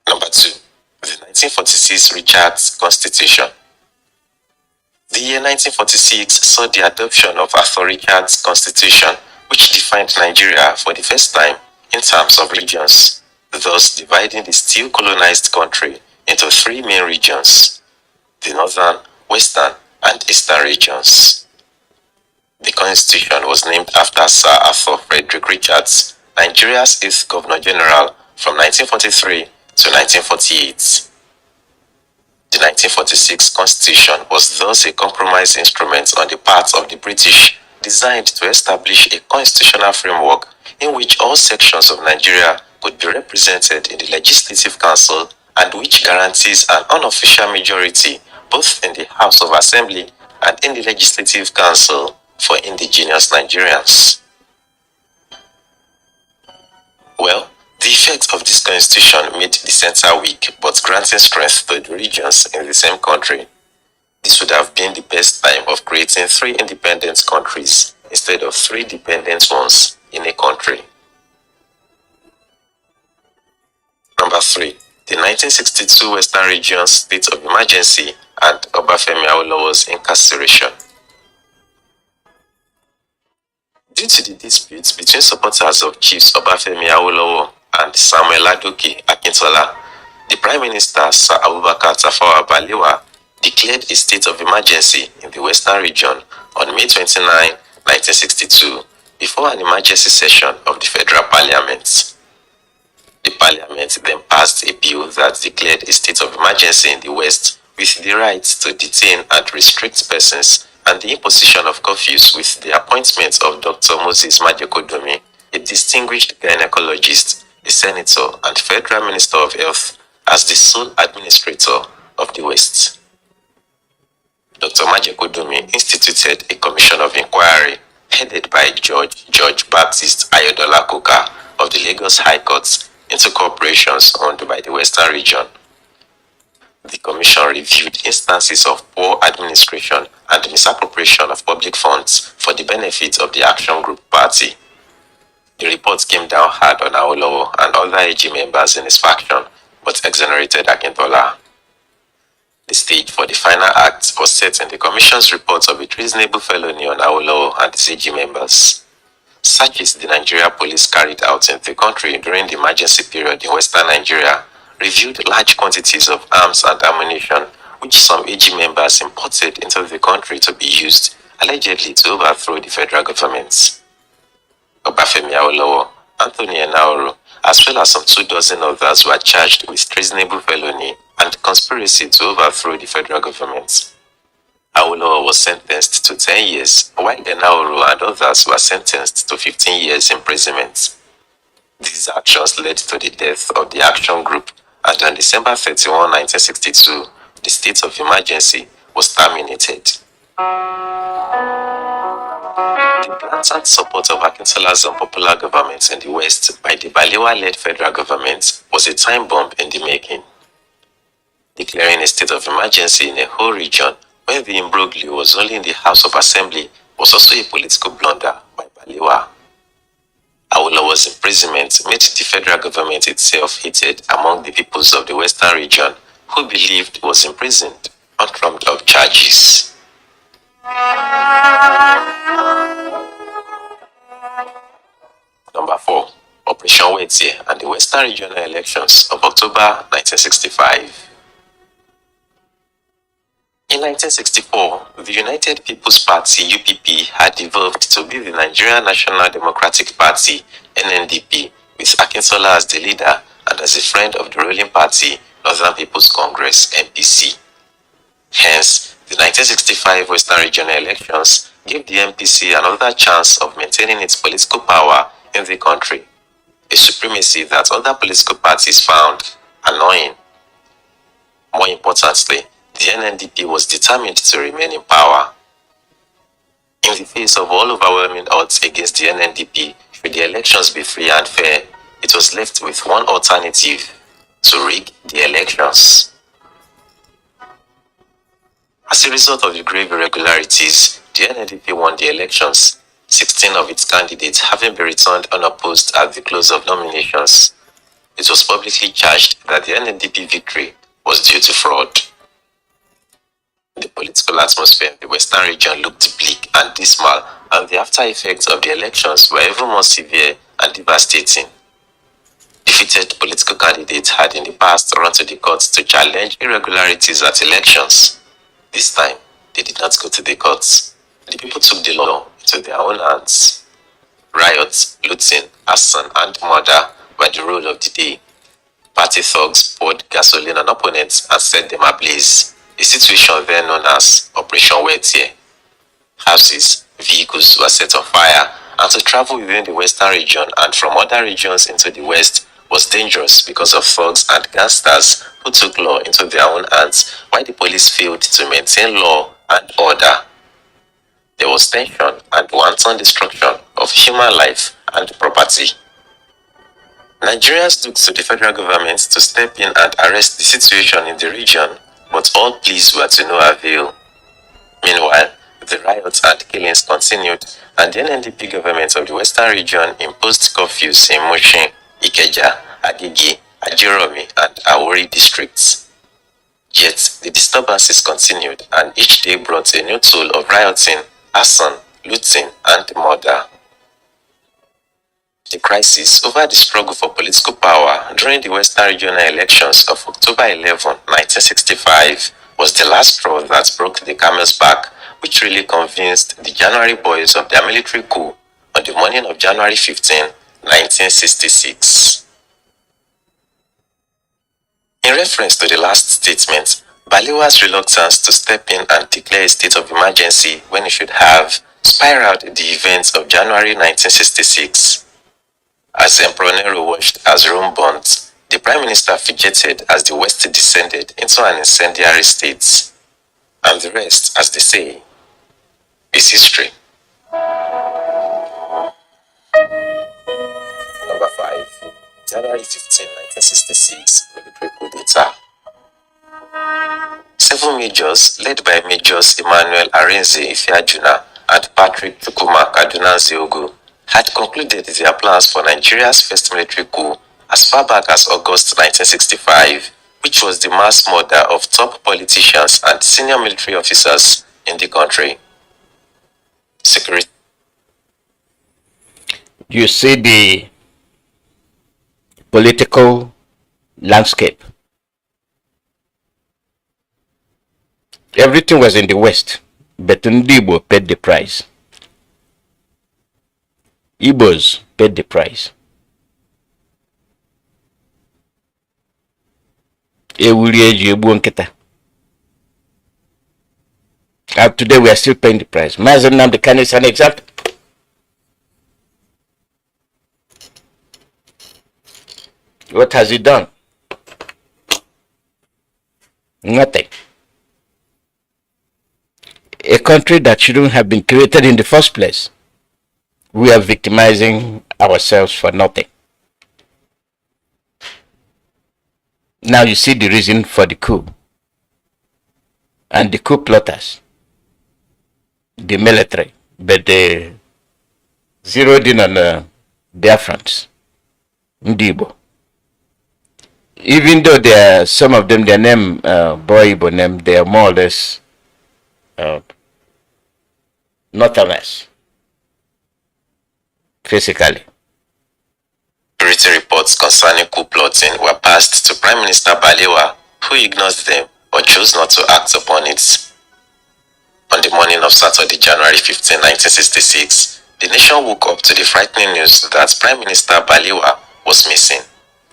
Number 2. The 1946 Richards Constitution. The year 1946 saw the adoption of Arthur Richards' Constitution, which defined Nigeria for the first time in terms of regions, thus dividing the still colonized country into 3 main regions: the northern, western, and eastern regions. The constitution was named after Sir Arthur Frederick Richards, Nigeria's 8th Governor General from 1943 to 1948. The 1946 constitution was thus a compromise instrument on the part of the British, designed to establish a constitutional framework in which all sections of Nigeria could be represented in the Legislative Council and which guarantees an unofficial majority both in the House of Assembly and in the Legislative Council for indigenous Nigerians. Well, the effect of this constitution made the center weak, but granting strength to the regions in the same country. This would have been the best time of creating 3 independent countries instead of 3 dependent ones in a country. Number 3. The 1962 Western Region State of Emergency and Obafemi Awolowo's incarceration. Due to the disputes between supporters of Chiefs Obafemi Awolowo and Samuel Adoke Akintola, the Prime Minister Sir Abubakar Tafawa Balewa declared a state of emergency in the Western region on May 29, 1962, before an emergency session of the Federal Parliament. The Parliament then passed a bill that declared a state of emergency in the West with the right to detain and restrict persons and the imposition of curfews with the appointment of Dr. Moses Majekodomi, a distinguished gynecologist, a senator and Federal Minister of Health, as the sole administrator of the West. Dr. Majekodomi instituted a commission of inquiry headed by George Baptist Ayodola Koka of the Lagos High Court into corporations owned by the Western region. The commission reviewed instances of poor administration and misappropriation of public funds for the benefit of the Action Group Party. The report came down hard on Awolowo and other AG members in his faction, but exonerated Akintola. The stage for the final act was set in the Commission's report of a treasonable felony on Awolowo and his AG members. Searches the Nigeria police carried out in the country during the emergency period in Western Nigeria revealed large quantities of arms and ammunition which some AG members imported into the country to be used, allegedly to overthrow the federal government. Obafemi Awolowo, Anthony Enaoro, as well as some 24 others were charged with treasonable felony and conspiracy to overthrow the federal government. Awolowo was sentenced to 10 years, while Enaoro and others were sentenced to 15 years imprisonment. These actions led to the death of the Action Group, and on December 31, 1962, the state of emergency was terminated. The blatant support of Akintola's unpopular government in the West by the Balewa-led federal government was a time bomb in the making. Declaring a state of emergency in a whole region when the imbroglio was only in the House of Assembly was also a political blunder by Balewa. Awolowo's imprisonment made the federal government itself hated among the peoples of the western region who believed he was imprisoned on trumped-up charges. Number 4. Operation Wetie and the Western Regional Elections of October 1965. In 1964, the United People's Party (UPP) had evolved to be the Nigerian National Democratic Party (NNDP), with Akintola as the leader and as a friend of the ruling party Northern People's Congress (NPC). Hence, the 1965 Western Regional Elections gave the NPC another chance of maintaining its political power in the country, a supremacy that other political parties found annoying. More importantly, the NNDP was determined to remain in power. In the face of all overwhelming odds against the NNDP, should the elections be free and fair, it was left with one alternative: to rig the elections. As a result of the grave irregularities, the NNDP won the elections, 16 of its candidates having been returned unopposed at the close of nominations. It was publicly charged that the NNDP victory was due to fraud. The political atmosphere in the Western region looked bleak and dismal, and the after effects of the elections were even more severe and devastating. Defeated political candidates had in the past run to the courts to challenge irregularities at elections. This time, they did not go to the courts. The people took the law into their own hands. Riots, looting, arson, and murder were the rule of the day. Party thugs poured gasoline on opponents and set them ablaze, a situation then known as Operation Wetie. Houses, vehicles were set on fire, and to travel within the Western region and from other regions into the West was dangerous because of thugs and gangsters who took law into their own hands while the police failed to maintain law and order. There was tension and wanton destruction of human life and property. Nigerians looked to the federal government to step in and arrest the situation in the region, but all pleas were to no avail. Meanwhile, the riots and killings continued, and the NNDP government of the Western region imposed curfews in Mushin, Ikeja, Agege, Ajiromi, and Awori districts. Yet, the disturbances continued, and each day brought a new toll of rioting, arson, looting, and murder. The crisis over the struggle for political power during the Western Regional Elections of October 11, 1965 was the last straw that broke the camel's back, which really convinced the January boys of their military coup on the morning of January 15, 1966. In reference to the last statement, Balewa's reluctance to step in and declare a state of emergency when he should have spiraled the events of January 1966. As Emperor Nero watched as Rome burnt, the Prime Minister fidgeted as the West descended into an incendiary state. And the rest, as they say, is history. Number 5. January 15, 1966, military coup d'etat. 7 majors, led by Majors Emmanuel Arinze Ifeajuna and Patrick Chukwuma Kaduna Nzeogu, had concluded their plans for Nigeria's first military coup as far back as August 1965, which was the mass murder of top politicians and senior military officers in the country. Security. You see the political landscape. Everything was in the West, but Ndibo paid the price. Igbos paid the price. And today we are still paying the price. Mazi Nnamdi Kanu is an example. What has he done? Nothing. A country that shouldn't have been created in the first place we are victimizing ourselves for nothing. Now you see the reason for the coup. And the coup plotters, the military, but they zeroed in on Biafrans, Ndibo. Even though they are, some of them, their name, Boyibo name, they are more or less Northerners, physically. Security reports concerning coup plotting were passed to Prime Minister Balewa, who ignored them or chose not to act upon it. On the morning of Saturday, January 15, 1966, the nation woke up to the frightening news that Prime Minister Balewa was missing.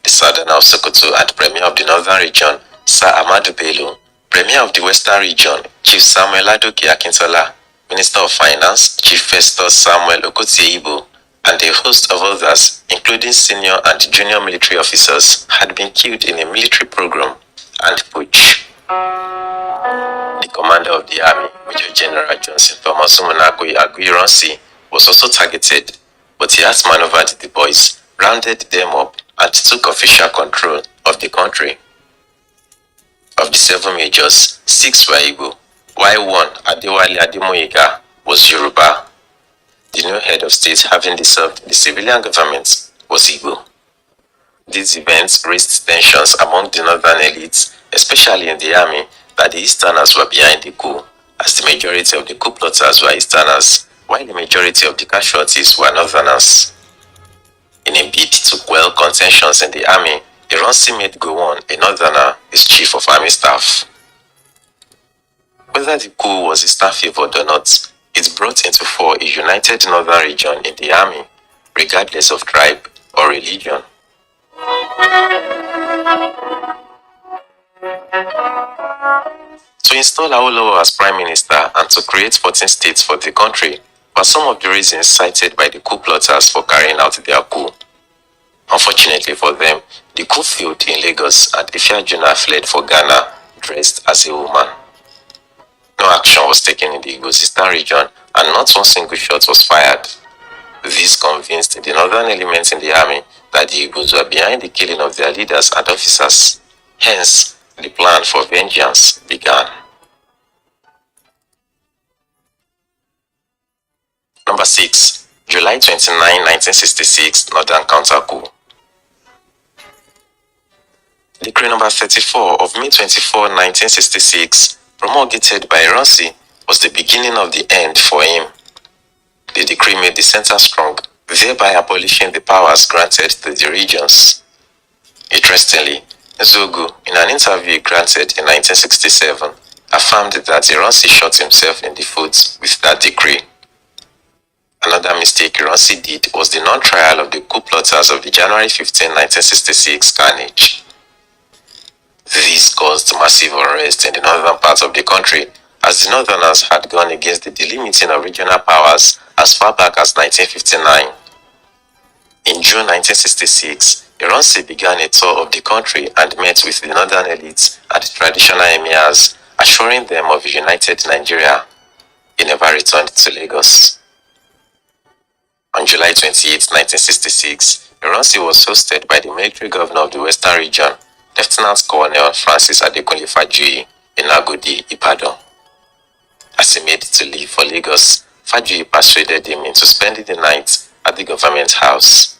The Southerner of Sokoto and Premier of the Northern Region, Sir Ahmadu Bello, Premier of the Western Region, Chief Samuel Adoke Akintola, Minister of Finance, Chief Festus Samuel Okotie-Ibo, and a host of others, including senior and junior military officers, had been killed in a military program and putsch. The commander of the army, Major General Johnson Thomas Umunagui Aguiyi, was also targeted, but he outmaneuvered the boys, rounded them up, and took official control of the country. Of the 7 majors, 6 were Igbo, while 1, Adewale Ademoyiga, was Yoruba. The new head of state having dissolved the civilian government was Igbo. These events raised tensions among the northern elites, especially in the army, that the Easterners were behind the coup, as the majority of the coup plotters were Easterners, while the majority of the casualties were Northerners. In a bid to quell contentions in the army, Ironsi made Gowon, a Northerner, his chief of army staff. Whether the coup was Eastern favored or not, it brought into fore a united northern region in the army, regardless of tribe or religion. To install Awolowo as prime minister and to create 14 states for the country were some of the reasons cited by the coup plotters for carrying out their coup. Unfortunately for them, the coup failed in Lagos and Ifeanyi fled for Ghana dressed as a woman. No action was taken in the Igbo Eastern region and not one single shot was fired. This convinced the northern elements in the army that the Igbos were behind the killing of their leaders and officers. Hence, the plan for vengeance began. Number 6. July 29, 1966, Northern Counter-Coup. Decree number 34 of May 24, 1966, promulgated by Ironsi, was the beginning of the end for him. The decree made the center strong, thereby abolishing the powers granted to the regions. Interestingly, Zogu, in an interview granted in 1967, affirmed that Ironsi shot himself in the foot with that decree. Another mistake Ironsi did was the non-trial of the coup plotters of the January 15, 1966 carnage. This caused massive unrest in the northern part of the country, as the Northerners had gone against the delimiting of regional powers as far back as 1959. In June 1966, Ironsi began a tour of the country and met with the northern elites and traditional emirs, assuring them of a united Nigeria. He never returned to Lagos. On July 28, 1966, Ironsi was hosted by the military governor of the Western region, Lieutenant Colonel Francis Adekunle Fajuyi, in Agodi, Ibadan. As he made to leave for Lagos, Fajuyi persuaded him into spending the night at the government house.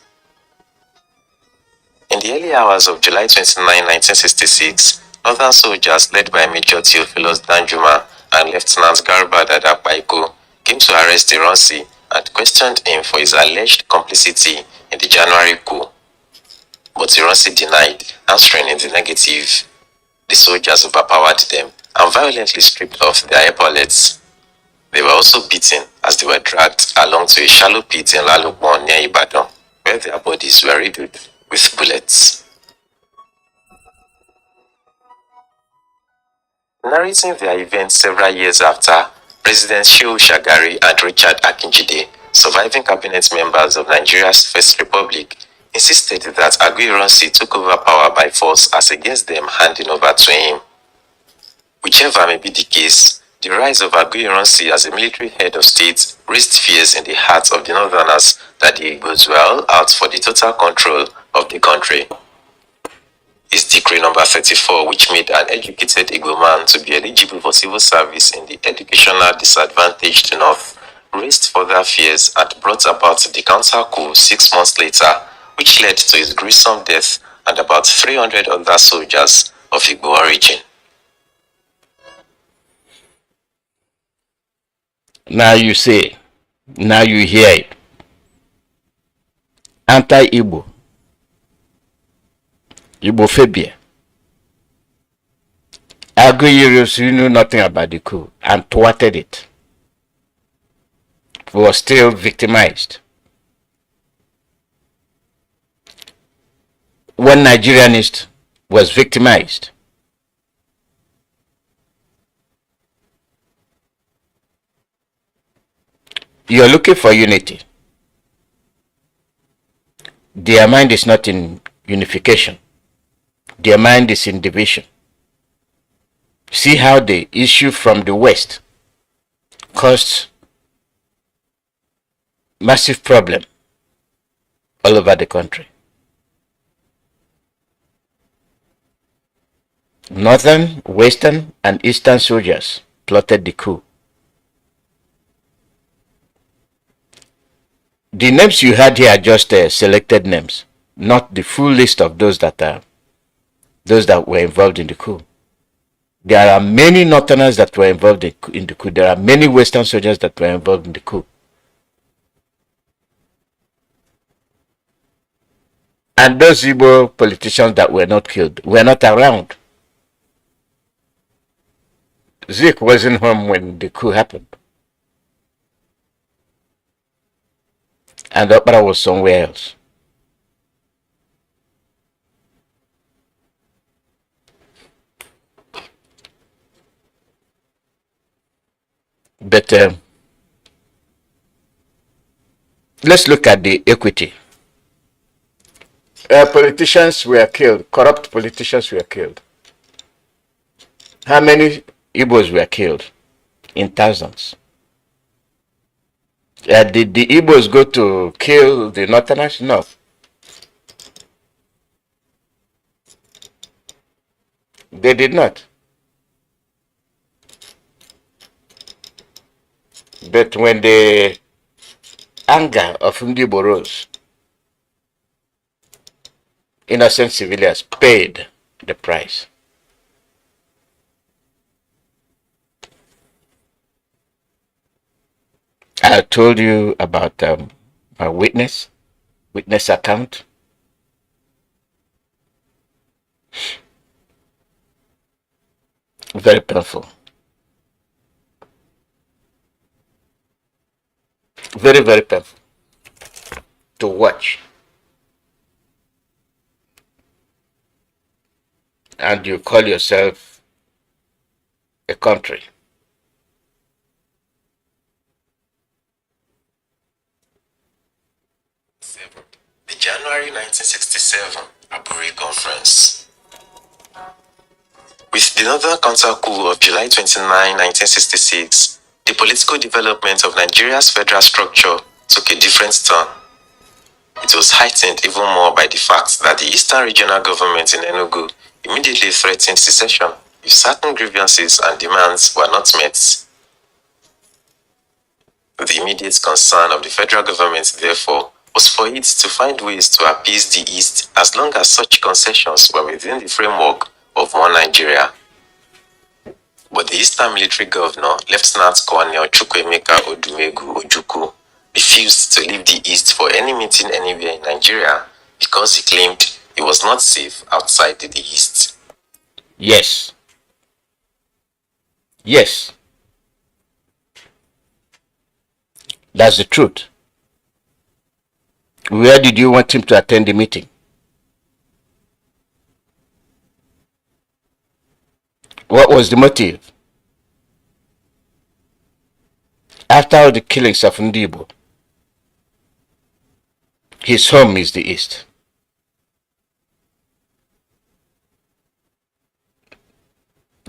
In the early hours of July 29, 1966, northern soldiers led by Major Theophilus Danjuma and Lieutenant Garba Dada Paiko came to arrest Ironsi and questioned him for his alleged complicity in the January coup. But Ironsi denied, answering in the negative. The soldiers overpowered them and violently stripped off their epaulets. They were also beaten as they were dragged along to a shallow pit in Lalukmon near Ibadan, where their bodies were riddled with bullets. Narrating their events several years after, President Shehu Shagari and Richard Akinjide, surviving cabinet members of Nigeria's First Republic, insisted that Aguiyi took over power by force as against them handing over to him. Whichever may be the case, The rise of Aguiyi as a military head of state raised fears in the hearts of the Northerners that the Igbos were all out for the total control of the country. His decree number 34, which made an educated Igbo man to be eligible for civil service in the educational disadvantaged North, raised further fears and brought about the counter coup 6 months later, which led to his gruesome death and about 300 other soldiers of Igbo origin. Now you say, now you hear it. Anti-Igbo. Igbophobia. Aguiyi knew nothing about the coup and thwarted it. He was still victimized. One Nigerianist was victimized. You're looking for unity. Their mind is not in unification. Their mind is in division. See how the issue from the West caused massive problem all over the country. Northern, Western, and Eastern soldiers plotted the coup. The names you had here are just selected names, not the full list of those that were involved in the coup. There are many Northerners that were involved in the coup. There are many Western soldiers that were involved in the coup. And those Igbo politicians that were not killed were not around. Zeke wasn't home when the coup happened. And Opera was somewhere else. But let's look at the equity. Politicians were killed. Corrupt politicians were killed. How many Igbos were killed? In thousands. Did the Igbos go to kill the Northerners? No. They did not. But when the anger of Ndibo rose, innocent civilians paid the price. I told you about my witness account. Very painful. Very, very painful to watch. And you call yourself a country. The January 1967 Abuja Conference. With the Northern Counter Coup of July 29, 1966, the political development of Nigeria's federal structure took a different turn. It was heightened even more by the fact that the Eastern Regional Government in Enugu immediately threatened secession if certain grievances and demands were not met. The immediate concern of the federal government, therefore, was for it to find ways to appease the East as long as such concessions were within the framework of one Nigeria. But the Eastern Military Governor, Lieutenant Colonel Chukwuemeka Odumegu Ojukwu, refused to leave the East for any meeting anywhere in Nigeria because he claimed it was not safe outside the East. Yes. Yes. That's the truth. Where did you want him to attend the meeting? What was the motive? After all the killings of Ndibo, his home is the East.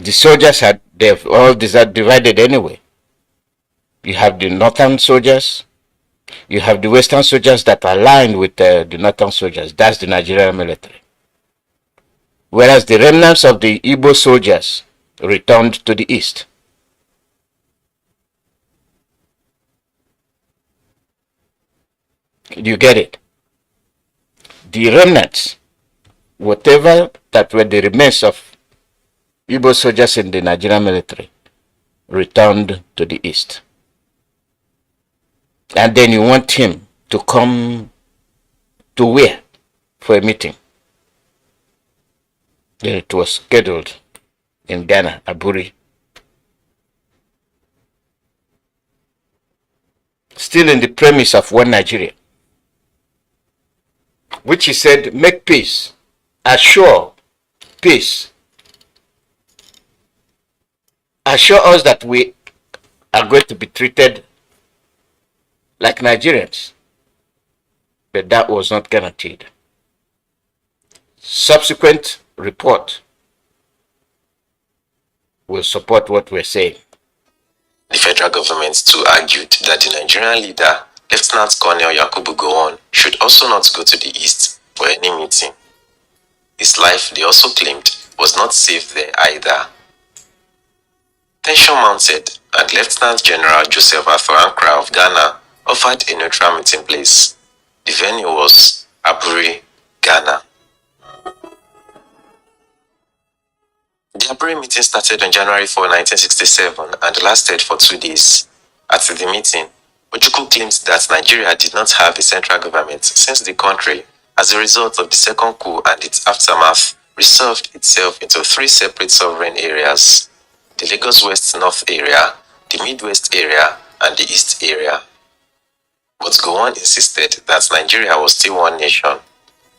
The soldiers they've all divided anyway. You have the northern soldiers, you have the western soldiers that are aligned with the northern soldiers. That's the Nigerian military. Whereas the remnants of the Igbo soldiers returned to the east. Do you get it? The remnants, whatever that were the remains of Igbo soldiers in the Nigerian military, returned to the east. And then you want him to come to where for a meeting? It was scheduled in Ghana, Abuja. Still in the premise of one Nigeria, which he said, make peace, assure peace, assure us that we are going to be treated like Nigerians. But that was not guaranteed. Subsequent report will support what we're saying. The federal government too argued that the Nigerian leader, Lieutenant Colonel Yakubu Gowon, should also not go to the east for any meeting. His life, they also claimed, was not safe there either. Tension mounted, and Lieutenant General Joseph Arthur Ankra of Ghana offered a neutral meeting place. The venue was Abuja, Ghana. The Abuja meeting started on January 4, 1967 and lasted for 2 days. At the meeting, Ojukwu claimed that Nigeria did not have a central government since the country, as a result of the second coup and its aftermath, resolved itself into 3 separate sovereign areas: the Lagos West North area, the Midwest area, and the East area. But Gowon insisted that Nigeria was still one nation,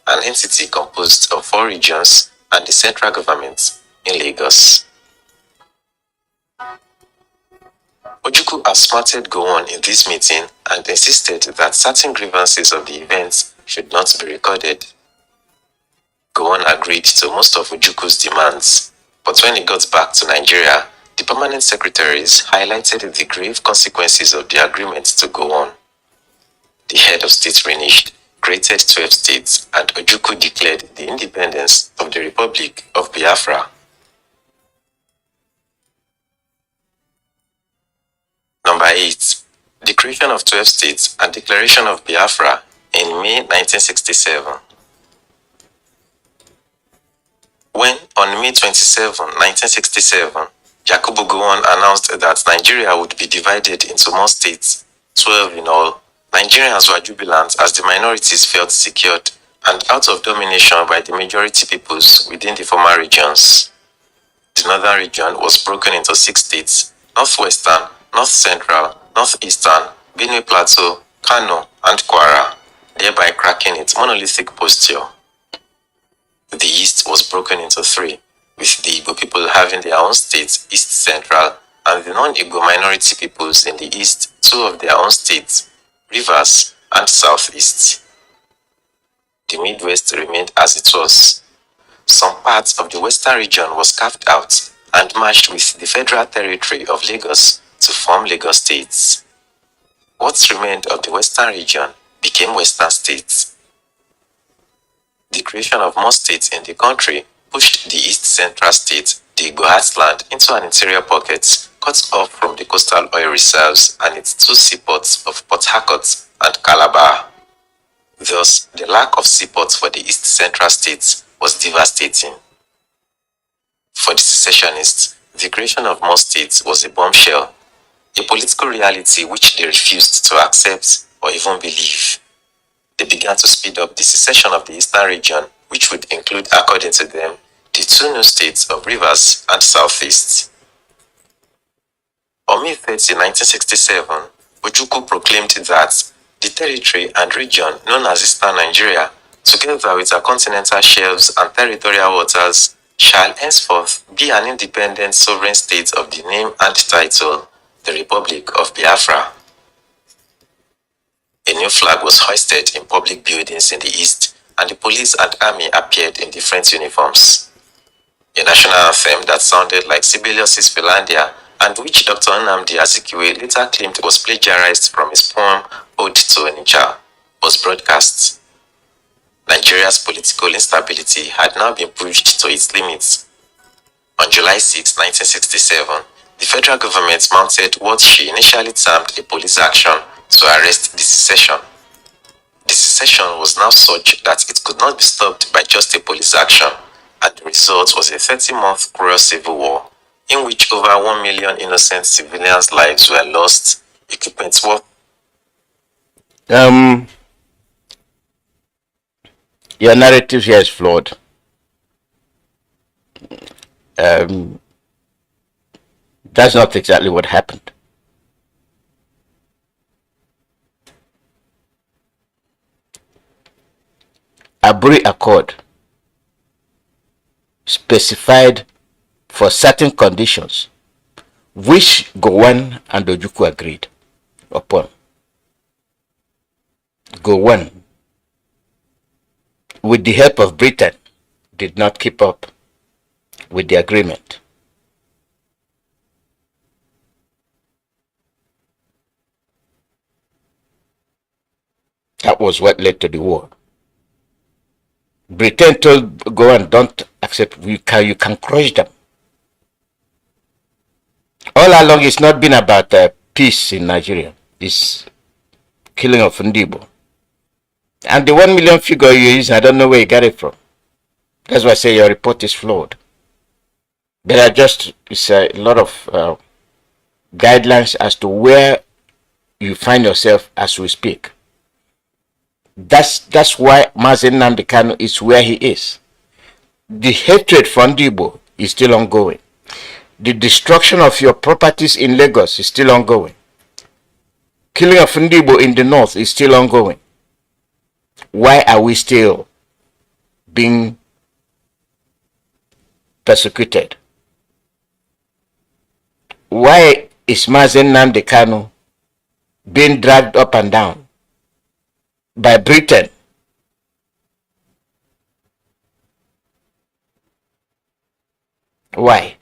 an entity composed of 4 regions and the central government in Lagos. Ojukwu outsmarted Gowon in this meeting and insisted that certain grievances of the events should not be recorded. Gowon agreed to most of Ojukwu's demands, but when he got back to Nigeria, the permanent secretaries highlighted the grave consequences of the agreement to Gowon. The head of state reneged, created 12 states, and Ojukwu declared the independence of the Republic of Biafra. Number 8. The creation of 12 states and declaration of Biafra in May 1967. When, on May 27, 1967, Yakubu Gowon announced that Nigeria would be divided into more states, 12 in all, Nigerians were jubilant as the minorities felt secured and out of domination by the majority peoples within the former regions. The northern region was broken into 6 states: Northwestern, North Central, Northeastern, Benue Plateau, Kano, and Kwara, thereby cracking its monolithic posture. The East was broken into 3, with the Igbo people having their own states, East Central, and the non-Igbo minority peoples in the East 2 of their own states, Rivers and Southeast. The Midwest remained as it was. Some parts of the Western region was carved out and merged with the Federal Territory of Lagos to form Lagos states. What remained of the Western region became Western states. The creation of more states in the country pushed the East Central state, the Igbo heartland, into an interior pocket cut off from the coastal oil reserves and its 2 seaports of Port Harcourt and Calabar. Thus, the lack of seaports for the East Central states was devastating. For the secessionists, the creation of more states was a bombshell, a political reality which they refused to accept or even believe. They began to speed up the secession of the Eastern region, which would include, according to them, the 2 new states of Rivers and Southeast. On May 30, 1967, Ojukwu proclaimed that the territory and region known as Eastern Nigeria, together with our continental shelves and territorial waters, shall henceforth be an independent sovereign state of the name and title, the Republic of Biafra. A new flag was hoisted in public buildings in the east, and the police and army appeared in different uniforms. a national anthem that sounded like Sibelius's Philandia, and which Dr. Nnamdi Azikiwe later claimed was plagiarized from his poem Ode to Onitsha, was broadcast. Nigeria's political instability had now been pushed to its limits. On July 6, 1967, the federal government mounted what she initially termed a police action to arrest the secession. The secession was now such that it could not be stopped by just a police action, and the result was a 30-month cruel civil war, in which over 1 million innocent civilians' lives were lost, equipment worth. Your narrative here is flawed. That's not exactly what happened. Aburi Accord specified for certain conditions which Gowon and Ojukwu agreed upon. Gowon, with the help of Britain, did not keep up with the agreement. That was what led to the war. Britain told Gowon, don't accept, you can crush them. All along, it's not been about peace in Nigeria. It's killing of Ndibo. And the 1 million figure you use, I don't know where you got it from. That's why I say your report is flawed. There are it's a lot of guidelines as to where you find yourself as we speak. That's why Mazi Nnamdi Kanu is where he is. The hatred for Ndibo is still ongoing. The destruction of your properties in Lagos is still ongoing. Killing of Ndibo in the north is still ongoing. Why are we still being persecuted? Why is Mazi Nnamdi Kanu being dragged up and down by Britain? Why?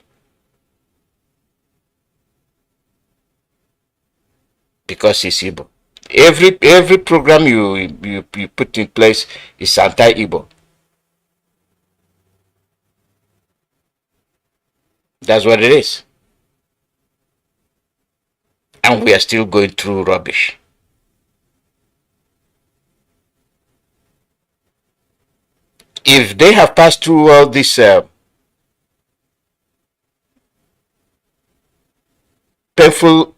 Because he's Igbo. Every program you put in place is anti-Igbo. That's what it is. And we are still going through rubbish. If they have passed through all this painful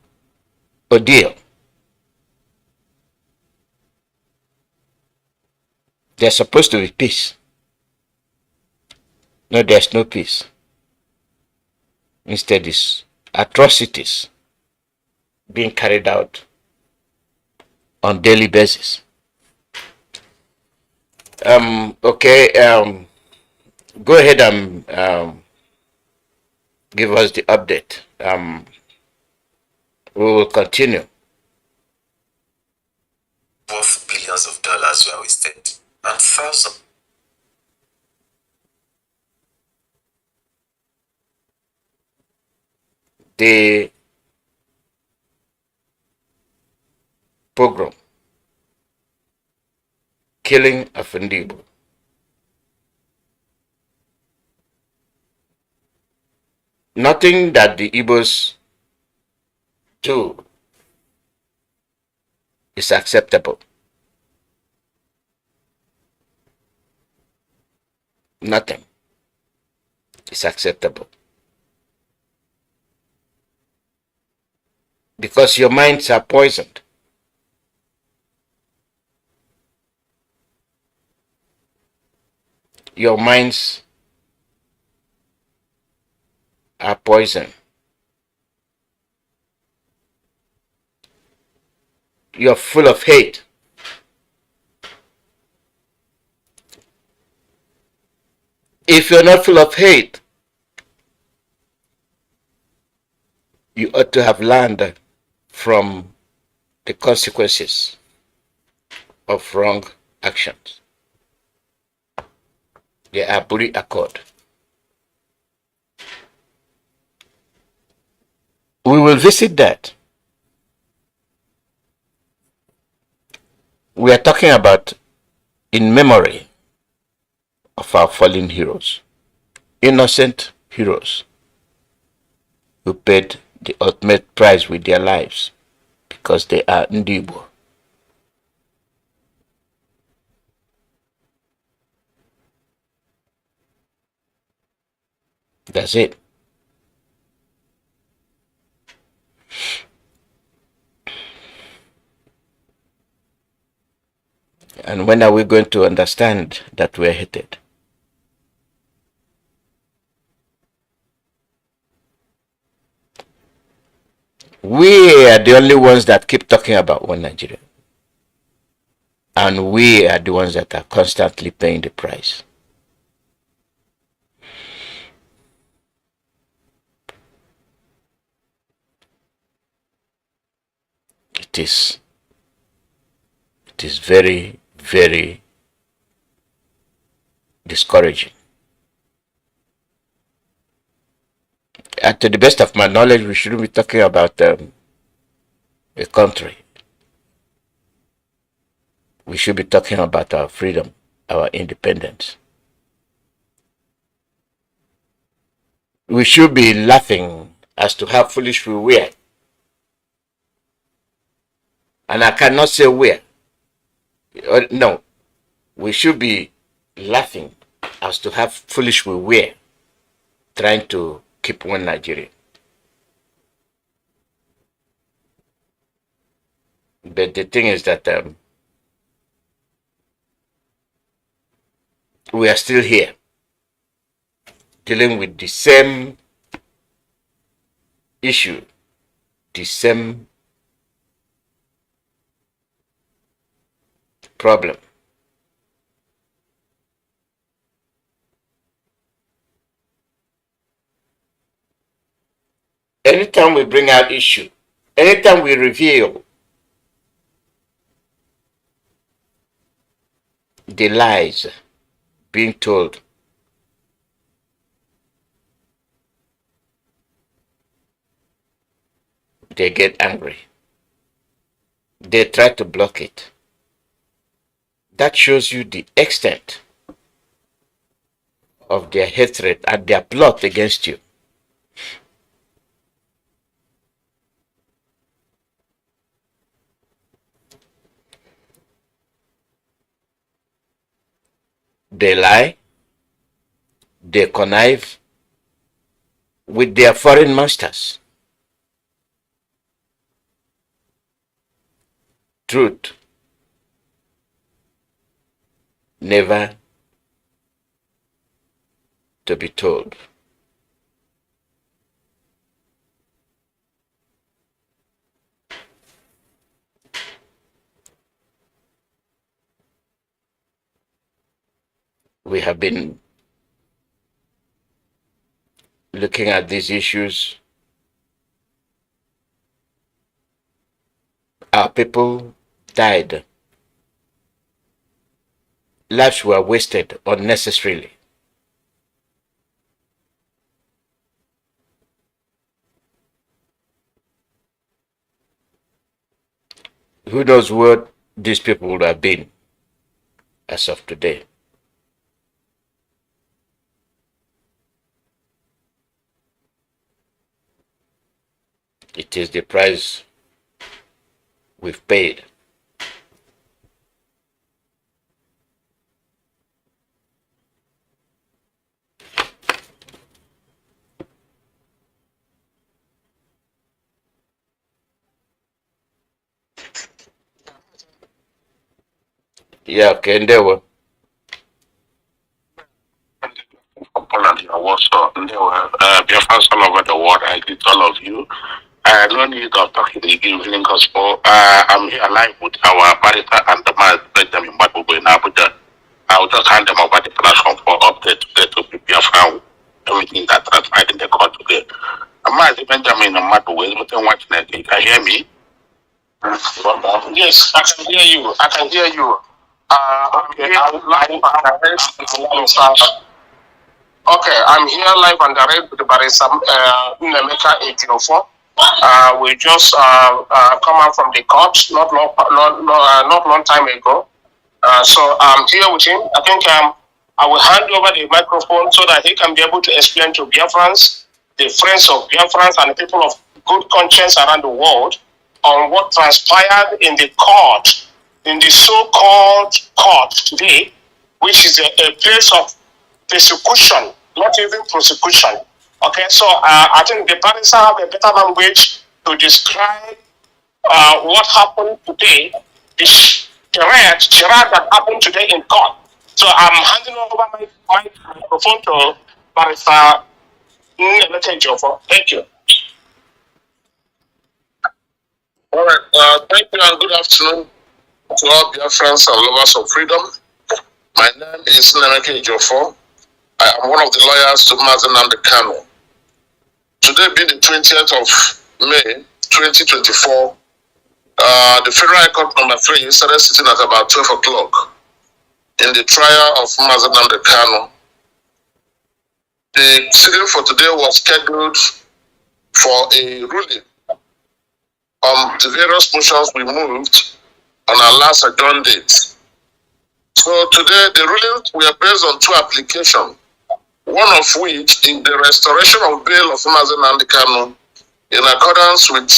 ordeal, there's supposed to be peace. No, there's no peace. Instead, it's atrocities being carried out on daily basis. Okay, go ahead and give us the update. We will continue. Worth billions of dollars were wasted, and thousands. The pogrom, killing of Ndibo, nothing that the Igbos do is acceptable. Nothing is acceptable. Because your minds are poisoned. Your minds are poison. You're full of hate. If you're not full of hate, you ought to have learned from the consequences of wrong actions. The Aburi Accord. We will visit that. We are talking about in memory of our fallen heroes, innocent heroes who paid the ultimate price with their lives because they are Ndibo. That's it. And when are we going to understand that we're hated? We are the only ones that keep talking about one Nigeria. And we are the ones that are constantly paying the price. It is very, very discouraging. And to the best of my knowledge, we shouldn't be talking about a country. We should be talking about our freedom, our independence. We should be laughing as to how foolish we were. And I cannot say where. No, we should be laughing as to how foolish we were trying to keep one Nigeria. But the thing is that we are still here dealing with the same issue, the same problem. Anytime we bring out issue, anytime we reveal the lies being told, they get angry. They try to block it. That shows you the extent of their hatred and their plot against you. They lie, they connive with their foreign masters. Truth never to be told. We have been looking at these issues. Our people died. Lives were wasted unnecessarily. Who knows what these people would have been as of today? It is the price we've paid. Yeah, okay, endeavor. Poland, you also, Biafrans all over the world. I greet all of you. I don't need to talk in the evening gospel. I'm here live with our barrister and the man, Benjamin Madubo in Abuja. I will just hand them over the platform for update today to be Biafran, everything that transpired in the court today. Mazi Benjamin Madubo is watching it. You can hear me? Yes, I can hear you. I can hear you. Okay, I'm here live and direct with the barrister Nnamdi Kanu. We just come out from the court not long time ago. So I'm here with him. I think I will hand over the microphone so that he can be able to explain to Biafrans, the friends of Biafrans, and the people of good conscience around the world on what transpired in the court, in the so-called court today, which is a place of persecution, not even prosecution. Okay, so I think the parents have a better language to describe what happened today, the charade that happened today in court. So I'm handing over my microphone to Barrister Nnamdi Kanu. Thank you. All right, thank you and good afternoon to all Biafrans and lovers of freedom. My name is Nnamdi Kanu. I am one of the lawyers to Mazi Nnamdi Kanu. Today being the 20th of May, 2024, the Federal High Court number 3 started sitting at about 12 o'clock in the trial of Mazi Nnamdi Kanu. The sitting for today was scheduled for a ruling on the various motions we moved on our last adjourned date. So today the rulings were based on 2 applications, one of which is the restoration of bail of Mazi Nnamdi Kanu in accordance with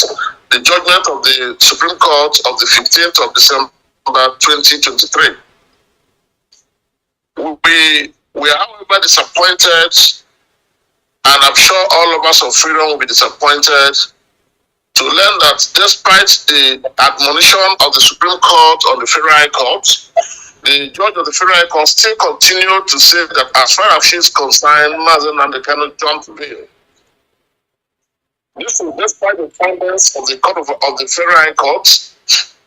the judgment of the Supreme Court of the 15th of December 2023. We are, however, disappointed, and I'm sure all of us of freedom will be disappointed to learn that despite the admonition of the Supreme Court on the Federal High Court, the judge of the Federal High Court still continued to say that as far as she is concerned, Mazi Nnamdi Kanu jumped bail. This is despite the findings of the Court of the Federal High Court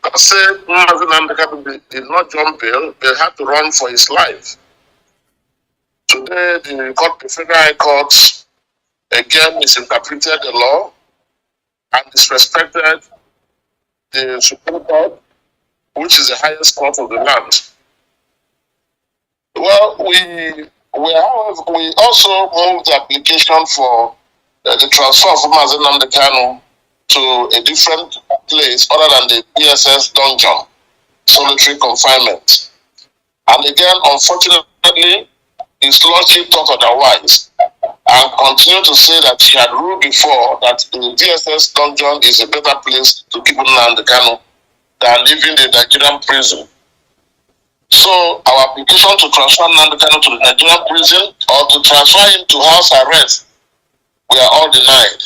that said Mazi Nnamdi Kanu did not jump bail, they had to run for his life. Today, the Federal High Court again misinterpreted the law and disrespected the Supreme Court, which is the highest court of the land. Well, we also moved the application for the transfer of Mazi Nnamdi Kanu to a different place other than the DSS dungeon, solitary confinement. And again, unfortunately, his lordship thought otherwise and continued to say that he had ruled before that the DSS dungeon is a better place to keep Nnamdi Kanu than leaving the Nigerian prison. So our application to transfer Nnamdi Kanu to the Nigerian prison or to transfer him to house arrest, we are all denied.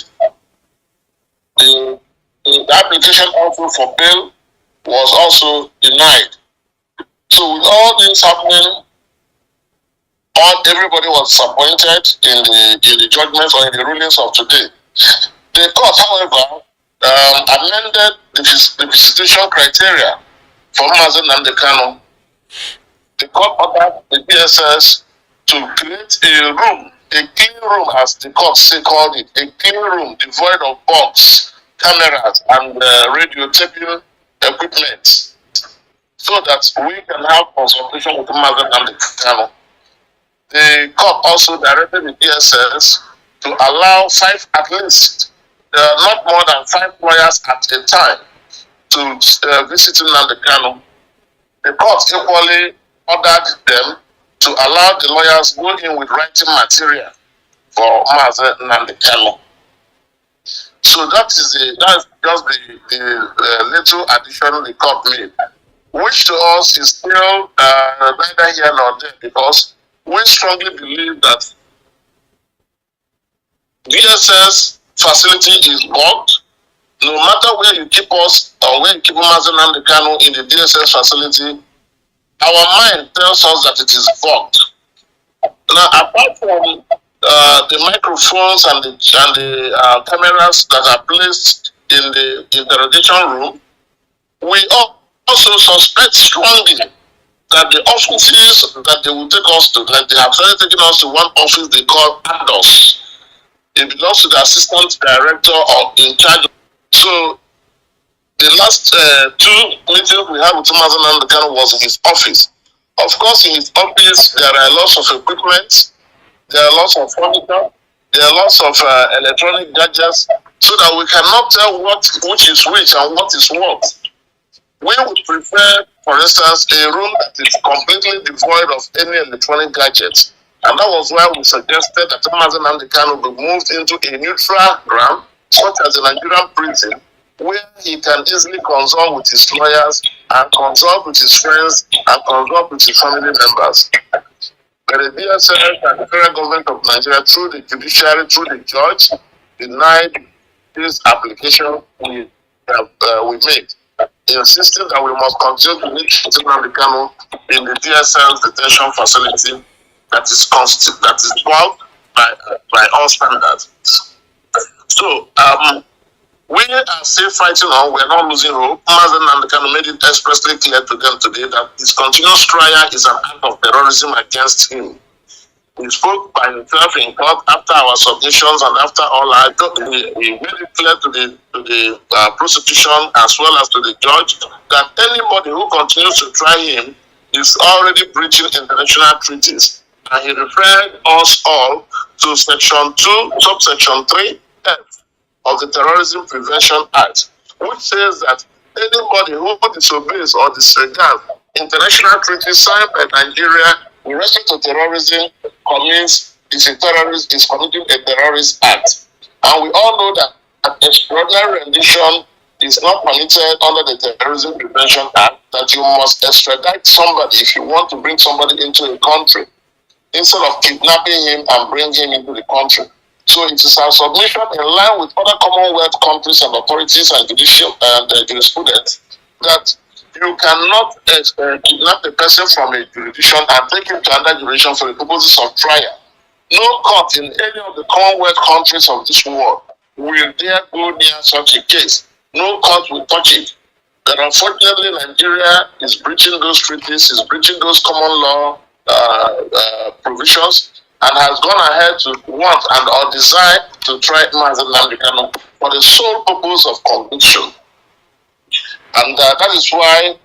The application also for bail was also denied. So with all this happening, everybody was disappointed in the judgments or in the rulings of today. The court, however, amended the visitation criteria for Mazi Nnamdi Kanu. The court ordered the DSS to create a room, a clean room, as the court called it, a clean room devoid of box, cameras, and radio taping equipment, so that we can have consultation with Mazi Nnamdi Kanu. The court also directed the DSS to allow at least not more than 5 lawyers at a time to visit Nnamdi Kanu. The court equally ordered them to allow the lawyers go in with writing material for Mazi Nnamdi Kanu. So that's just the little addition the court made, which to us is still neither here nor there, because we strongly believe that DSS facility is bugged. No matter where you keep us or where you keep Mazi Nnamdi Kanu in the DSS facility, our mind tells us that it is bugged. Now, apart from the microphones and the cameras that are placed in the interrogation room, we also suspect strongly that the offices that they will take us to, like they have started taking us to one office they call ADOS. It belongs to the assistant director in charge. So the last 2 meetings we had with Mazi Nnamdi Kanu was in his office. Of course, in his office, there are lots of equipment, there are lots of furniture, There are lots of electronic gadgets so that we cannot tell which is which and what is what. We would prefer, for instance, a room that is completely devoid of any electronic gadgets. And that was why we suggested that Mazi Nnamdi Kanu be moved into a neutral ground, such as a Nigerian prison, where he can easily consult with his lawyers and consult with his friends and consult with his family members. But the DSS and the federal government of Nigeria, through the judiciary, through the judge, denied this application we made, insisting that we must continue to meet Nnamdi Kanu in the DSL's detention facility that is built by all standards. So we are still fighting on. We are not losing hope. Mazi Nnamdi Kanu made it expressly clear to them today that his continuous trial is an act of terrorism against him. He spoke by himself in court after our submissions and after all we made it clear to the prosecution as well as to the judge that anybody who continues to try him is already breaching international treaties. And he referred us all to Section 2, subsection 3F of the Terrorism Prevention Act, which says that anybody who disobeys or disregards international treaties signed by Nigeria with respect to terrorism is committing a terrorist act. And we all know that extraordinary rendition is not permitted under the Terrorism Prevention Act, that you must extradite somebody if you want to bring somebody into a country, instead of kidnapping him and bring him into the country. So it is our submission in line with other Commonwealth countries and authorities and judicial and jurisprudence that you cannot kidnap a person from a jurisdiction and take him to another jurisdiction for the purposes of trial. No court in any of the Commonwealth countries of this world will dare go near such a case. No court will touch it. But unfortunately, Nigeria is breaching those treaties, is breaching those common law provisions, and has gone ahead to want and or desire to try Mazi Nnamdi Kanu for the sole purpose of conviction. And that is why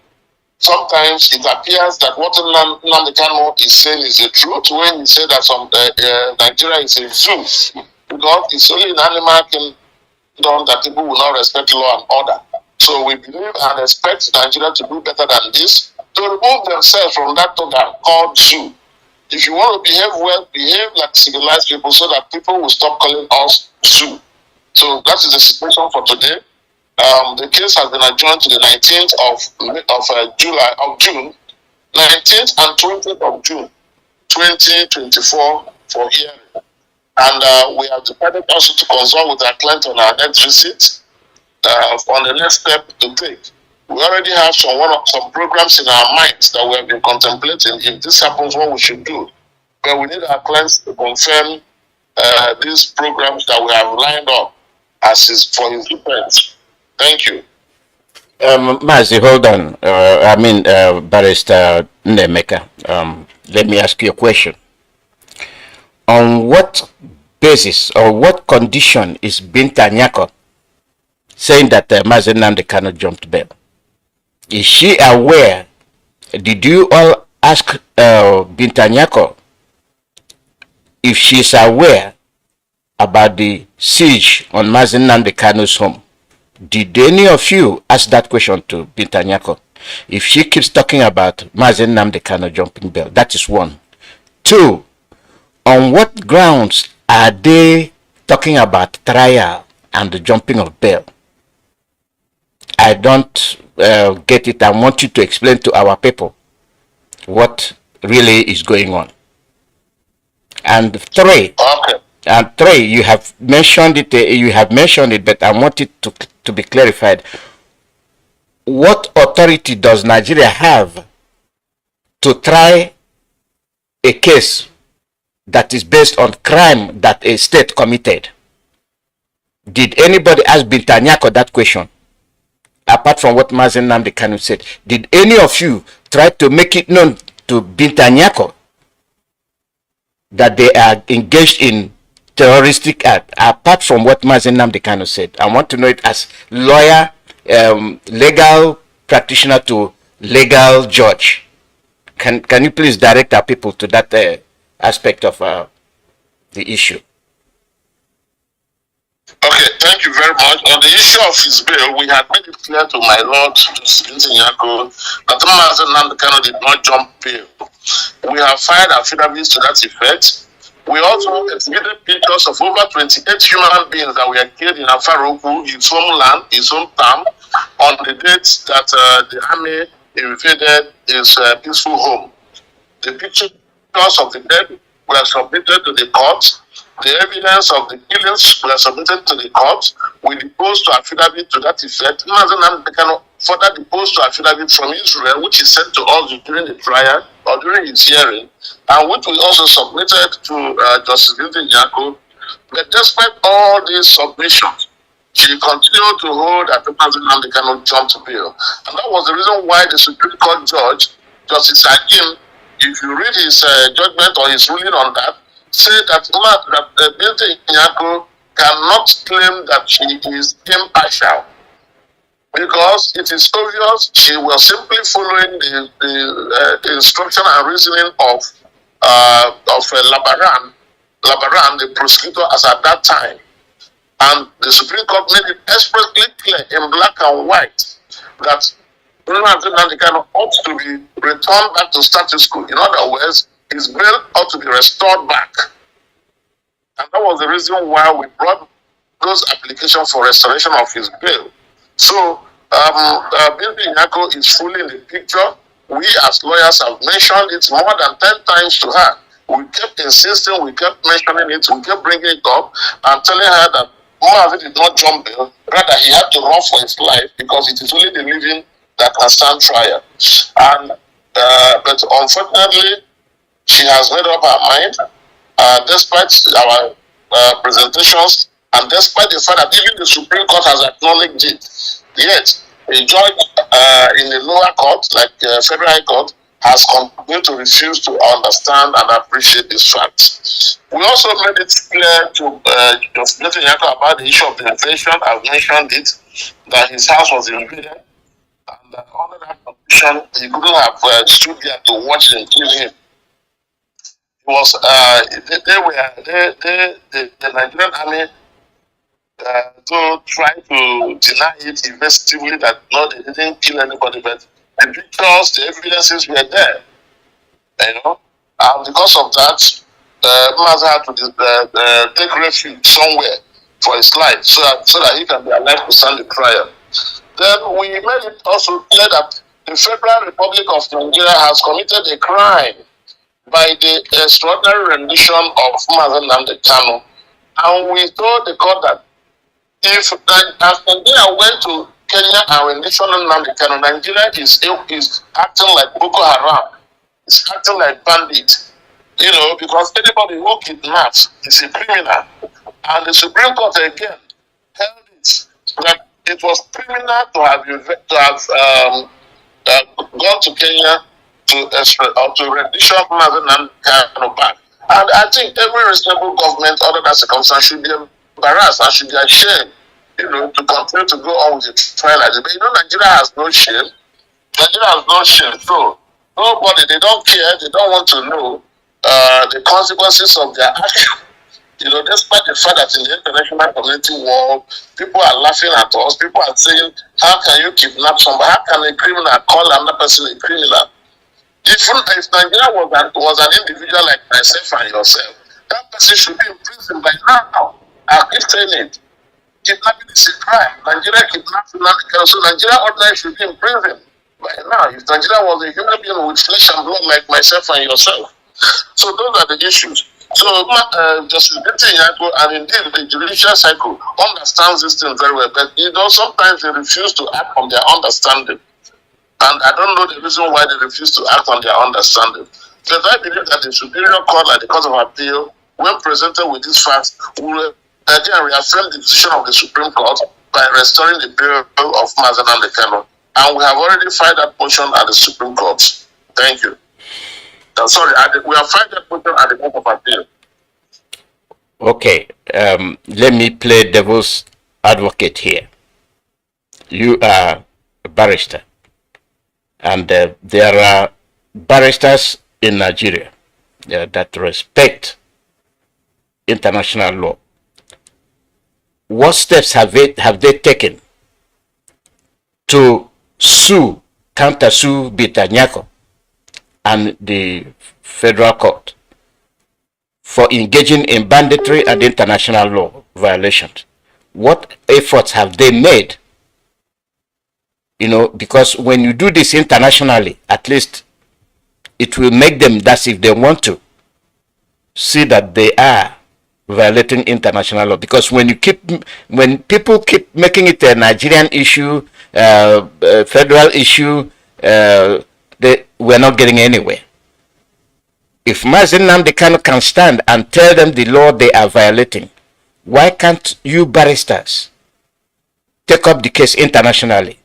sometimes it appears that what Nnamdi Kanu is saying is the truth when he said that Nigeria is a zoo, because it's only an animal kingdom that people will not respect law and order. So we believe and expect Nigeria to do better than this, to remove themselves from that toga called zoo. If you want to behave well, behave like civilized people so that people will stop calling us zoo. So that is the situation for today. The case has been adjourned to the 19th of June, 19th and 20th of June, 2024 for hearing. And we have decided also to consult with our client on our next visit on the next step to take. We already have some programs in our minds that we have been contemplating. If this happens, what we should do. But we need our clients to confirm these programs that we have lined up as for his defense. Thank you. Mazi, hold on. Barrister Nnemeka. Let me ask you a question. On what basis or what condition is Binta Nyako saying that Mazi Nnamdi Kanu jumped bail? Is she aware? Did you all ask Binta Nyako if she's aware about the siege on Mazi Nnamdi Kanu's home? Did any of you ask that question to Binta Nyako? If she keeps talking about Mazi Nnamdi Kanu jumping bail, that is one. Two, on what grounds are they talking about trial and the jumping of bail? I don't get it. I want you to explain to our people what really is going on. And three, you have mentioned it. But I want it to be clarified. What authority does Nigeria have to try a case that is based on crime that a state committed? Did anybody ask Binta Nyako that question? Apart from what Mazi Nnamdi Kanu said, did any of you try to make it known to Binta Nyako that they are engaged in terroristic act? Apart from what Mazi Nnamdi Kanu said, I want to know it as lawyer, legal practitioner to legal judge. Can you please direct our people to that aspect of the issue? Okay, thank you very much. On the issue of his bail, we had made it clear to my lord, to Citizen Yako, that Mazi Nnamdi Kanu did not jump bail. We have filed affidavits to that effect. We also exhibited pictures of over 28 human beings that were killed in Afaroku, his homeland, his hometown, on the date that the army invaded his peaceful home. The pictures of the dead were submitted to the court. The evidence of the killings were submitted to the court. We deposed to affidavit to that effect. Mazi Nnamdi Kanu further deposed to affidavit from Israel, which is sent to us during the trial or during his hearing, and which we also submitted to Justice Binti Nyako. But despite all these submissions, she continued to hold that Mazi Nnamdi Kanu jumped bail. And that was the reason why the Supreme Court judge, Justice Hakim, if you read his judgment or his ruling on that, said that Binti Nyako cannot claim that she is impartial, because it is obvious she was simply following the instruction and reasoning of Labaran, the prosecutor, as at that time. And the Supreme Court made it expressly clear in black and white that Mazi Nnamdi Kanu ought to be returned back to status quo. In other words, his bail ought to be restored back. And that was the reason why we brought those applications for restoration of his bail. So, Binti Nyako is fully in the picture. We as lawyers have mentioned it more than 10 times to her. We kept insisting, we kept mentioning it, we kept bringing it up and telling her that Mazi did not jump bail, rather he had to run for his life because it is only the living that can stand trial. And but unfortunately, she has made up her mind, despite our presentations and despite the fact that even the Supreme Court has acknowledged it. Yet, a judge in the lower court, like Federal High Court, has continued to refuse to understand and appreciate this fact. We also made it clear to Justice Binti Nyako about the issue of the invasion. I've mentioned it, that his house was invaded, and under that condition, he couldn't have stood there to watch them kill him. It was the Nigerian army to try to deny it evasively that no, they didn't kill anybody, but the pictures, the evidences were there, you know, and because of that, Mazi had to take refuge somewhere for his life so that he can be alive to stand the trial. Then we made it also clear that the Federal Republic of Nigeria has committed a crime by the extraordinary rendition of Mazi Nnamdi Kanu, and we told the court that if Nigeria went to Kenya and rendition Nnamdi Kanu, Nigeria is acting like Boko Haram, it's acting like bandit, you know, because anybody who kidnaps is a criminal. And the Supreme Court again held it that it was criminal to have gone to Kenya to rendition Mazi Nnamdi Kanu back. And I think every reasonable government under that circumstance should be embarrassed and should be ashamed, you know, to continue to go on with the trial like this. But you know, Nigeria has no shame. Nigeria has no shame. So nobody, they don't care, they don't want to know the consequences of their action. You know, despite the fact that in the international community world, people are laughing at us, people are saying, how can you kidnap somebody? How can a criminal call another person a criminal? If Nigeria was an individual like myself and yourself, that person should be in prison by now. I keep saying it. Kidnapping is a crime. Nigeria kidnaps Nnamdi Kanu, so Nigeria ordinary should be in prison by now. If Nigeria was a human being with flesh and blood like myself and yourself. So those are the issues. So Justice Binti Nyako and indeed the judicial cycle understands this thing very well, but you know, sometimes they refuse to act on their understanding. And I don't know the reason why they refuse to act on their understanding. But I believe that the Superior Court, like the Court of Appeal, when presented with these facts, will again reaffirm the decision of the Supreme Court by restoring the bail of Mazi Nnamdi Kanu. And we have already filed that motion at the Supreme Court. Thank you. Sorry, we have filed that motion at the Court of Appeal. Okay, let me play devil's advocate here. You are a barrister, and there are barristers in Nigeria that respect international law. what steps have they taken to counter-sue Bitanyako and the federal court for engaging in banditry and international law violations? What efforts have they made? Because when you do this internationally, at least it will make them, that's if they want to, see that they are violating international law. Because when people keep making it a Nigerian issue, federal issue, we're not getting anywhere. If Mazi Nnamdi Kanu can stand and tell them the law they are violating, why can't you barristers take up the case internationally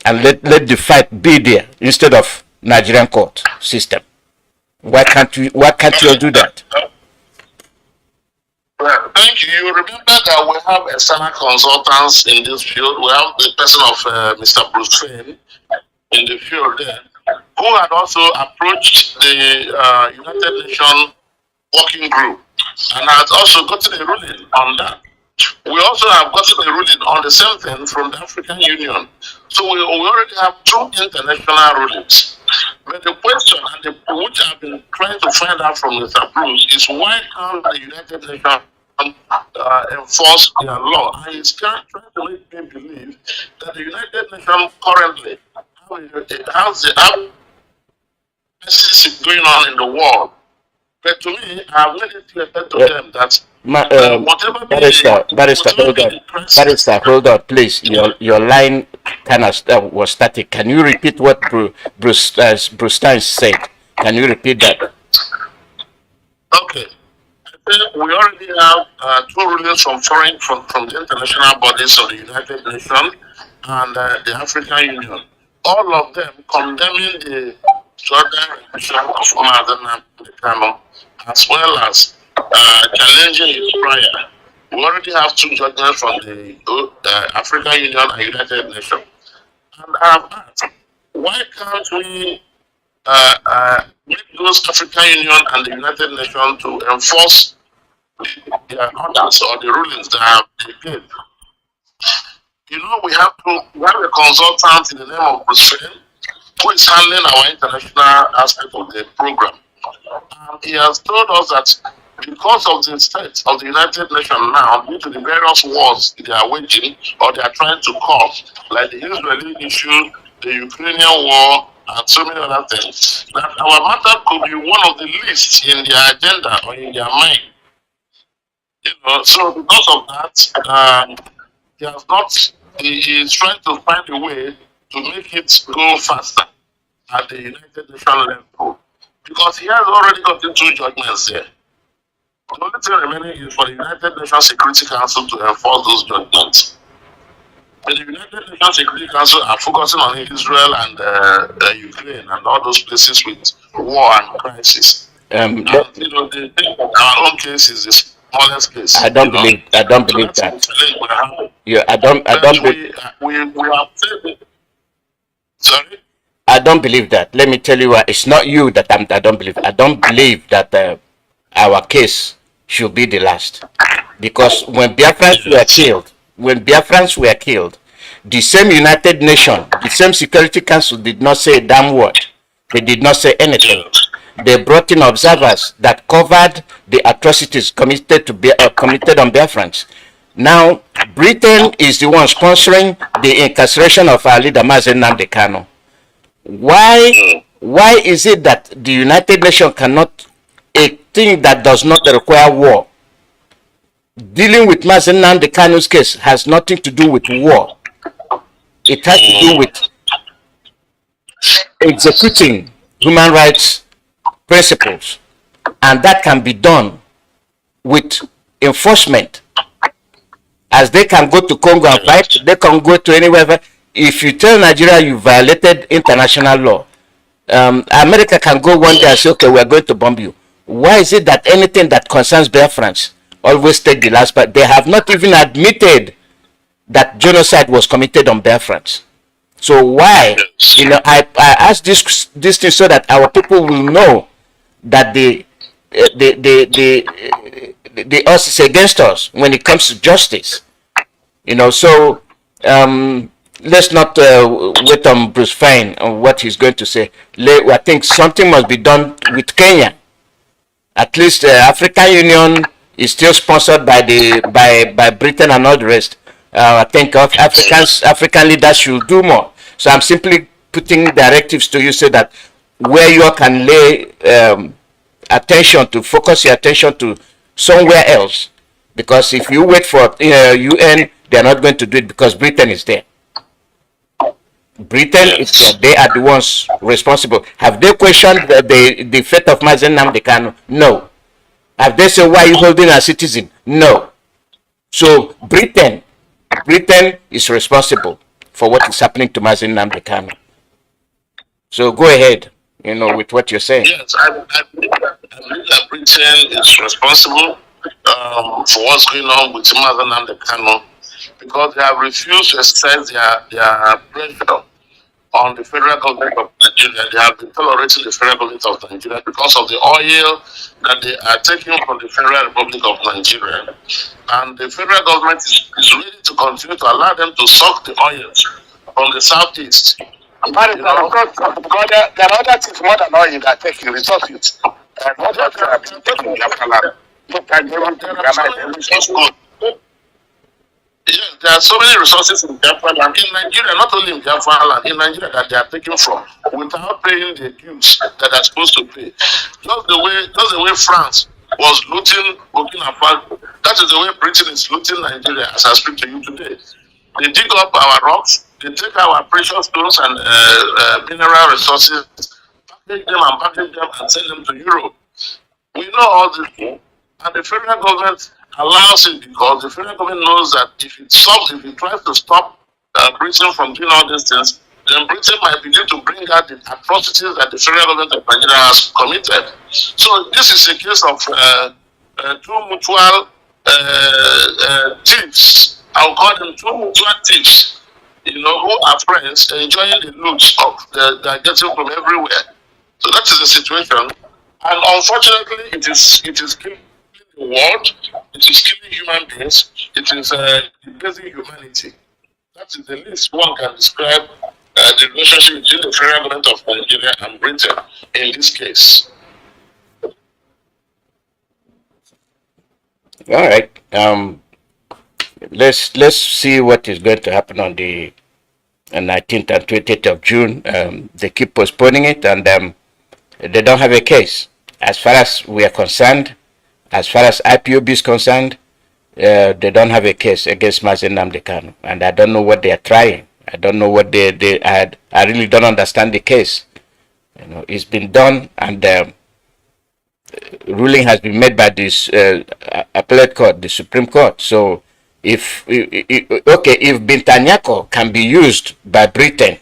and let the fight be there instead of Nigerian court system? Why can't you all do that? Well, thank you. You remember that we have external consultants in this field. We have the person of Mr. Bruce Fane in the field there, who had also approached the United Nations working group and has also gotten a ruling on that. We also have gotten a ruling on the same thing from the African Union. So we already have 2 international rulings. But the question, which I've been trying to find out from Mr. Bruce, is why can't the United Nations enforce their law? And he's trying to make me believe that the United Nations currently has the crisis going on in the world. But to me, I've made it clear to them that whatever Barrister, hold on, please. Your line kind of was static. Can you repeat what Bruce Stein said? Can you repeat that? Okay. We already have 2 rulings from the international bodies of the United Nations and the African Union. All of them condemning the extraordinary revision of Mazi Nnamdi Kanu, as well as challenging his prior. We already have 2 judgments from the African Union and United Nations. And I've asked, why can't we make those African Union and the United Nations to enforce the orders or the rulings that have been made? We have a consultant in the name of Bruce Fane, who is handling our international aspect of the program. He has told us that because of the state of the United Nations now, due to the various wars they are waging or they are trying to cause, like the Israeli issue, the Ukrainian war, and so many other things, that our matter could be one of the least in their agenda or in their mind. So because of that, he is trying to find a way to make it go faster at the United Nations level, because he has already gotten 2 judgments here. The only thing remaining is for the United Nations Security Council to enforce those judgments. But the United Nations Security Council are focusing on Israel and Ukraine and all those places with war and crisis. And our own case is the smallest case. I don't believe that. Sorry? I don't believe that. Let me tell you why. It's not you that I don't believe. I don't believe that our case should be the last. Because when Biafrans were killed, the same United Nations, the same Security Council did not say a damn word. They did not say anything. They brought in observers that covered the atrocities committed on Biafrans. Now, Britain is the one sponsoring the incarceration of our leader, Mazi Nnamdi Kanu. Why is it that the United Nations cannot, a thing that does not require war? Dealing with Mazi Nnamdi Kanu's case has nothing to do with war. It has to do with executing human rights principles, and that can be done with enforcement. As they can go to Congo and fight, they can go to anywhere. If you tell Nigeria you violated international law, America can go one day and say, okay, we're going to bomb you. Why is it that anything that concerns Biafrans always take the last part? They have not even admitted that genocide was committed on Biafrans. So why? I ask this thing so that our people will know that the the us is against us when it comes to justice. So let's not wait on Bruce Fein on what he's going to say. I think something must be done with Kenya. At least the African Union is still sponsored by by Britain and all the rest. I think African leaders should do more. So I'm simply putting directives to you so that where you can lay attention to, focus your attention to somewhere else. Because if you wait for UN, they're not going to do it because Britain is there. Britain is there. They are the ones responsible. Have they questioned the fate of Mazi Nnamdi Kanu? No. Have they said, why are you holding a citizen? No. So Britain is responsible for what is happening to Mazi Nnamdi Kanu. So go ahead, with what you're saying. Yes, I believe that Britain is responsible for what's going on with Mazi Nnamdi Kanu because they have refused to exercise their pressure on the federal government of Nigeria. They have been tolerating the federal government of Nigeria because of the oil that they are taking from the Federal Republic of Nigeria. And the federal government is ready to continue to allow them to suck the oils from the southeast. Because there are other things more than oil that take resources. And what are taking Biafra land? Yes, there are so many resources in Biafra land, in Nigeria, not only in Biafra land, in Nigeria that they are taking from without paying the dues that they are supposed to pay. Just the way France was looting Burkina Faso, that is the way Britain is looting Nigeria as I speak to you today. They dig up our rocks, they take our precious stones and mineral resources, package them and send them to Europe. We know all this, and the federal government allows it because the federal government knows that if it tries to stop Britain from doing all these things, then Britain might begin to bring out the atrocities that the federal government of Nigeria has committed. So this is a case of two mutual thieves. I'll call them two mutual thieves, who are friends enjoying the loot of they're getting from everywhere. So that is the situation. And unfortunately, it is killing the world, it is killing human beings, it is degrading humanity. That is the least one can describe the relationship between the federal government of Nigeria and Britain in this case. All right. Let's see what is going to happen on the 19th and 20th of June. They keep postponing it, and they don't have a case. As far as we are concerned, as far as IPOB is concerned, they don't have a case against Mazi Nnamdi Kanu, and I don't know what they are trying. I don't know what I really don't understand the case. It's been done, and ruling has been made by this appellate court, the Supreme Court. So, if Bintanyako can be used by Britain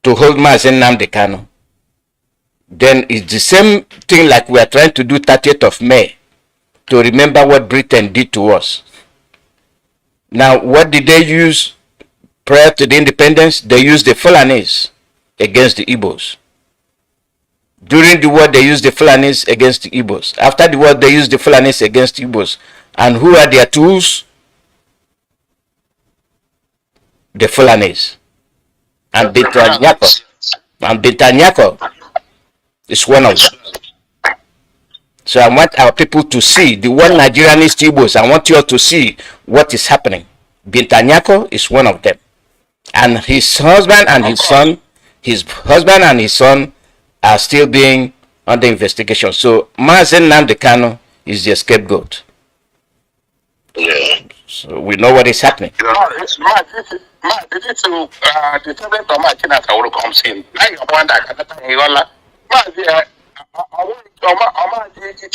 to hold Mazi Nnamdi Kanu, then it's the same thing like we are trying to do 30th of May to remember what Britain did to us. Now, what did they use prior to the independence? They used the Fulanis against the Igbos. During the war, they used the Fulanis against the Igbos. After the war, they used the Fulanis against the Igbos. And who are their tools? The Fulanis. And Bintanyako is one of them. So I want our people to see, the one Nigerianist Igbos, I want you all to see what is happening. Bintanyako is one of them. And his husband and his son, are still being under investigation. So Mazi Nnamdi Kanu is the scapegoat. Yeah. So we know what is happening. The seventh of March comes in. Now you wonder, Mazi,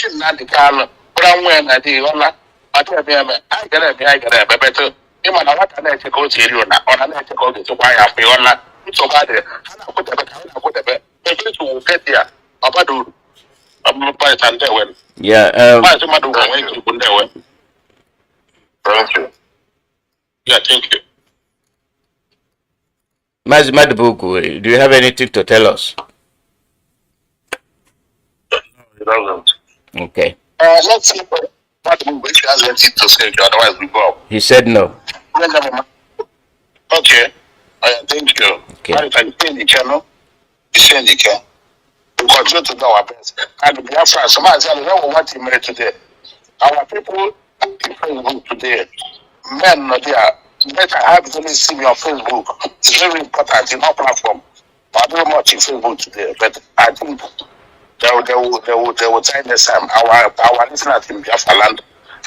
Nnamdi Kanu, Brown and the I get a better. What can I take out here on an article to buy a Fiona? It's so bad. I put a bit. To get there. Abadu. I'm not by Sandewen. Yeah. Thank you. Yeah, thank you. Mazi Madubugu, do you have anything to tell us? No, it doesn't. Okay. Let's see what we has anything to say, otherwise we go. He said no. Okay. Thank you. Okay. Now you can send the channel. You send the channel. We continue to do our best. And Biafra, somebody said, what you made today. Our people on Facebook today, men not there. Better have them see me on Facebook. It's very important in our platform. I don't know much in Facebook today, but I think they will time the same. Our listeners in Biafra land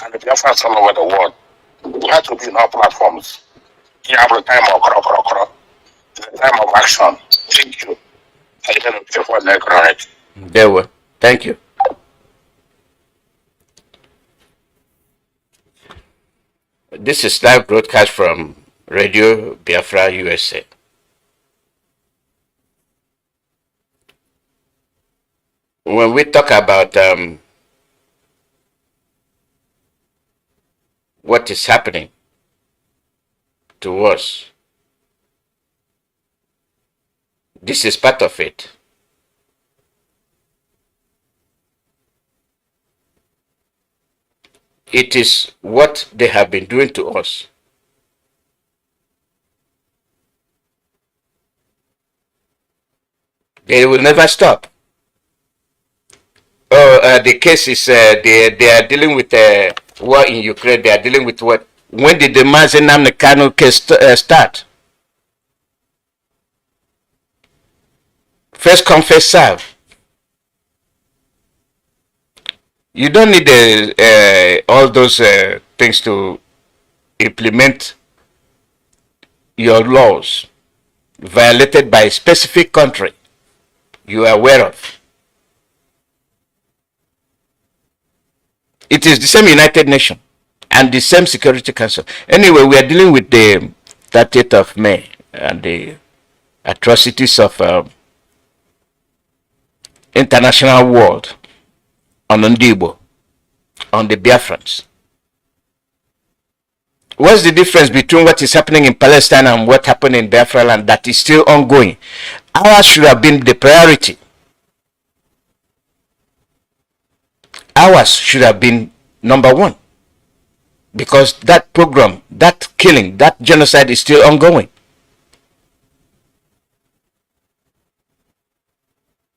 and the Biafrans all over the world. We have to be in our platforms. You have the time of the time of action. Thank you. I don't know for the correct. There were. Thank you. This is live broadcast from Radio Biafra USA. When we talk about what is happening to us, this is part of it. It is what they have been doing to us. They will never stop. Oh, the case is they are dealing with war in Ukraine. They are dealing with what? When did the Mazi Nnamdi Kanu case start? First come, first serve. You don't need all those things to implement your laws violated by a specific country you are aware of. It is the same United Nations and the same Security Council. Anyway, we are dealing with the 30th of May and the atrocities of international world on Ndibo, on the Biafrans. What's the difference between what is happening in Palestine and what happened in Biafra land that is still ongoing? Ours should have been the priority. Ours should have been number one. Because that program, that killing, that genocide is still ongoing.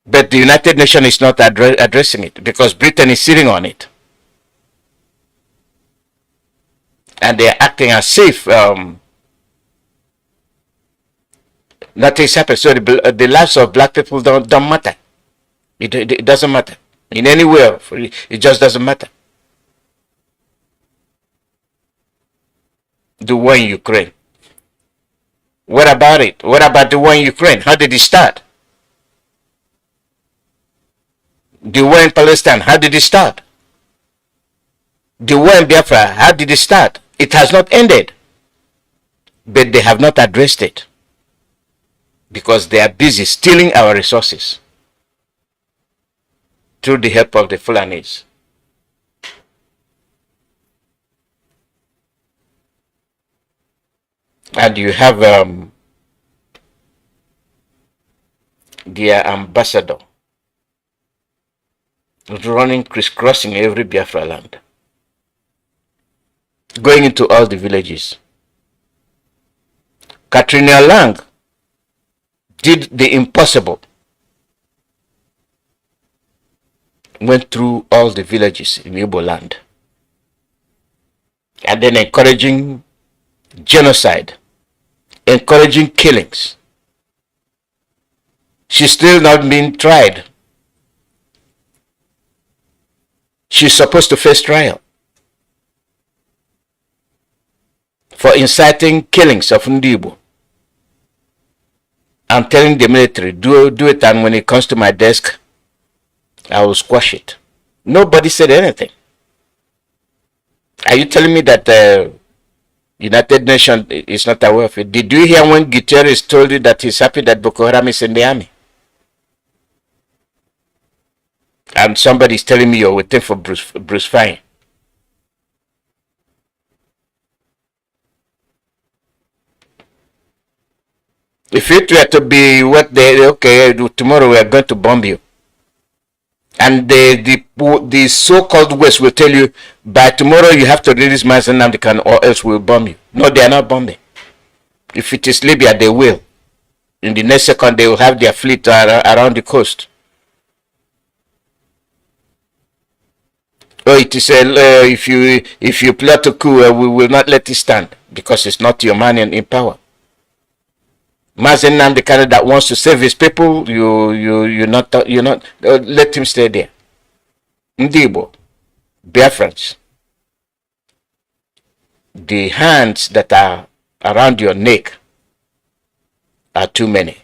But the United Nations is not addressing it because Britain is sitting on it. And they are acting as if nothing's happened. So the lives of black people don't matter. It doesn't matter. In any way, it just doesn't matter. The war in Ukraine. What about it? What about the war in Ukraine? How did it start? The war in Palestine, how did it start? The war in Biafra, how did it start? It has not ended. But they have not addressed it. Because they are busy stealing our resources. Through the help of the Fulanis. And you have their ambassador running, crisscrossing every Biafra land, going into all the villages. Katrina Lang did the impossible, went through all the villages in Igbo land, and then encouraging genocide, encouraging killings. She's still not being tried. She's supposed to face trial for inciting killings of Ndibo and telling the military, do it, and when it comes to my desk, I will squash it. Nobody said anything. Are you telling me that United Nations is not aware of it? Did you hear when Guterres told you that he's happy that Boko Haram is in the army? And somebody's telling me you're waiting for Bruce Fine. If it were to be what they, okay, tomorrow we are going to bomb you. And the so-called West will tell you, by tomorrow you have to release Mazi Nnamdi Kanu or else we'll bomb you. No, they are not bombing. If it is Libya, they will. In the next second, they will have their fleet around the coast. Oh, it is if you plot a coup, we will not let it stand because it's not your man in power. Mazi Nnamdi Kanu that wants to save his people, you not let him stay there. Ndibo, Biafrans, the hands that are around your neck are too many.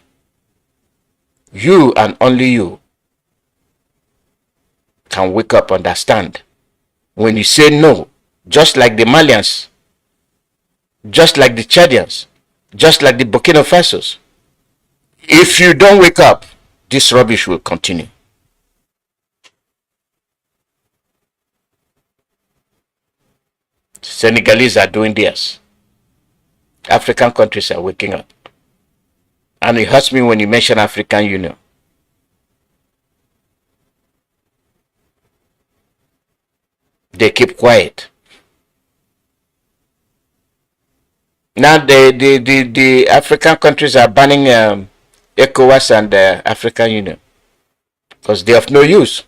You and only you can wake up, understand. When you say no, just like the Malians, just like the Chadians, just like the Burkina Fasos, if you don't wake up, this rubbish will continue. Senegalese are doing theirs. African countries are waking up. And it hurts me when you mention African Union. They keep quiet. Now the African countries are banning ECOWAS and the African Union because they have no use.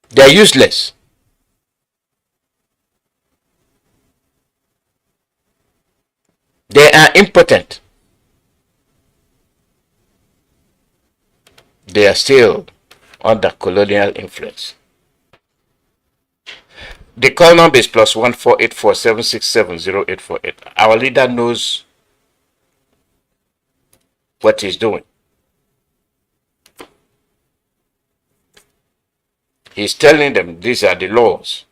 They are useless. They are impotent. They are still under colonial influence. The call number is +1 484 767 0848. Our leader knows what he's doing. He's telling them these are the laws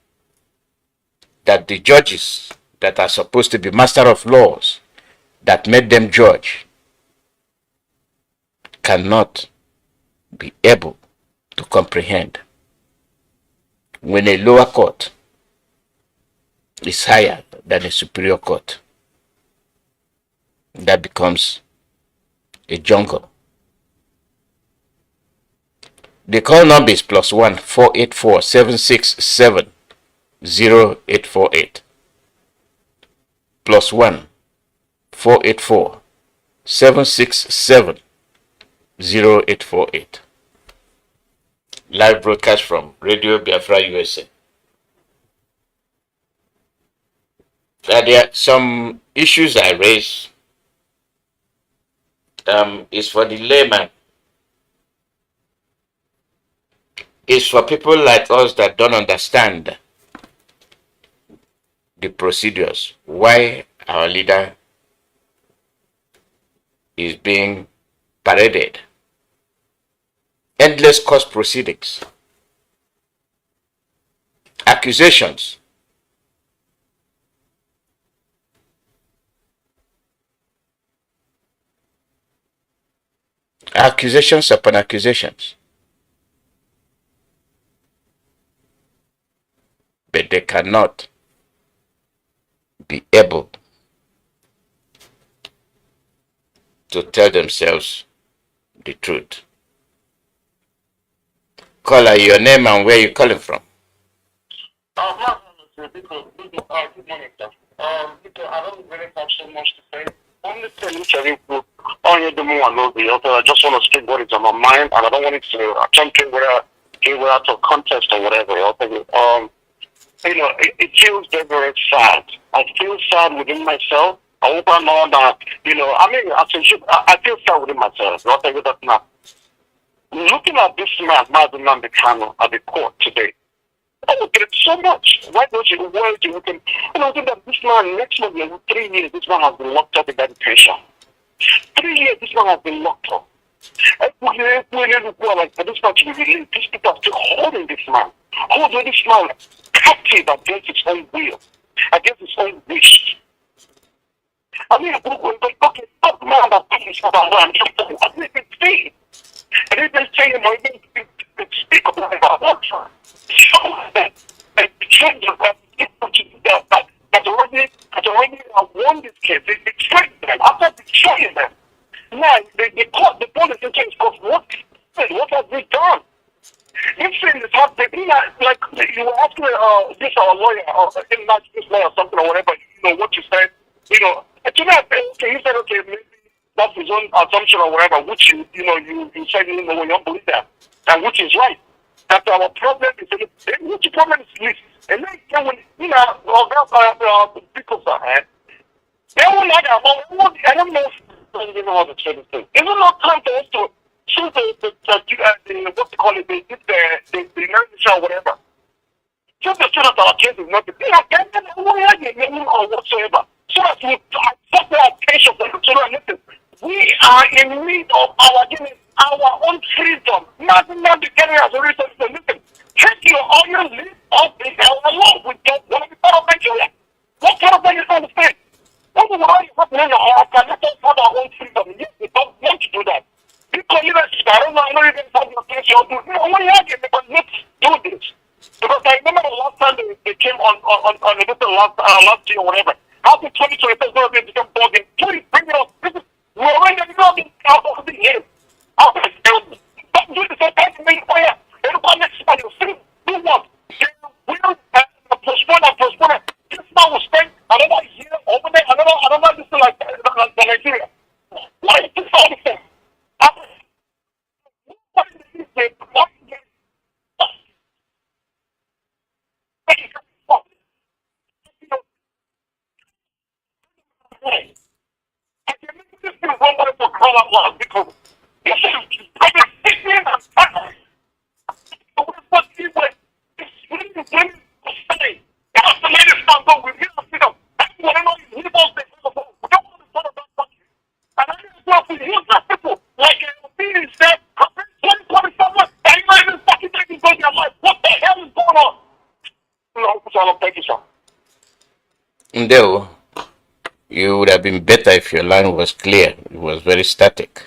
that the judges that are supposed to be master of laws that made them judge cannot be able to comprehend. When a lower court is higher than a superior court, that becomes a jungle. The call number is +1 484 767 0848. +1 484 767 0848. Live broadcast from Radio Biafra USA. There are some issues I raise. Is for the layman. It's for people like us that don't understand the procedures. Why our leader is being paraded. Endless court proceedings. Accusations. Accusations upon accusations. But they cannot be able to tell themselves the truth. Caller, your name and where you calling from? Good morning, sir. I don't really have so much to say. Only telling people on your demo and all the other. I just want to speak what is on my mind, and I don't want it to jump in out of context or whatever. It feels very, very sad. I feel sad within myself. I hope I know that, I feel sad within myself. I'll tell you that now. Looking at this man, Mazi Nnamdi Kanu, at the court today, I would get so much. Why don't you work? You can, think that this man, next month, 3 years, this man has been locked up in that detention. 3 years, this man has been locked up. For this man to be released, these people are still holding this man. Holding this man captive against his own will, against his own wish. Okay, stop man that thinks about what I'm just saying. I didn't even say it. I didn't even say it, I didn't speak about it. I want to show them and change that already won this case. They betrayed them. After betraying them, now the police in case of what has been done? like you were asking this or a lawyer or not this lawyer or something or whatever, what you said, to me, okay, you said, okay, maybe that's his own assumption or whatever, which you said, you don't believe that, and which is right. That our problem is, which problem is this? And then when, people say, they will not have, I don't know if you know how to say this thing. Is it not time for us to choose the what they call it, the nation or whatever? Just to show that our case is not the thing, or whatsoever. So that we accept the attention of the children. Listen, we are in need of our own freedom. Nothing the getting as a reason. Listen, take your own list of the law. We don't want to be part of Nigeria. What kind of thing is understand? What is happening in America? Let us have our own freedom. Yes, we don't want to do that. Because I don't know you guys have your case, you'll do it. But let's do this. Because I remember the last time they came on a little last year or whatever. After 2020, it's going to be a different ballgame. Please bring it up. We're already out of the year. Out of the field. Don't do the same thing to me. Everybody next time you see, do what? We don't postpone and postpone it. This man will spend another year over there, another this thing like Nigeria. Why is this all the same? What is this? What is this? I can make this thing one better for call out loud because this is probably 6 years and time. What is what? It's really to say. That's the latest number we get to see them. That's what I know you leave all this. We don't want to talk about country. And I just want to use that people like being said, 2027, and you even fucking taking going your life. What the hell is going on? Thank you, sir. Ndeo, you would have been better if your line was clear. It was very static.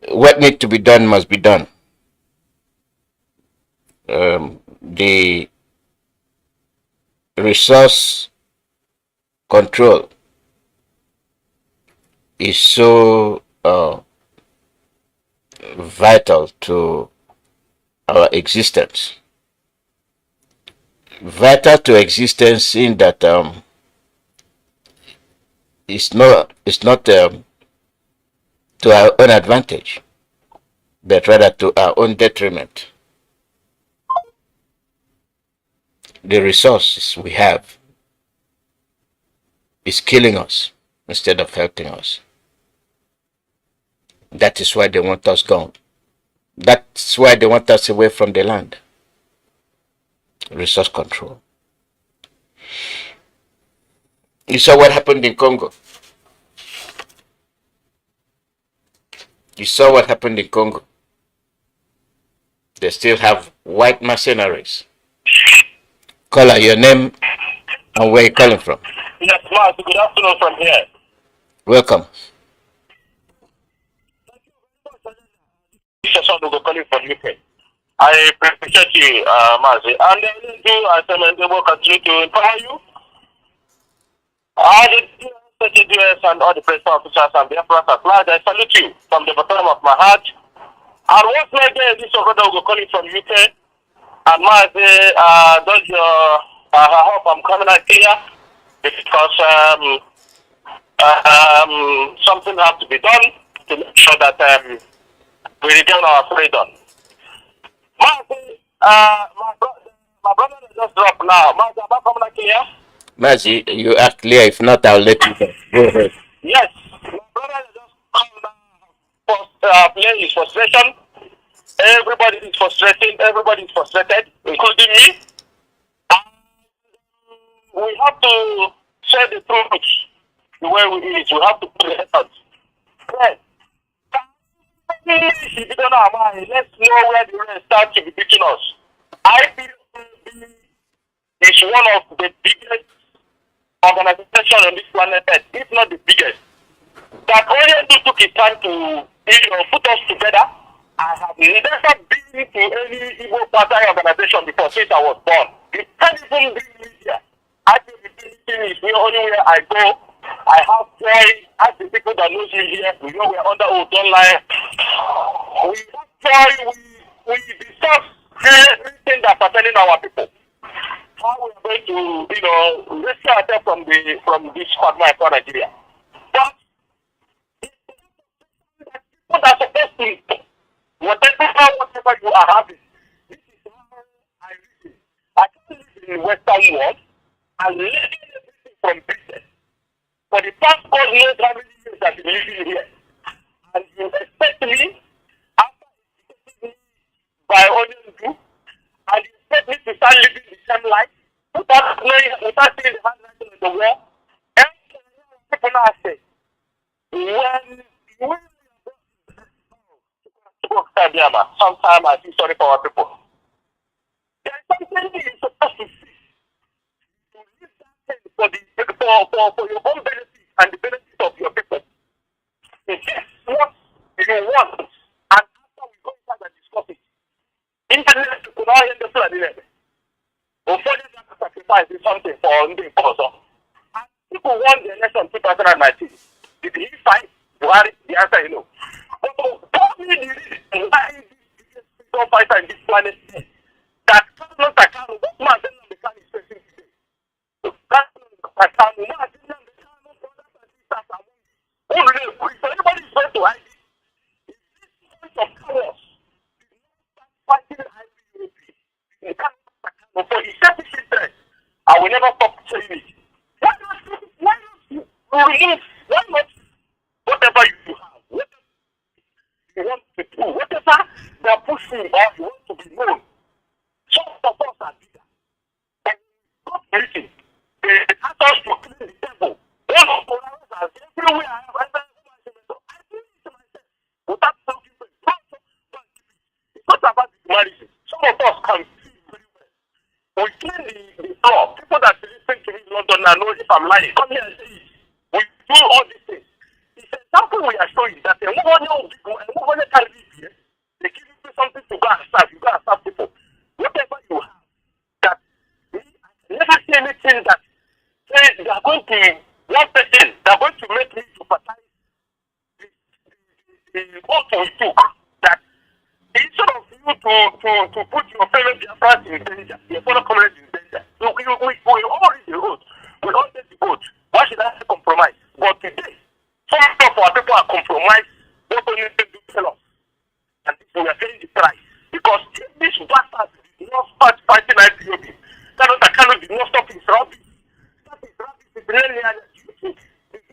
What needs to be done must be done. The resource control is so vital to our existence. Vital to existence in that it's not to our own advantage, but rather to our own detriment. The resources we have is killing us instead of helping us. That is why they want us gone. That's why they want us away from the land. Resource control. You saw what happened in Congo. You saw what happened in Congo. They still have white mercenaries. Caller, your name and where you calling from? Yes, Mazi, good afternoon from here. Welcome. Calling from UK. I appreciate you, Mazi. And then they will continue to empower you. I did the US and all the press officers and Biafrans at large. I salute you from the bottom of my heart. And once again, this brother will go calling from UK. And Mazi, I hope I'm coming out clear because something has to be done to make sure that we regain our freedom. Mazi, my brother just dropped now. Mazi, am I coming out clear? Mazi, you are clear. If not, I'll let you go. Go ahead. Yes, my brother just come for playing his frustration. Everybody is frustrated. Everybody is frustrated, including me. We have to say the truth the way we is. We have to put the effort. Yes. Let's know where the rain starts to be beating us. IPOB is one of the biggest organizations on this planet Earth, if not the biggest. That only took his time to put us together. I have never been to any Igbo party organization before since I was born. It can't even bring me here. IPOB is the only way I go. I have joy. Ask the people that knows me here. We know we're under oath, don't lie. we discuss everything that's happening to our people. How we are going to, rescue ourselves from this quagmire for Nigeria. But people that are supposed to, whatever you are having, this is how I reason. I can't live in the Western world and living everything from business. For the past God knows how many years I've been living here. And you expect me, after me by onion group, and you expect me to start living the same life without seeing the handwriting on the wall. And people now say, when you sometimes I feel sorry for our people. There's something you're supposed to see. To live that thing for your own benefit and the benefit of your people. It's what you want, and after we go inside and discuss it, internet could not end the flood in it. Unfortunately, that sacrifice is something for the cause. And people won the election 2019. Did he fight Buhari? The answer is no. But tell me the reason why this freedom fighter in this planet is that Kanu, what man Mazi Nnamdi Kanu is facing today? Kanu, Mazi Nnamdi Kanu, brothers and sisters among you. Who really agree? So everybody is going to hide it. If this point of chaos did not start fighting IPOP, for his selfish interest, I will never stop saying it. Why not remove, why not whatever you have, whatever you want to do, whatever they are pushing or you want to be known, some of us are bigger. But God meeting, they ask us to clean the table. One of the others are everywhere I have, I do it to myself without talking to it. It's not about the humanity. Some of us can see very well. We clean the floor. People that listen to me in London now know if I'm lying. Come here and say it. We do all these things. It's an example we are showing that nobody can live here. They give you something to go and serve. You go and serve people. Whatever you have, that I never see anything that say they are going to one person, they are going to make me sympathize the vote we took. That instead of you to put your fellow Biafrans in danger, your fellow comrades in danger, we all read the road. We all take the vote. Why should I compromise? But today, some of our people are compromised. What only they do tell us. And we are paying the price. Because if this bastard did not start fighting IPOB, Kanu did not stop his rubbish. Stop his rubbish with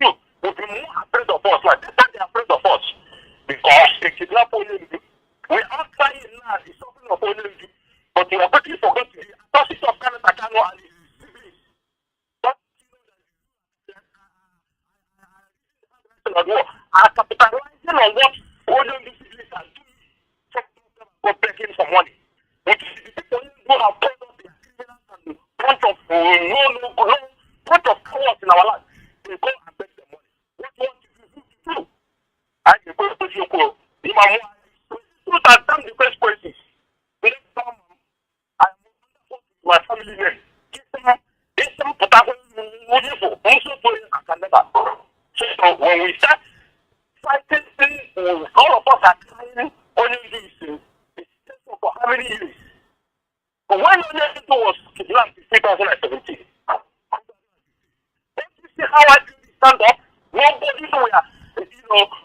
you will be more afraid of us. Like they are afraid of us. Because they kidnap only. We are trying now the suffering of only. But we are quickly forgot the atrocities of Kanu and his siblings. But are capitalizing on what only siblings are doing. For begging for money. Which is the people who have told us they are criminals and bunch of bunch of cowards in our land. They go and beg the money. What do you want to do? I can go to your call. You can tell the first questions. My family name. It's some potato. I can never. So when we start fighting, all of us are trying only this. For how many years? When Onyeko was kidnapped in 2017, don't you see how IPOB stand up? Nobody were,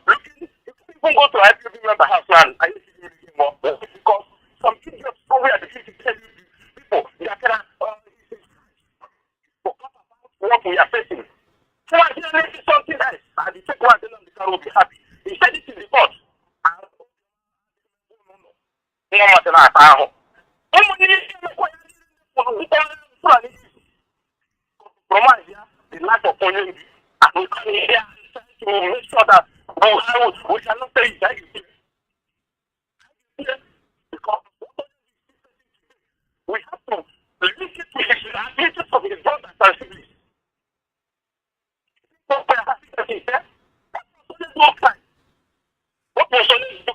looking. Even go to IPOB member house and I used to do it more because some idiots somewhere begin to tell you people that can what we are facing. So I hear something else, and the second one then will be happy. He said it in the court. The life of Onyendu, and we come here to make sure that we cannot say it. Because we have to listen to his abilities of his brothers and siblings. What was Onyendu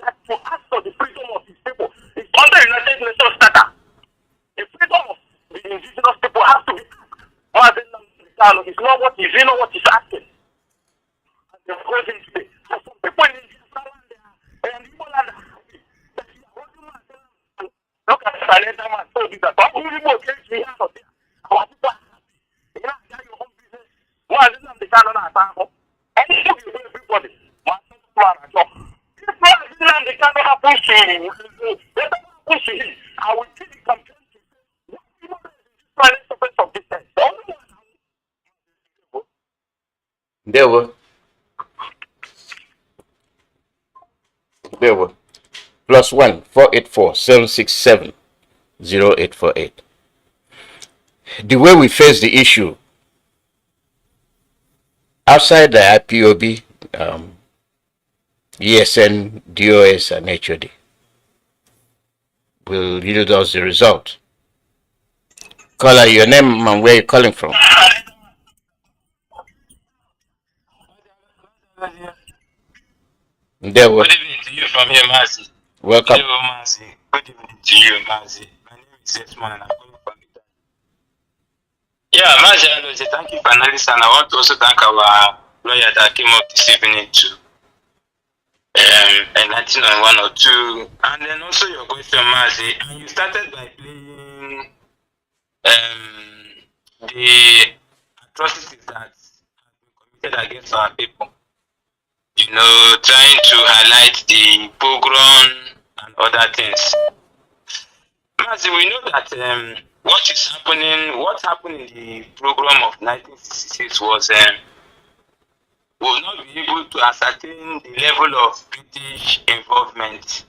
that to ask for the freedom of his people is under United Nations Charter. The freedom of the indigenous people has to be asked. Mazi Nnamdi Kanu is not what is, you know what he's asking. And they're causing today. So some people in Biafra land and Igbo land Our people are happy. You know, get your own business. Mazi Nnamdi Kanu na-ata everybody. Mazi job. If Mazi Nnamdi Kanu happens to I will see the campaign to different of this thing. There were +1 484 767 0848. The way we face the issue outside the IPOB, ESN, DOS, and HOD will yield us the result. Caller, your name and where you're calling from. There were. Good evening to you from here, Mazi. Welcome. Hello, Mazi. Good evening to you, Mazi. My name is Desmond and I'm calling from Italy. Yeah, Mazi, thank you for analysis, and I want to also thank our lawyer that came up this evening to enlighten on one or two. And then also your question, Mazi, and you started by playing the atrocities that have been committed against our people. You know, trying to highlight the pogrom and other things. Mazi, we know that what happened in the program of 1966 was we will not be able to ascertain the level of British involvement.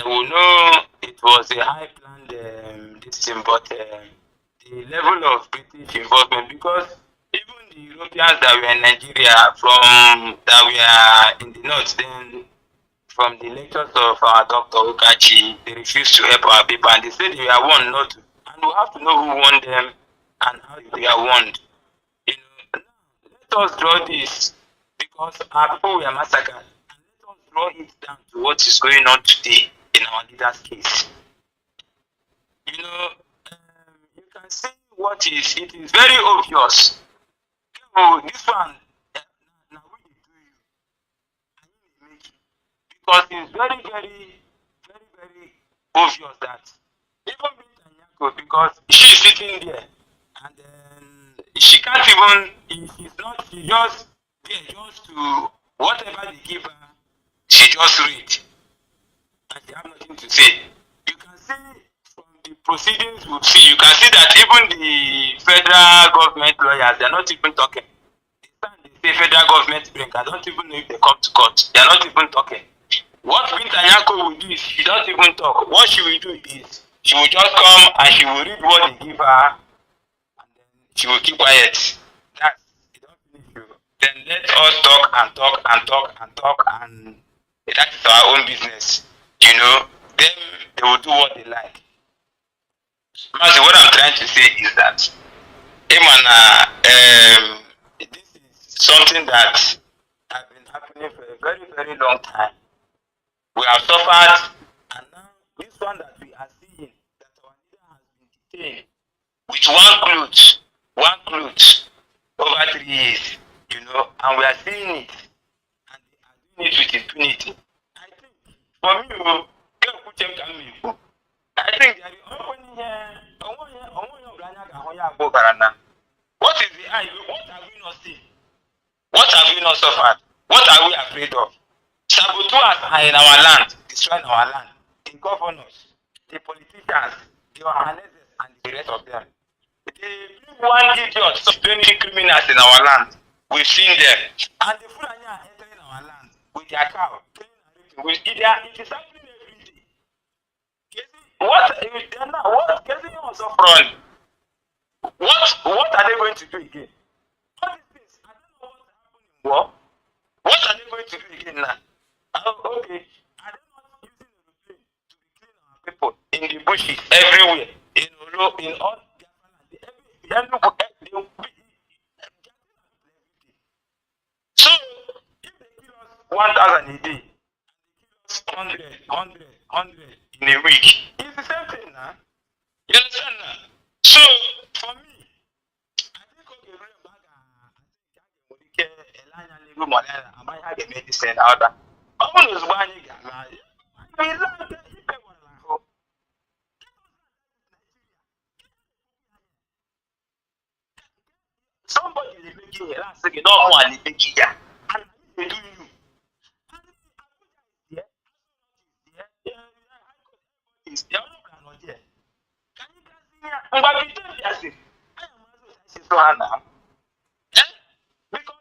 We know it was a high planned this thing, but the level of British involvement, because even the Europeans that were in Nigeria that were in the north then, from the lectures of our Dr. Okachi, they refused to help our people, and they said they were warned not to. And we have to know who warned them and how they are warned. You know, let us draw this, because our people were massacred, and let us draw it down to what is going on today in our leader's case. You know, you can see it is very obvious. Oh, this one, now we do you, and you make it. Because it's very, very, very, very obvious that even Netanyahu, because she is sitting there, and then she can't even, she just there just to, whatever they give her, she just read, and she have nothing to say. You can see from the proceedings you can see that even the federal government lawyers, they are not even talking. The federal government bring, I don't even know if they come to court. They are not even talking. What Netanyahu will do is she doesn't even talk. What she will do is she will just come and she will read what they give her, and then she will keep quiet. That's it. Don't finish you. Then let us talk and talk and talk and talk, and that is our own business. You know, then they will do what they like. Mazi, what I'm trying to say is that this is something that has been happening for a very, very long time. We have suffered, and now this one that we are seeing, that our leader has been detained with one cloth over 3 years, you know, and we are seeing it, and they are doing it with impunity. I think, for me, I think there is opening here, what is the eye? What have we not seen? What have we not suffered? What are we afraid of? Saboteurs are in our land, destroying our land. The governors, the politicians, the organizers, and the rest of them. They bring one idiot, some 20 criminals in our land. We've seen them. And the Fulani are entering our land with their cow, with it is happening every day. What getting also from? What are they going to do again? All these things, I don't know what's happening in war. What are they going to do again now? Okay, are they not using aeroplane to be cleaning our people in the bushes everywhere, in Olo, in all so if they kill us 1,000 a day, and they kill us 100 in a week, it's the same thing now. You understand now? So for me, I think okay, medicine out there. here last second, don't want to take it. And they do you. Yeah, is the other plan on there. Can you guys see here? And what we do, yes, I am also now. Because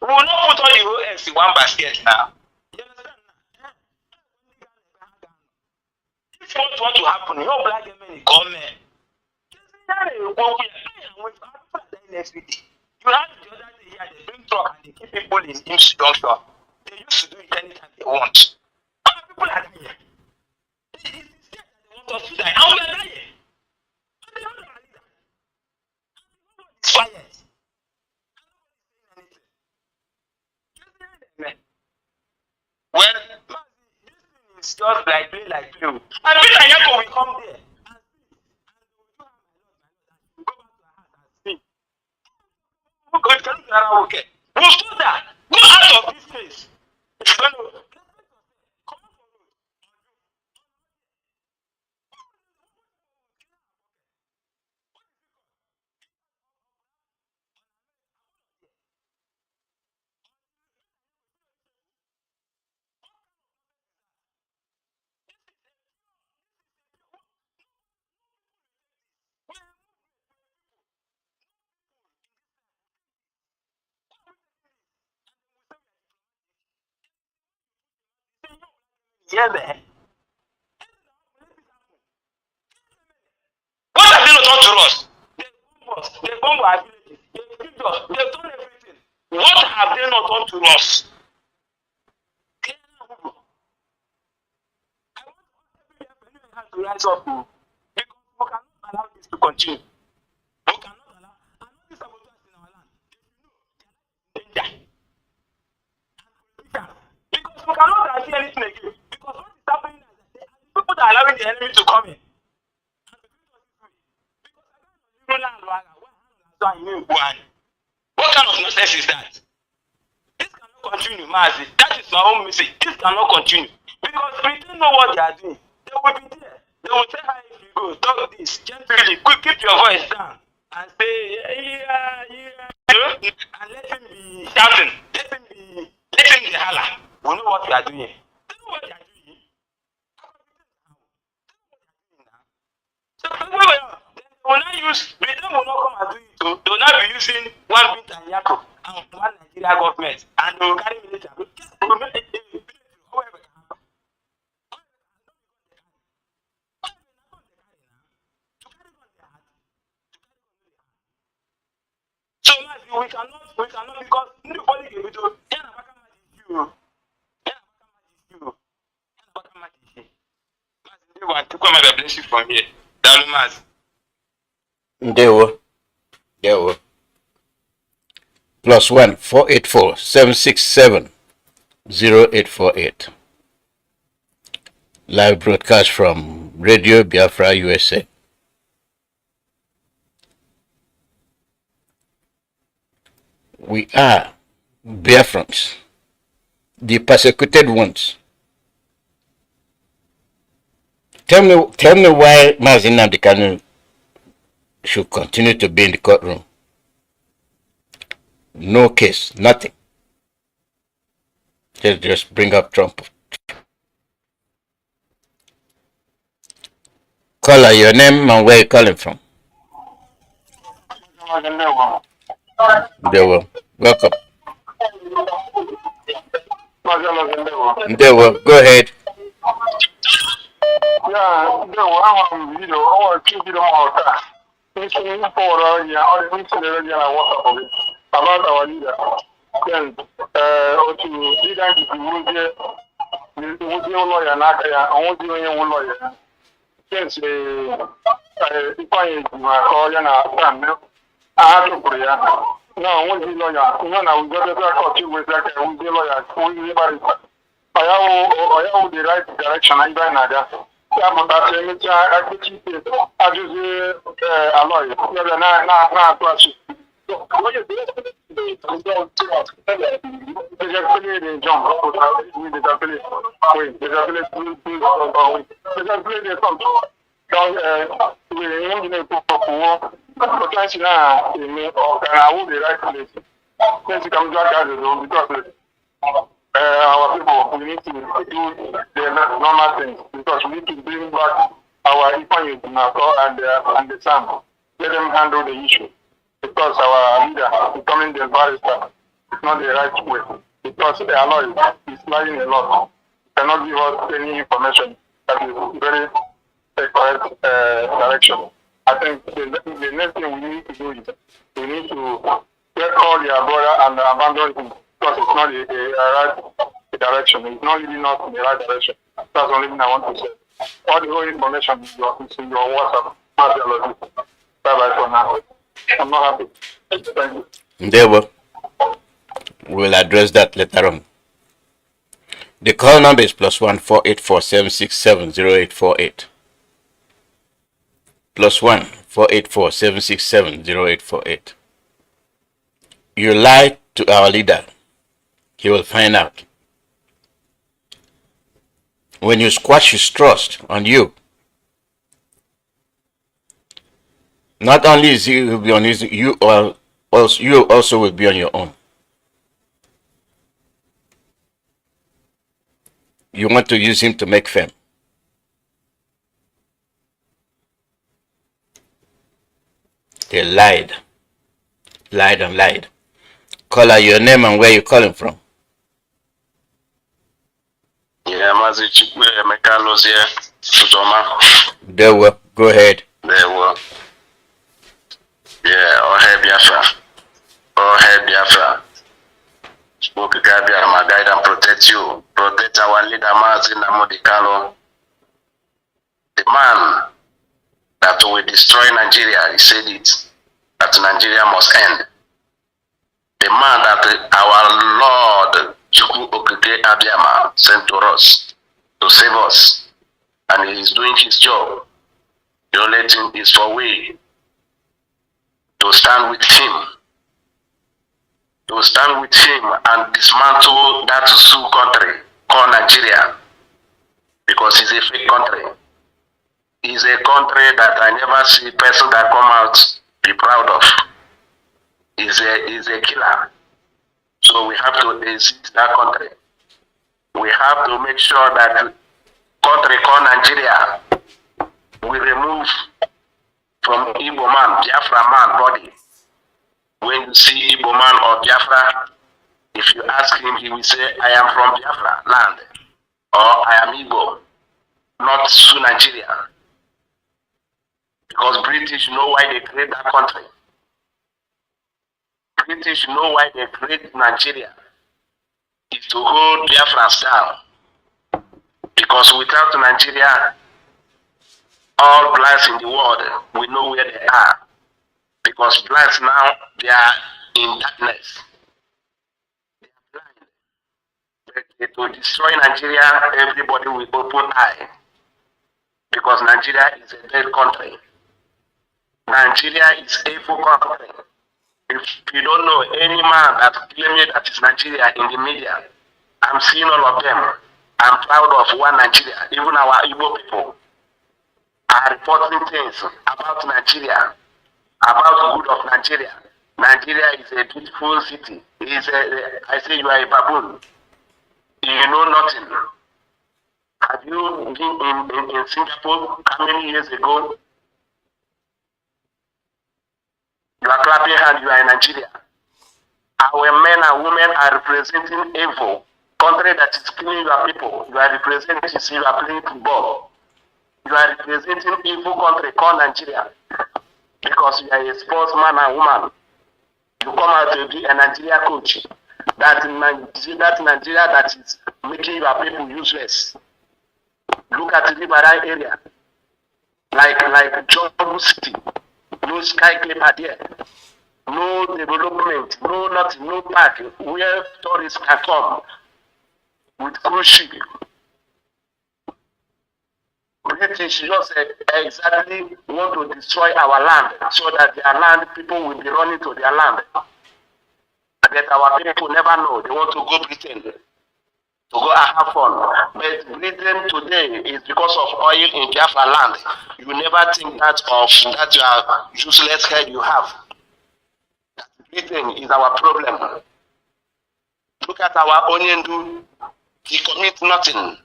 we will not put all the whole eggs in one basket now. You understand now? If what want to happen, your black men come here. Next week. You have the other day here, they bring truck and they keep people in junction. They used to do it anytime they want. Other people are here. It is scared that they want us to die. And we are dying. It's quiet. Well, this thing is just like play. And Peter Yako will come there. Okay. We'll do that. Go out of this place. If you don't know. Yeah, man. What have they not done to us? They bomb our villages. They killed us. They've done everything. What have they not done to us? I want to rise up because we cannot allow this to continue. We cannot allow. And all these saboteurs in our land, danger. Because we cannot guarantee anything again. Because what is happening is that people that are allowing the enemy to come in. What kind of nonsense is that? This cannot continue, Mazi. That is my own message. This cannot continue. Because we don't know what they are doing. They will be there. They will say, hi, if you go, talk this, gently, quick, keep your voice down. And say, and let him be shouting. Let him be holler. We know what we are doing. They know what they are doing. So, they will not use, they will not come and do it. So they will not be using one bit and Yako and one Nigeria government. And they will carry military. So we cannot because nobody can do it. They want to come and bless you from here. Ndewo. +1 484 767 0848. Live broadcast from Radio Biafra, USA. We are Biafrans, the persecuted ones. Tell me why Mazi Nnamdi Kanu should continue to be in the courtroom. No case, nothing. Just bring up Trump. Caller, your name and where you calling from? Ndewo. Welcome. Ndewo, go ahead. Yeah, video. I want to video more time. It's for you. About our leader. Then, to leader the lawyer, I want lawyer. Since if I call you I have to pray. No, I want the lawyer. No, we got to talk to with that. I want the lawyer. I have the right direction. I don't know. I just a lawyer. Not Since you come back as because our people, we need to do the normal things because we need to bring back our Ipanyu and the Sam. Let them handle the issue because our leader becoming the barrister is not the right way because the law is lying a lot. Cannot give us any information that is very correct direction. I think the next thing we need to do is we need to get all your brother and abandon him because it's not the right direction. It's not really not in the right direction. That's the only thing I want to say. All the whole information is in your WhatsApp. Bye bye for now. I'm not happy. Thank you. Endeavor. We'll address that later on. The call number is +1 484 767 0848. +1 484 767 0848. You lie to our leader, he will find out. When you squash his trust on you, not only is he will be on his, you also will be on your own. You want to use him to make fame. They lied and lied. Call out your name and where you're calling from. Yeah, Mazi Nnamdi here. There were. Go ahead. There were. Yeah, all hail Biafra. All hail Biafra. Spoke Gabia, my guide and protect you. Protect our leader, Mazi Nnamdi Kanu. The man that will destroy Nigeria, he said it, that Nigeria must end. The man that our Lord Chukwu Okike Abiyama sent to us to save us, and he is doing his job. The only thing is for we to stand with him, and dismantle that Sioux country called Nigeria, because it's a fake country. It's a country that I never see a person that come out be proud of. Is a killer. So we have to resist that country. We have to make sure that country called Nigeria we remove from Igbo man, Biafra man body. When you see Igbo man or Biafra, if you ask him, he will say, I am from Biafra land, or I am Igbo, not to Nigeria. Because British know why they create that country. British know why they create Nigeria. Is to hold Biafrans down. Because without Nigeria, all blacks in the world, we know where they are. Because blacks now, they are in darkness. They are blind. But to destroy Nigeria, everybody will open eye. Because Nigeria is a dead country. Nigeria is a evil country. If you don't know any man that claims that is Nigeria in the media, I'm seeing all of them. I'm proud of one Nigeria. Even our Igbo people are reporting things about Nigeria, about the good of Nigeria. Nigeria is a beautiful city. I say you are a baboon. You know nothing. Have you been in Singapore how many years ago? You are clapping hand, you are in Nigeria. Our men and women are representing evil. Country that is killing your people. You are representing, you are playing football. You are representing evil country called Nigeria. Because you are a sportsman and woman. You come out to be a Nigeria coach. That Nigeria that is making your people useless. Look at the Liberal area. Like Jobu City. No skyscraper there. No development. No nothing. No park where tourists can come with cruise ship. British just exactly want to destroy our land so that their land people will be running to their land. But our people never know. They want to go Britain to go and have fun. But Britain today is because of oil in Biafra land. You never think that of that useless head you have. Britain is our problem. Look at our Onyendu. He commits nothing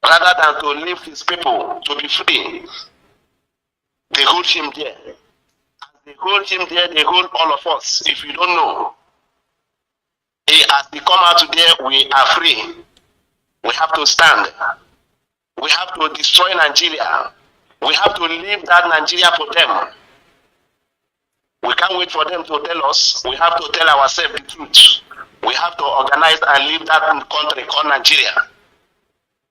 rather than to leave his people to be free. They hold him there. As they hold him there, they hold all of us. If you don't know, as we come out today, we are free. We have to stand. We have to destroy Nigeria. We have to leave that Nigeria for them. We can't wait for them to tell us. We have to tell ourselves the truth. We have to organize and leave that country called Nigeria.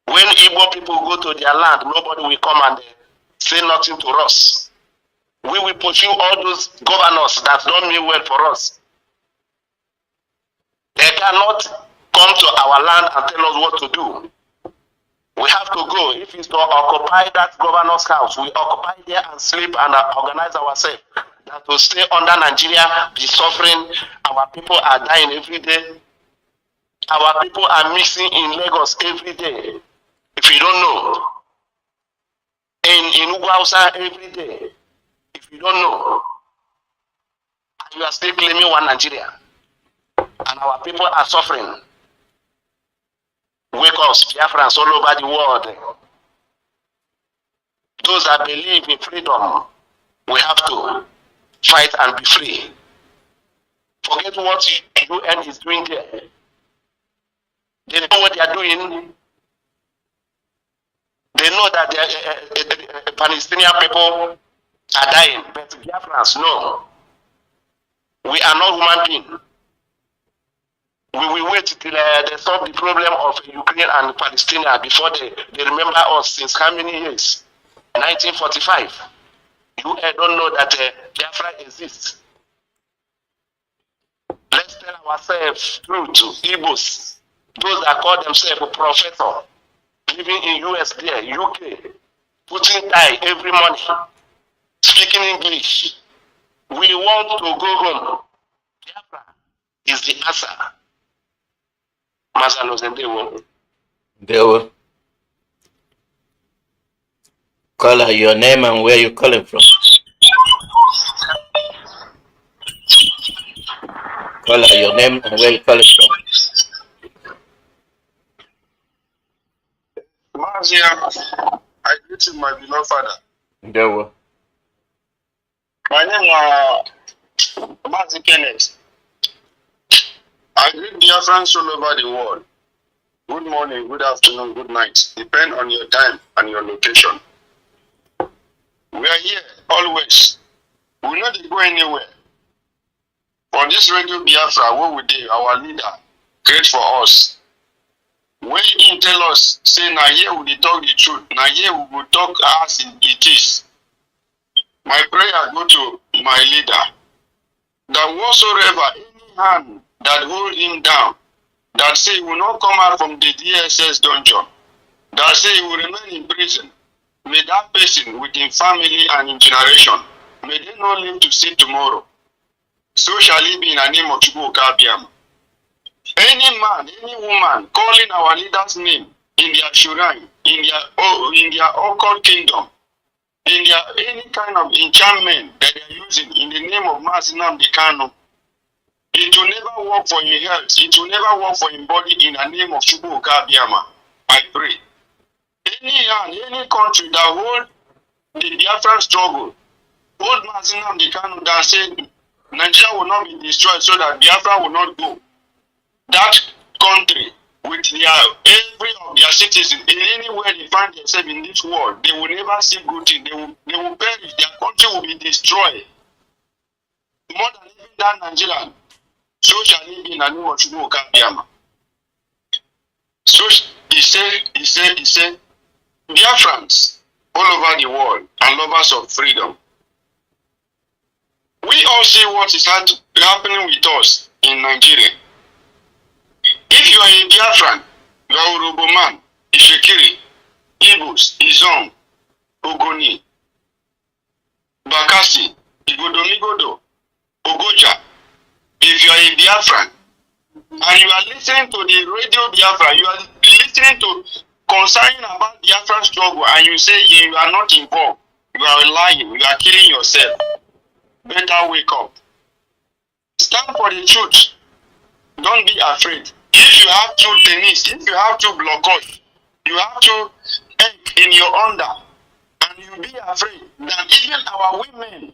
When Igbo people go to their land, nobody will come and say nothing to us. We will pursue all those governors that don't mean well for us. They cannot come to our land and tell us what to do. We have to go. If it's to occupy that governor's house, we occupy there and sleep and organize ourselves. That to stay under Nigeria, be suffering. Our people are dying every day. Our people are missing in Lagos every day. If you don't know, in Ugwausa every day. If you don't know, and you are still claiming one Nigeria, and our people are suffering. Wake us, Biafrans all over the world. Those that believe in freedom, we have to fight and be free. Forget what UN is doing there. They know what they are doing. They know that the Palestinian people are dying, but Biafrans, no. We are not human beings. We will wait till they solve the problem of Ukraine and Palestine before they remember us since how many years? 1945. You don't know that Biafra exists. Let's tell ourselves truth to Igbos, those that call themselves a professor, living in US there, UK, putting tie every morning, speaking English. We want to go home. Biafra is the answer. They will call her your name and where you calling from. Call her your name and where you calling from. Mazi, I greet you, my beloved father. They will. My name is Mazi Kenneth. I greet Biafrans all over the world. Good morning, good afternoon, good night. Depend on your time and your location. We are here always. We will not go anywhere. For this radio Biafra, what we do, our leader, great for us. When he tell us, say, now here we will talk the truth. Now here we will talk as it is. My prayer go to my leader. That whatsoever any hand that hold him down, that say he will not come out from the DSS dungeon, that say he will remain in prison, may that person with his family and in generation, may they not live to see tomorrow. So shall it be in the name of Chukwu Kabiam. Any man, any woman calling our leader's name in their shrine, in their occult kingdom, in their any kind of enchantment that they are using in the name of Mazi Nnamdi Kanu, it will never work for your health. It will never work for your body in the name of Chukwu Kabiama. I pray. Any country that hold the Biafran struggle, hold Mazi Nnamdi Kanu that said Nigeria will not be destroyed so that Biafra will not go. That country with every of their citizens, in any way they find themselves in this world, they will never see good thing. They will perish. Their country will be destroyed. More than even that Nigerian. So shall it be in the name of Chukwu Kabiama. So he said, Biafrans all over the world and lovers of freedom. We all see what is happening with us in Nigeria. If you are a Biafran, you are Urobo man, Ishekiri, Igbos, Izong, Ogoni, Bakasi, Igodomigodo, Ogoja. If you are a Biafran and you are listening to the radio Biafra, you are listening to concerning about Biafran struggle and you say you are not involved, you are lying, you are killing yourself. Better wake up. Stand for the truth. Don't be afraid. If you have two tennis, if you have two blockage, you have two egg in your under, and you be afraid, then even our women,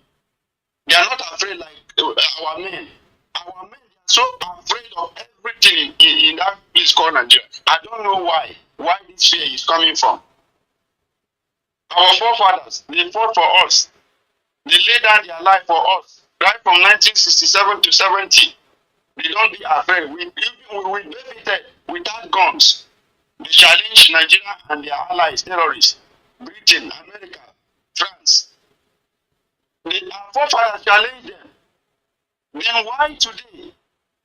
they are not afraid like our men. Our men are so afraid of everything in that place called Nigeria. I don't know why this fear is coming from. Our forefathers, they fought for us. They laid down their life for us, right from 1967 to 70. They don't be afraid. We benefited without guns. They challenged Nigeria and their allies, terrorists, Britain, America, France. Our forefathers challenged them. Then why today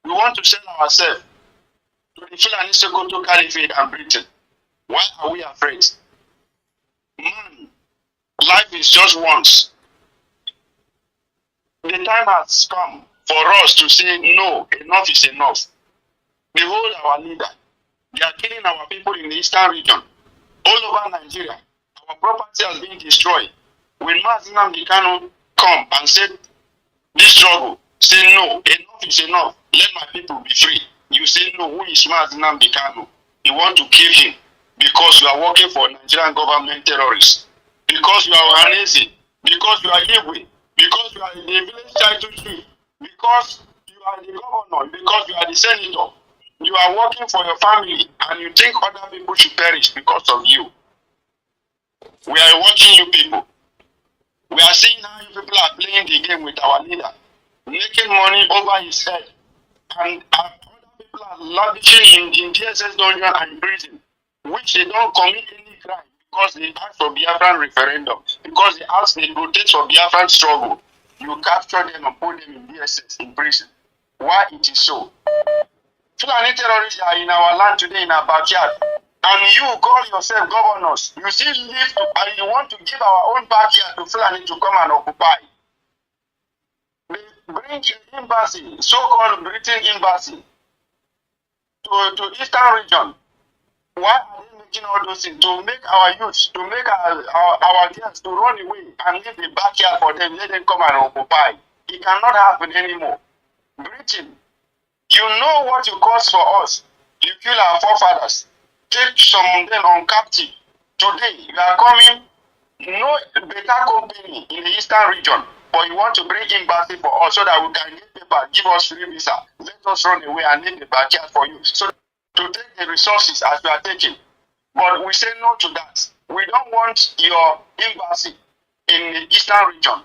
we want to sell ourselves to the Fulani Sokoto Caliphate and Britain? Why are we afraid? Man, life is just once. The time has come for us to say no, enough is enough. Behold our leader. They are killing our people in the eastern region. All over Nigeria. Our property has been destroyed. When Mazi Nnamdi Kanu come and said this struggle, say no, enough is enough. Let my people be free. You say no, who is Mazi Nnamdi Kanu? You want to kill him because you are working for Nigerian government terrorists. Because you are Ohanese. Because you are Igwe. Because you are the village title chief. Because you are the governor. Because you are the senator. You are working for your family and you think other people should perish because of you. We are watching you people. We are seeing how you people are playing the game with our leader, making money over his head. And other people are lavishing in DSS dungeon and prison, which they don't commit any crime because they asked for Biafran referendum, because they asked the protest for Biafran struggle. You capture them and put them in DSS in prison. Why it is so? Fulani terrorists are in our land today, in our backyard. And you call yourself governors. You still live and you want to give our own backyard to Fulani to come and occupy. They bring the embassy, so-called Britain embassy, to Eastern region. Why are they making all those things? To make our youth, to make our girls to run away and leave the backyard for them, let them come and occupy. It cannot happen anymore. Britain, you know what you caused for us. You kill our forefathers. Take some of them on captive. Today, you are coming, no better company in the Eastern region, but you want to bring embassy for us so that we can get paper, give us free visa, let us run away and leave the backyard for you. So to take the resources as we are taking. But we say no to that. We don't want your embassy in the Eastern region.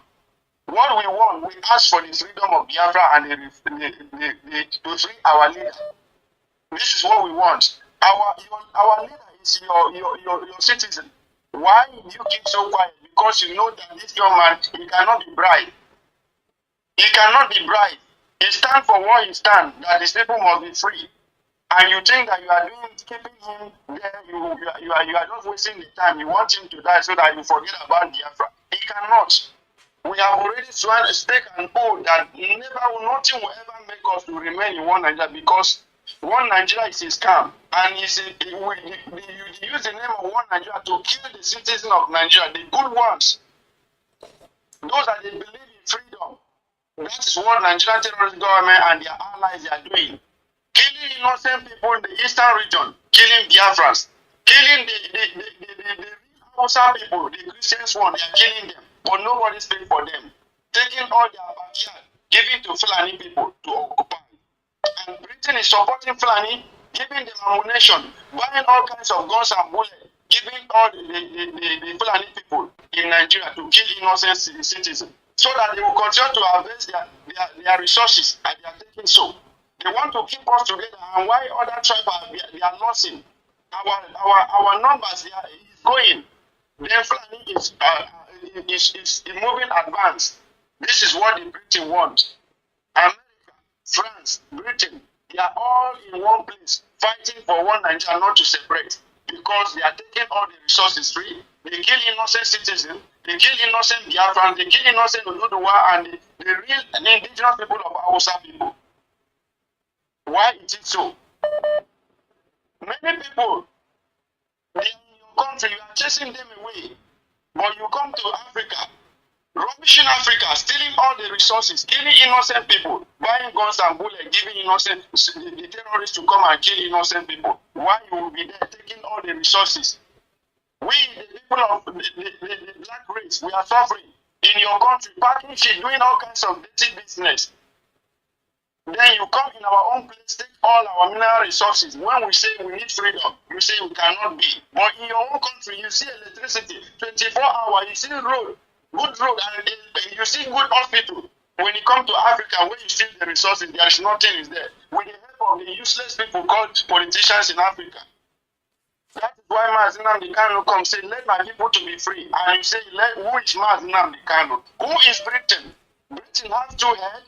What we want, we ask for the freedom of Biafra and to free our leader. This is what we want. Our leader is your citizen. Why do you keep so quiet? Because you know that this young man, he cannot be bribed. He cannot be bribed. He stands for what he stands, that his people must be free. And you think that you are keeping him there, you are just wasting the time. You want him to die so that you forget about Biafra. He cannot. We have already sworn a stake and oath that nothing will ever make us to remain in one Nigeria, because one Nigeria is a scam, and you use the name of one Nigeria to kill the citizens of Nigeria, the good ones, those that they believe in freedom. That is what Nigerian terrorist government and their allies are doing. Killing innocent people in the eastern region, killing Biafrans, killing the Hausa people, the Christians one, they are killing them, but nobody's paying for them. Taking all their backyard, giving to Fulani people to occupy. And Britain is supporting Fulani, giving them ammunition, buying all kinds of guns and bullets, giving all the Fulani people in Nigeria to kill innocent citizens, so that they will continue to harvest their resources, and they are taking so. They want to keep us together, and why other tribes are losing? Our numbers is going. Then Fulani is moving advanced. This is what the Britain wants. America, France, Britain, they are all in one place, fighting for one Nigeria, not to separate, because they are taking all the resources free. They kill innocent citizens, they kill innocent Biafrans, they kill innocent Oduduwa and the real indigenous people of Hausa people. Why is it so? Many people, they are in your country, you are chasing them away, but you come to Africa, rubbishing Africa, stealing all the resources, killing innocent people, buying guns and bullets, giving innocent the terrorists to come and kill innocent people. Why you will be there taking all the resources? We, the people of the black race, we are suffering in your country, packing shit, doing all kinds of dirty business. Then you come in our own place, take all our mineral resources. When we say we need freedom, you say we cannot be. But in your own country, you see electricity, 24 hours, you see road, good road, and you see good hospital. When you come to Africa, where you steal the resources, there is nothing is there. With the help of the useless people called politicians in Africa. That is why Mazi Nnamdi Kanu come say, let my people to be free. And you say, who is Mazi Nnamdi Kanu? Who is Britain? Britain has two heads.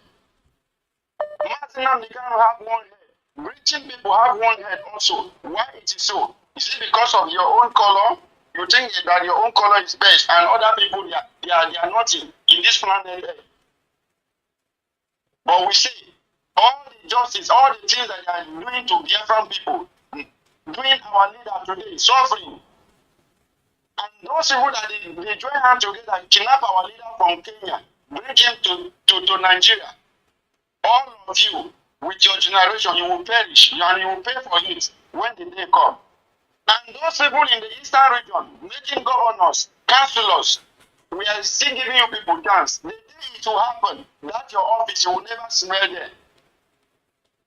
Mazi Nnamdi Kanu have one head. Britain people have one head also. Why it is so? Is it because of your own color? You think that your own color is best and other people, they are nothing in this planet Earth. But we say, all the justice, all the things that they are doing to Biafran people, doing our leader today, suffering. And those people that they join hands together, kidnap our leader from Kenya, bring him to Nigeria. All of you, with your generation, you will perish and you will pay for it when the day comes. And those people in the eastern region, making governors, councillors, we are still giving you people chance. The day it will happen, that your office, you will never smell there.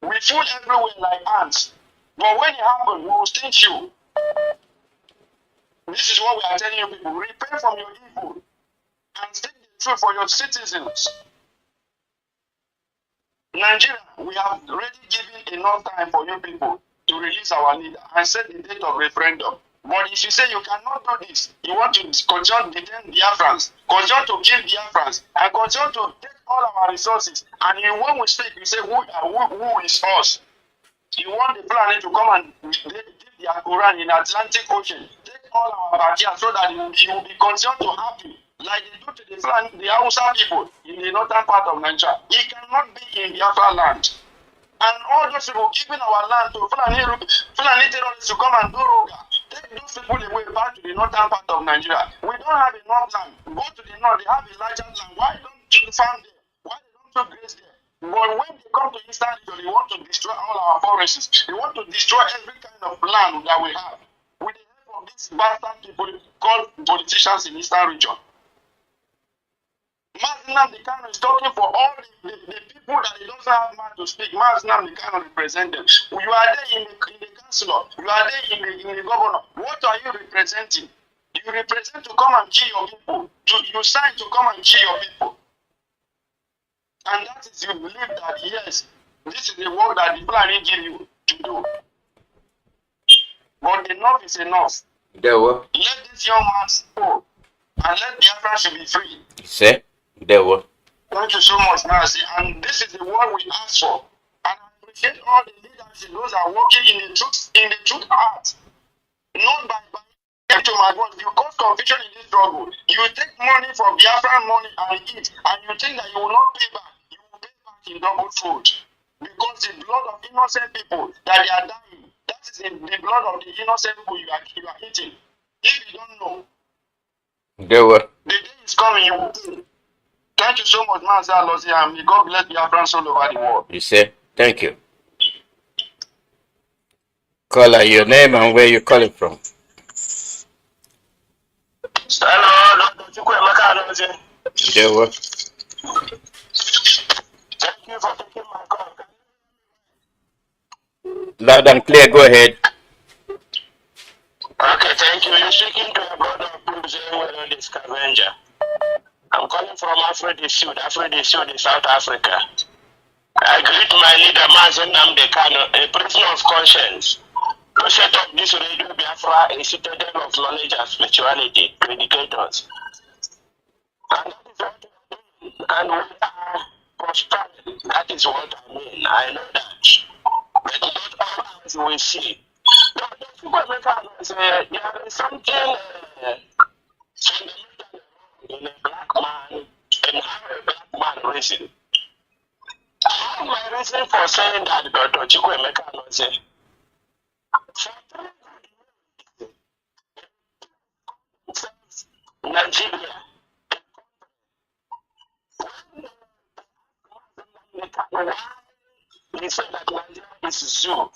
We fool everywhere like ants. But when it happens, we will stink you. This is what we are telling you people. Repent from your evil and speak the truth for your citizens. Nigeria, we have already given enough time for you people to release our leader and set the date of referendum. But if you say you cannot do this, you want to continue to detain Biafrans, continue to kill Biafrans, and continue to take all our resources. And when we speak, you say, who is us? You want the planet to come and give their Quran in Atlantic Ocean, take all our backyard so that you will be concerned to happy, like they do to the Hausa people in the northern part of Nigeria. It cannot be in Biafra land. And all those people giving our land to Fulani terrorists to come and do Roga, take those people away back to the northern part of Nigeria. We don't have enough land. Go to the north, they have a larger land. Why don't you farm there? Why don't you graze there? But when they come to Eastern region, they want to destroy all our forests. They want to destroy every kind of land that we have. With the help of these bastard people called politicians in Eastern region. Mazi Nnamdi Kanu is talking for all the people that he doesn't have man to speak. Mazi Nnamdi Kanu represent them. You are there in the councillor. You are there in the governor. What are you representing? You represent to come and kill your people. You sign to come and kill your people. And that is you believe that, yes, this is the work that the plan give you to do. But enough is enough. Let this young man go. And let Biafra should be free. Say, Thank you so much, Mazi. And this is the word we ask for. And I appreciate all the leadership, those are working in the truth art. Not by to my God. You cause confusion in this struggle. You take money from Biafran money and eat, and you think that you will not pay back. You will pay back in double fold. Because the blood of innocent people that they are dying, that is the blood of the innocent people you are eating. If you don't know, the day is coming, you will pay. Thank you so much, Mazi Alozi, and may God bless Biafrans all over the world. You say, thank you. Caller, your name and where you're calling from. Hello, Dr. Chukwuemeka Alozi. Thank you for taking my call. Loud and clear, go ahead. Okay, thank you. You're speaking to a brother who's on the scavenger. I'm calling from Africa Sud in South Africa. I greet my leader, Mazi Nnamdi Kanu, a prisoner of conscience, to set up this Radio Biafra, a citadel of knowledge and spirituality to educate us. And that is what we do. And we are prospering. That is what I mean. I know that. But not all eyes will see. There is something fundamental in a black man and how a black man reason. I have my reason for saying that, Dr. Chukwuemeka Alozi. For 3 good years, Nigeria, He said that Nigeria is zoo.